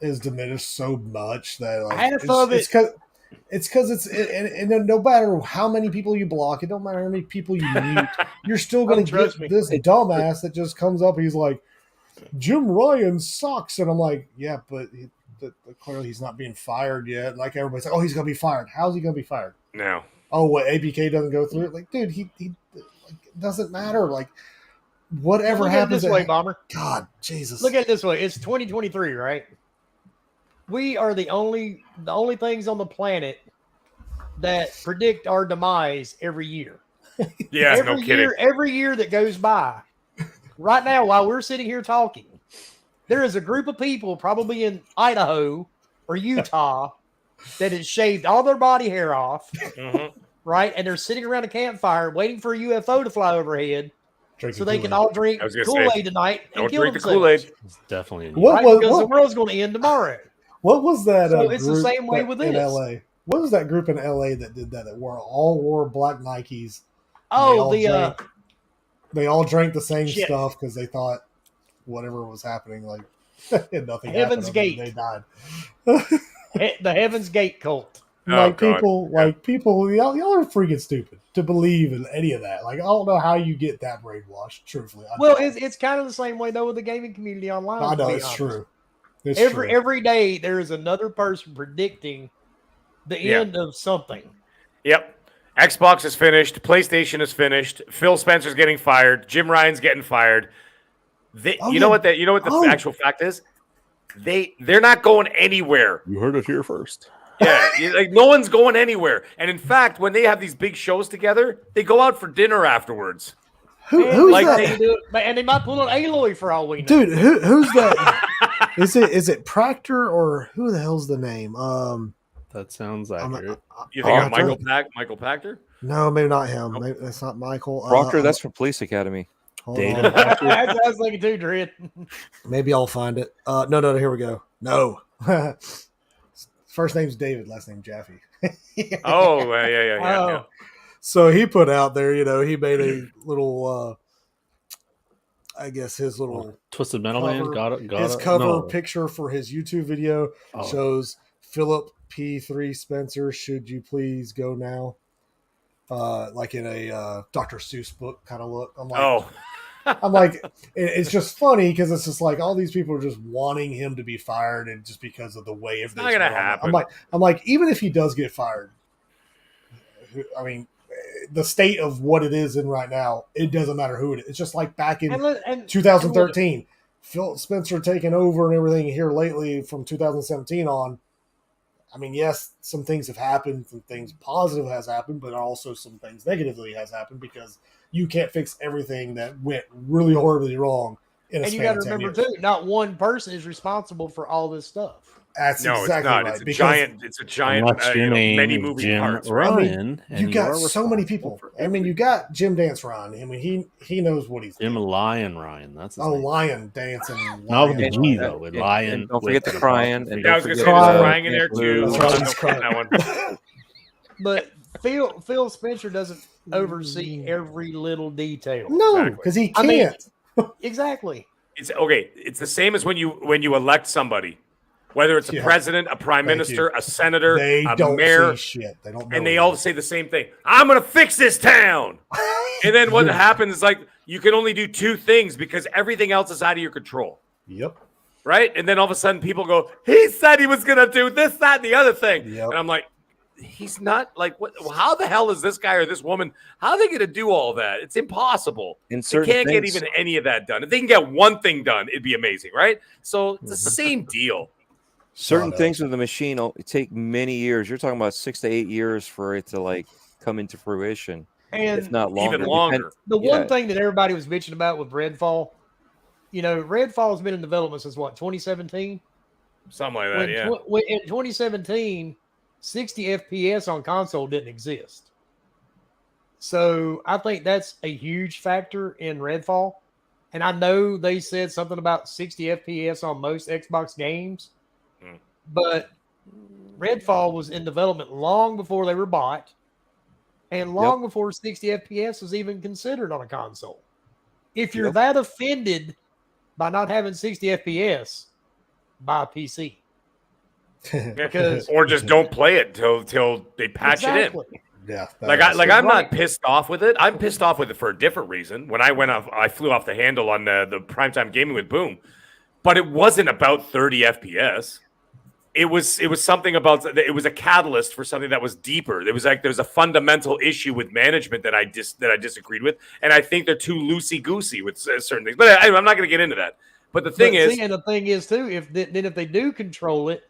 is diminished so much that like
Half of it-
it's because and no matter how many people you block, it don't matter how many people you mute, you're still going to
Trust
get
me.
this dumbass that just comes up. He's like, Jim Ryan sucks, and I'm like, yeah, but clearly he's not being fired yet. Like everybody's like, oh, he's going to be fired. How's he going to be fired?
No.
Oh, what ABK doesn't go through it? Like, dude, he like, it doesn't matter. Like, whatever
Look at it
happens,
this way, Bomber.
God, Jesus.
Look at it this way. It's 2023, right? We are the only things on the planet that predict our demise every year.
Yeah, no kidding.
Every year that goes by, right now, while we're sitting here talking, there is a group of people, probably in Idaho or Utah, that has shaved all their body hair off, right? And they're sitting around a campfire waiting for a UFO to fly overhead so they can all drink Kool-Aid tonight and kill
drink the
themselves.
Kool-Aid.
It's definitely
Because the world's going to end tomorrow.
What was that?
So it's the
group
same way
that-
with
in
this.
LA. What was that group in LA that did that? That wore black Nikes.
Oh,
They all drank the same
shit.
stuff because they thought whatever was happening, like nothing.
Heaven's
happened,
Gate.
They died.
the Heaven's Gate cult.
Like people, y'all are freaking stupid to believe in any of that. Like I don't know how you get that brainwashed. Truthfully,
Well, it's kind of the same way though with the gaming community online.
I
to
know
be
it's
honest.
true. It's
Every
true.
every day there is another person predicting the end of something.
Yep. Xbox is finished. PlayStation is finished. Phil Spencer's getting fired. Jim Ryan's getting fired. You know what the actual fact is? They're not going anywhere.
You heard it here first.
Yeah, like no one's going anywhere. And in fact, when they have these big shows together, they go out for dinner afterwards.
Who's
like
that?
And they might pull an Aloy for all we know.
Dude, who's that? Is it Proctor or who the hell's the name?
That sounds accurate.
You think of Michael Pachter?
No, maybe not him. Maybe that's not Michael.
Proctor, that's from Police Academy.
Data.
That's what I was thinking too, Dread.
Maybe I'll find it. No, here we go. No. First name's David, last name Jaffe.
Oh, yeah.
So he put out there, he made a little, I guess his little
Twisted Metal Man got
his
it.
cover
No.
picture for his YouTube video shows Philip P3 Spencer. Should you please go now? Like in a Dr. Seuss book kind of look. I'm like, it's just funny because it's just like all these people are just wanting him to be fired, and just because of the way of
It's not gonna happen.
I'm like, even if he does get fired, I mean, the state of what it is in right now, it doesn't matter who it is. It's just like back in 2013, Phil Spencer taking over and everything here lately from 2017 on. I mean, yes, some things have happened, some things positive has happened, but also some things negatively has happened because you can't fix everything that went really horribly wrong in a
And you
span
got to
of 10
remember
years.
too, not one person is responsible for all this stuff.
That's
No,
exactly
it's not.
right.
It's a
because
giant.
Unless your name
many
is
moving
Jim
parts.
Ryan,
you
and
got
are
so many
responsible
people.
for
I mean, you got Jim Dance Ryan. I mean, he knows what he's
Jim
doing.
Lion Ryan. That's his name.
Lion dancing.
Not with the
Lion.
G though. With Lion.
And don't forget
with
the crying. And
Yeah, I was
don't
gonna say
forget
there's
the
crying in there too.
That's right,
Don't
he's
forget that one.
But Phil Spencer doesn't oversee every little detail.
No, because he
I mean,
can't.
Exactly.
It's okay. It's the same as when you elect somebody, whether it's a
Yeah.
president, a prime
Thank
minister,
you.
a senator,
They
a
don't
mayor,
see shit. They don't know
and they
anything.
all say the same thing. I'm going to fix this town. And then what happens is like you can only do two things because everything else is out of your control.
Yep.
Right? And then all of a sudden people go, he said he was going to do this, that, and the other thing.
Yep.
And I'm like, he's not like, what? How the hell is this guy or this woman? How are they going to do all that? It's impossible.
In
They
certain
can't get
things-
even any of that done. If they can get one thing done, it'd be amazing, right? So it's the same deal.
Certain
no.
things with the machine take many years. You're talking about 6 to 8 years for it to like come into fruition,
And
if not longer.
Even longer.
the
Yeah.
one thing that everybody was bitching about with Redfall, Redfall's been in development since what, 2017?
Something like that, yeah.
When in 2017, 60 FPS on console didn't exist. So I think that's a huge factor in Redfall. And I know they said something about 60 FPS on most Xbox games, but Redfall was in development long before they were bought and long before 60 FPS was even considered on a console. If you're that offended by not having 60 FPS, buy a PC. Because
Or just don't play it till they patch it in.
exactly.
Yeah.
I'm not pissed off with it. I'm pissed off with it for a different reason. When I flew off the handle on the primetime gaming with Boom, but it wasn't about 30 FPS. it was something about it was a catalyst for something that was deeper. There was a fundamental issue with management that I disagreed with, and I think they're too loosey goosey with certain things. But I'm not going to get into that. But the thing is
too, if they do control it,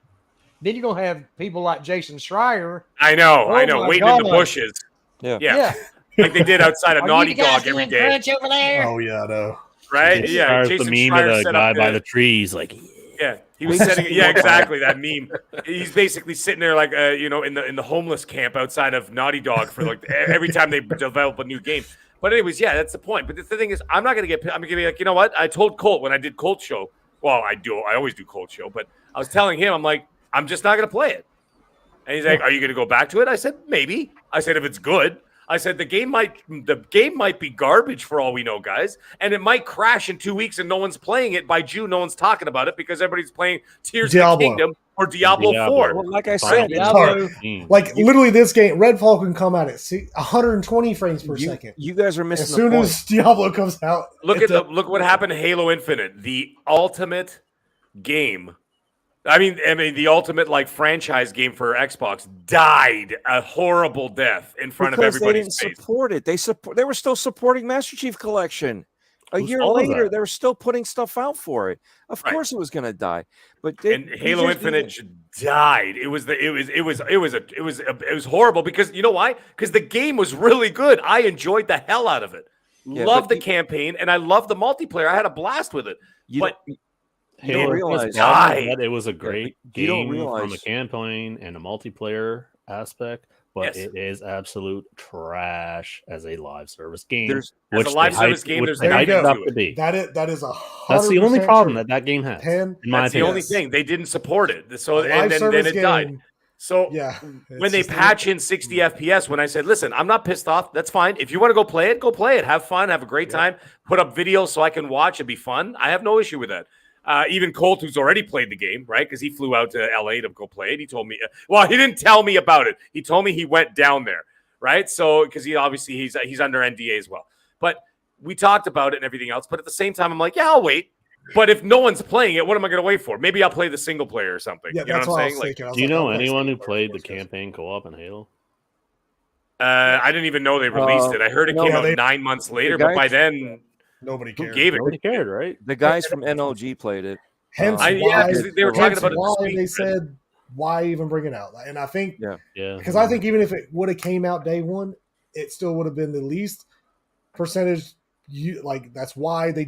then you're gonna have people like Jason Schreier.
I know,
Oh
waiting in the bushes.
Yeah.
Like they did outside of
Are
Naughty
you guys
Dog every
doing
day.
crunch over there?
Oh yeah, I know.
Right? Yeah.
The
Jason
meme
Schreier
of the
set
guy
up
by the trees, like
yeah, he was setting. Yeah, exactly that meme. He's basically sitting there like in the homeless camp outside of Naughty Dog for like every time they develop a new game. But anyways, yeah, that's the point. But the thing is, I'm not gonna get. I'm gonna be like, you know what? I told Colt when I did Colt show. Well, I always do Colt show, but I was telling him, I'm like, I'm just not gonna play it. And he's like, "Are you gonna go back to it?" I said, "Maybe." I said, "If it's good." I said the game might be garbage for all we know, guys, and it might crash in 2 weeks and no one's playing it by June. No one's talking about it because everybody's playing Tears of the Kingdom or Diablo 4.
Well, like I said,
like literally this game, Redfall can come out at 120 frames per second.
You guys are missing
as
the
soon
point.
as Diablo comes out.
Look what happened to Halo Infinite, the ultimate game. I mean, the ultimate like franchise game for Xbox died a horrible death in front of everybody's
they
face.
didn't support it. They were still supporting Master Chief Collection. A year
all of
later,
that?
they were still putting stuff out for it. Of course, it was going to die. But
And Halo Infinite died. It was horrible because you know why? Because the game was really good. I enjoyed the hell out of it.
Yeah,
Loved the campaign and I loved the multiplayer. I had a blast with it. But
Halo
realize
that it was a great
you don't
game
realize-
from a campaign and a multiplayer aspect, but
Yes.
it is absolute trash as a live service game.
As a live service game, there's
they
nothing
hyped it up
to
to
it.
be.
That is a
That's the only
100%
problem
true.
that game has.
10
in my
That's the
opinion.
only thing. They didn't support it. So
A live
and then
service
it died.
game,
So
yeah,
when they patch in 60 FPS, when I said, listen, I'm not pissed off. That's fine. If you want to go play it. Have fun. Have a great time. Put up videos so I can watch. It'd be fun. I have no issue with that. Even Colt, who's already played the game, right? Because he flew out to LA to go play it. He told me, well, he didn't tell me about it. He told me he went down there, right? So, because he's under NDA as well. But we talked about it and everything else. But at the same time, I'm like, yeah, I'll wait. But if no one's playing it, what am I going to wait for? Maybe I'll play the single player or something.
Yeah,
you know
that's
what I'm
what I
saying?
was thinking. I was
Do you
like,
know
I'll play
anyone who
single
played
player
the campaign co-op in Halo?
I didn't even know they released it. I heard it
no,
came out
they-
9 months later,
the
but by
guys-
then,
Nobody
who
cares.
gave it?
Nobody cared, right?
The guys from NLG played it.
Hence
I-
yeah,
why
'cause they were talking
hence
about it this
why
week,
they
but-
said why even bring it out. And I think
Yeah.
Yeah.
because I think even if it would have came out day one, it still would have been the least percentage. That's why they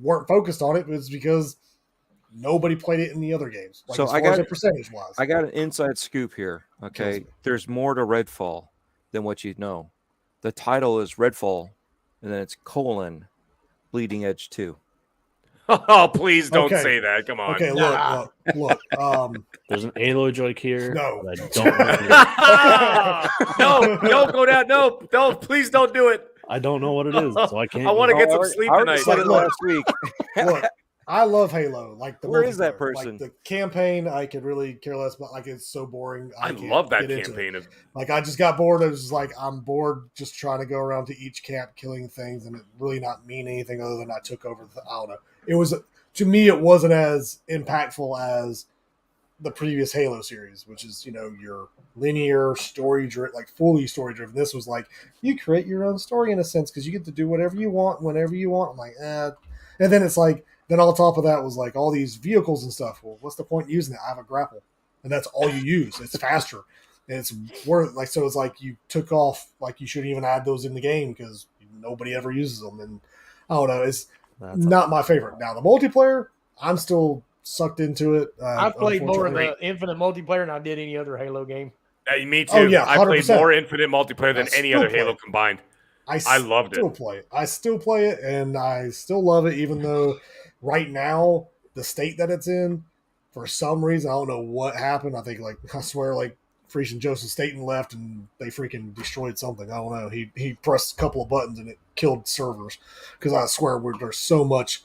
weren't focused on it, was because nobody played it in the other games.
So
as
I
far as
got-
the percentage wise.
I got an inside scoop here. Okay.
Trust me.
There's more to Redfall than what you know. The title is Redfall, and then it's : Bleeding Edge 2.
Oh, please don't
Okay.
say that. Come on.
Okay, look.
There's an Halo joke here.
No.
but I don't.
No, go down. No, please don't do it.
I don't know what it is, so I can't.
I want to
do
get
it.
some sleep
I already
tonight.
said it last week.
look, I love Halo. Like the
Where is that
multiplayer.
person?
Like the campaign, I could really care less about. Like it's so boring.
I
can't
love that
get into it.
campaign. Of
Like I just got bored. I was just like, I'm bored just trying to go around to each camp killing things, and it really not mean anything other than I took over. I don't know. It was, to me, it wasn't as impactful as the previous Halo series, which is your linear story driven, like fully story driven. This was like you create your own story in a sense because you get to do whatever you want whenever you want. I'm like, and then it's like. Then on top of that was like all these vehicles and stuff. Well, what's the point in using it? I have a grapple, and that's all you use. It's faster, and it's worth like so. It's like you took off. Like you shouldn't even add those in the game because nobody ever uses them. And I don't know. It's not my favorite. Now the multiplayer, I'm still sucked into it.
I played more of
unfortunately.
the Infinite multiplayer than I did any other Halo game.
me too.
Oh, yeah,
I played
100%.
more Infinite multiplayer than
I
any
still
other
play
Halo
it.
combined. I loved
still
it.
play it. I still play it, and I still love it, even though right now the state that it's in, for some reason, I don't know what happened. I think I swear freaking Joseph Staten left and they freaking destroyed something. I don't know. He pressed a couple of buttons and it killed servers because I swear there's so much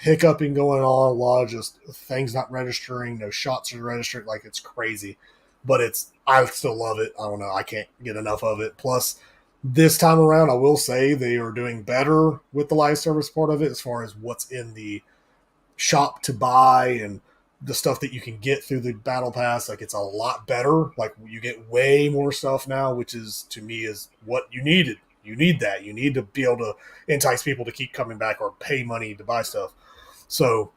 hiccuping going on, a lot of just things not registering, no shots are registered. Like it's crazy, but I still love it. I don't know. I can't get enough of it. Plus, this time around, I will say they are doing better with the live service part of it as far as what's in the shop to buy and the stuff that you can get through the battle pass, like it's a lot better. Like you get way more stuff now, which is to me is what you needed. You need that. You need to be able to entice people to keep coming back or pay money to buy stuff. So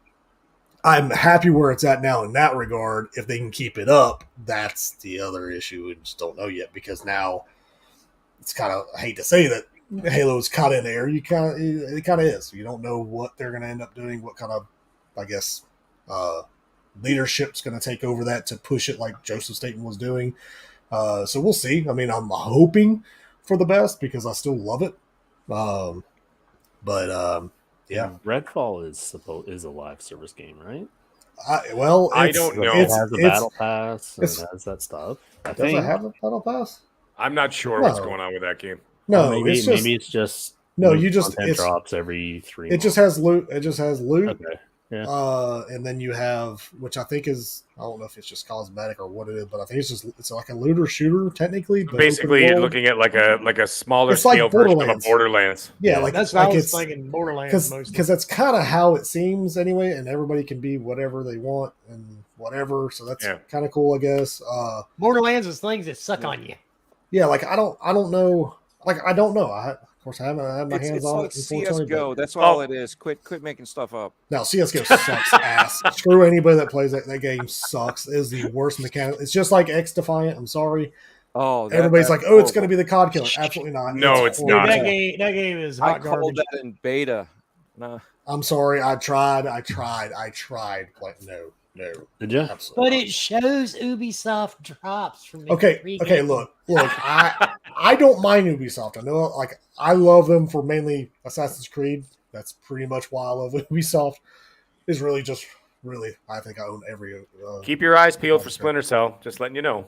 I'm happy where it's at now in that regard. If they can keep it up, that's the other issue. We just don't know yet because now it's kind of, I hate to say that Halo's kind of in there. It kind of is. You don't know what they're going to end up doing, what kind of, I guess, leadership's going to take over that to push it like Joseph Staten was doing. So we'll see. I mean, I'm hoping for the best because I still love it. Yeah,
Redfall is a live service game, right?
I don't know.
It has a battle pass and it has that stuff.
Does it have a battle pass?
I'm not sure what's going on with that game.
No,
maybe it's just content drops every 3 months.
It just has loot.
Okay. Yeah.
And then you have, which I think is, I don't know if it's just cosmetic or what it is, but I think it's like a looter shooter technically. But
basically, you're looking at like a smaller scale version of a Borderlands.
Yeah, like
that's what I was thinking. Borderlands,
because that's kind of how it seems anyway, and everybody can be whatever they want and whatever. So that's kind of cool, I guess.
Borderlands is things that suck on you.
Yeah, like I don't know. Like I don't know. Of course, I haven't had my hands on it.
CS:GO. That's all it is. Quit making stuff up.
No, CS:GO sucks ass. Screw anybody that plays that. That game sucks. It is the worst mechanic. It's just like X Defiant. I'm sorry.
Oh,
everybody's like, oh, it's going to be the COD killer. Absolutely not.
No, it's not.
That game is hot garbage.
I called that in beta. No.
I'm sorry. I tried. Like, no.
Did you?
Absolutely
but
not.
it shows Ubisoft drops from the
Okay. Look. I don't mind Ubisoft. I know, like, I love them for mainly Assassin's Creed. That's pretty much why I love Ubisoft. Is really just I think I own every.
Keep your eyes peeled for Splinter Cell. Just letting you know.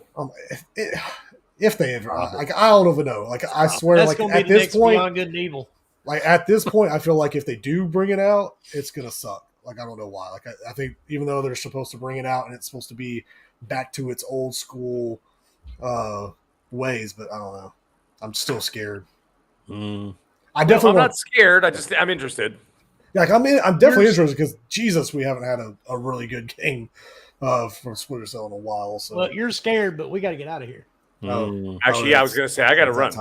If they ever, like, I don't even know. Like, I swear,
that's
like
gonna be
at
the
this
next
point,
Beyond Good and Evil.
like at this point, I feel like if they do bring it out, it's gonna suck. Like, I don't know why. Like, I think even though they're supposed to bring it out and it's supposed to be back to its old school ways, but I don't know. I'm still scared.
Mm.
I definitely.
I'm not scared. I'm interested.
Like, I'm definitely interested because Jesus, we haven't had a really good game from Splinter Cell in a while. So,
Well, you're scared, but we got to get out of here.
Actually, I was going to say I got to run.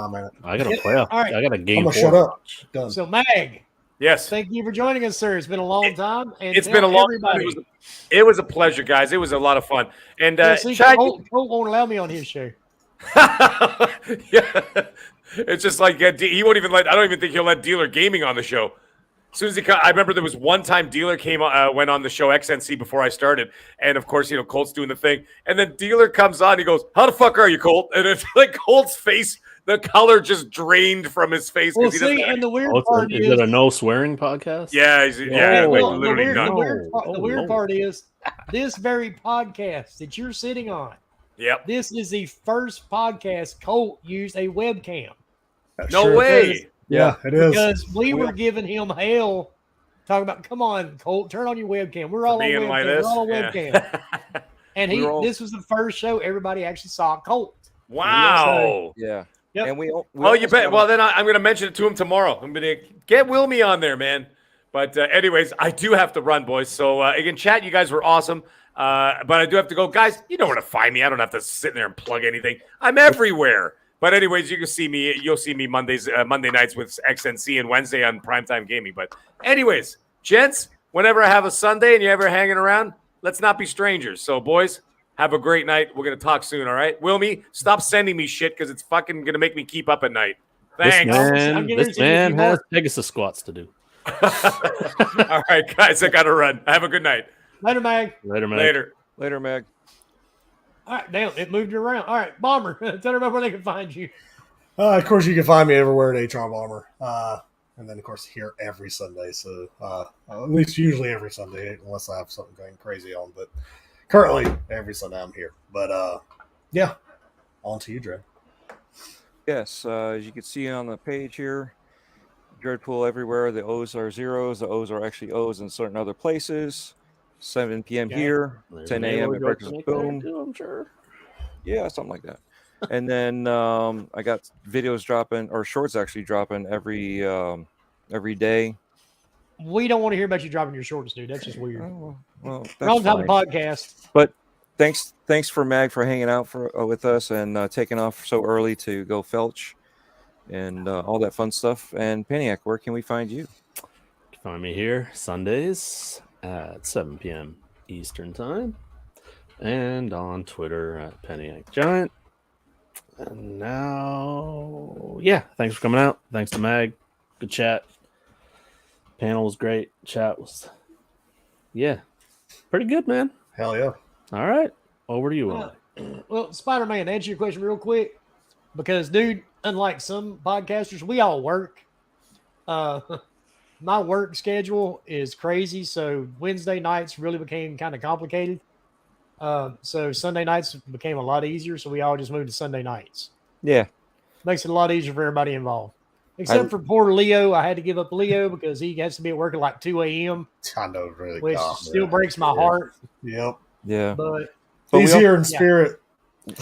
I got to play.
All right.
I got a game.
I'm gonna shut up. Done.
So, Mag.
Yes.
Thank you for joining us, sir. It's been a long time. And
it's been a long time. It was a pleasure, guys. It was a lot of fun. And
Chad, Colt won't allow me on his show.
Yeah. It's just like he won't even let. I don't even think he'll let Dealer Gaming on the show. As soon as he, I remember there was one time Dealer went on the show XNC before I started, and of course, Colt's doing the thing, and then Dealer comes on. He goes, "How the fuck are you, Colt?" And it's like Colt's face, the color just drained from his face.
Well, see, and the weird part
is it a no swearing podcast?
Yeah, literally none.
The weird part is this very podcast that you're sitting on.
Yep.
This is the first podcast Colt used a webcam.
No way.
Yeah, it is.
Because we were giving him hell, talking about, come on, Colt, turn on your webcam. We're all on webcam.
Like
We're all on webcam. And this was the first show everybody actually saw Colt.
Wow.
Yeah.
Yep.
And we
you bet. Well, then I'm going to mention it to him tomorrow. I'm going to get Wilmy on there, man. But anyways, I do have to run, boys. So again, chat, you guys were awesome. But I do have to go. Guys, you know where to find me. I don't have to sit there and plug anything. I'm everywhere. But anyways, you can see me. You'll see me Monday nights with XNC and Wednesday on Primetime Gaming. But anyways, gents, whenever I have a Sunday and you're ever hanging around, let's not be strangers. So, boys, have a great night. We're going to talk soon, all right? Wilmy, stop sending me shit because it's fucking going to make me keep up at night. Thanks.
This man has Pegasus squats to do.
All right, guys, I got to run. Have a good night.
Later, Mag.
Later, Mag.
All right, damn, it moved you around. All right, Bomber, tell everybody where they can find you.
Of course, you can find me everywhere at Atron Bomber. And then, of course, here every Sunday. So, at least usually every Sunday, unless I have something going crazy on. But currently, every Sunday I'm here. But, yeah, on to you, Dre.
Yes, as you can see on the page here, Dreadpool everywhere. The O's are zeros. The O's are actually O's in certain other places. 7 p.m. here, 10 a.m. at Breakfast Boom.
I'm sure.
Yeah, something like that. And then I got videos dropping, or shorts actually dropping every day.
we don't want to hear about you dropping your shorts, dude. That's just weird.
Oh, well,
Wrong
that's
time of
fine.
podcast.
But thanks for Mag for hanging out with us and taking off so early to go felch and all that fun stuff. And Paniac, where can we find you?
You can find me here Sundays at 7 p.m. Eastern Time, and on Twitter at Paniac Giant. And now, yeah, thanks for coming out. Thanks to Mag. Good chat. Panel was great. Chat was, pretty good, man.
Hell yeah.
All right, over to you, Willie.
Well, Spider-Man, to answer your question real quick, because, dude, unlike some podcasters, we all work. My work schedule is crazy, so Wednesday nights really became kind of complicated. So Sunday nights became a lot easier, so we all just moved to Sunday nights.
Yeah.
Makes it a lot easier for everybody involved. Except for poor Leo. I had to give up Leo because he has to be at work at like 2 a.m.
I know, really.
Which still breaks my heart.
Yep.
Yeah.
But
he's here in spirit.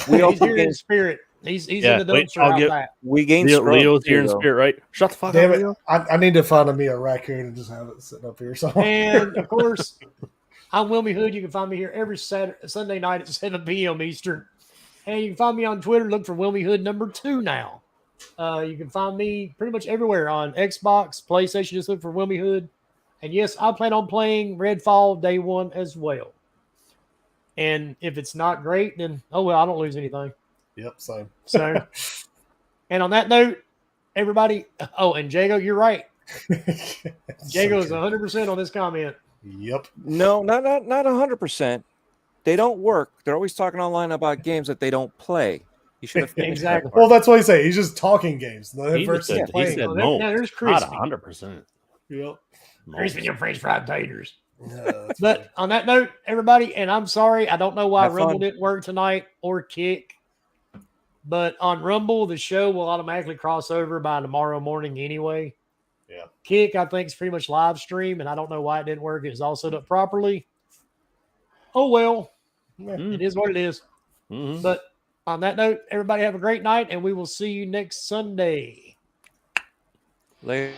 We
he's here in spirit. He's in the dumpster out back.
We gained
Leo's here in spirit, right? Shut the fuck
Damn
up,
it.
Leo.
I need to find me a raccoon and just have it sitting up here somewhere.
And of course, I'm Wilmy Hood. You can find me here every Sunday night at 7 p.m. Eastern. And you can find me on Twitter. Look for Wilmy Hood #2 now. You can find me pretty much everywhere on Xbox, PlayStation. Just look for Wilmy Hood. And yes, I plan on playing Redfall day one as well. And if it's not great, then oh well, I don't lose anything.
Yep, same.
So, and on that note, everybody. Oh, and Jago, you're right. Jago is 100% on this comment.
Yep.
No, not 100%. They don't work. They're always talking online about games that they don't play. You should have finished that
Exactly.
part.
Well, that's what he said. He's just talking games.
He
Versus
said,
playing.
he said
Oh,
no,
there's
not
crispy.
100%.
Yep.
Crispy your French fried taters.
That's
But
funny.
on that note, everybody, and I'm sorry, I don't know why
Have
Rumble
fun.
didn't work tonight or Kick. But on Rumble, the show will automatically cross over by tomorrow morning anyway.
Yeah.
Kick, I think, is pretty much live stream, and I don't know why it didn't work. It was all set up properly. Oh, well. It is what it is.
Mm-hmm.
But on that note, everybody have a great night, and we will see you next Sunday.
Later.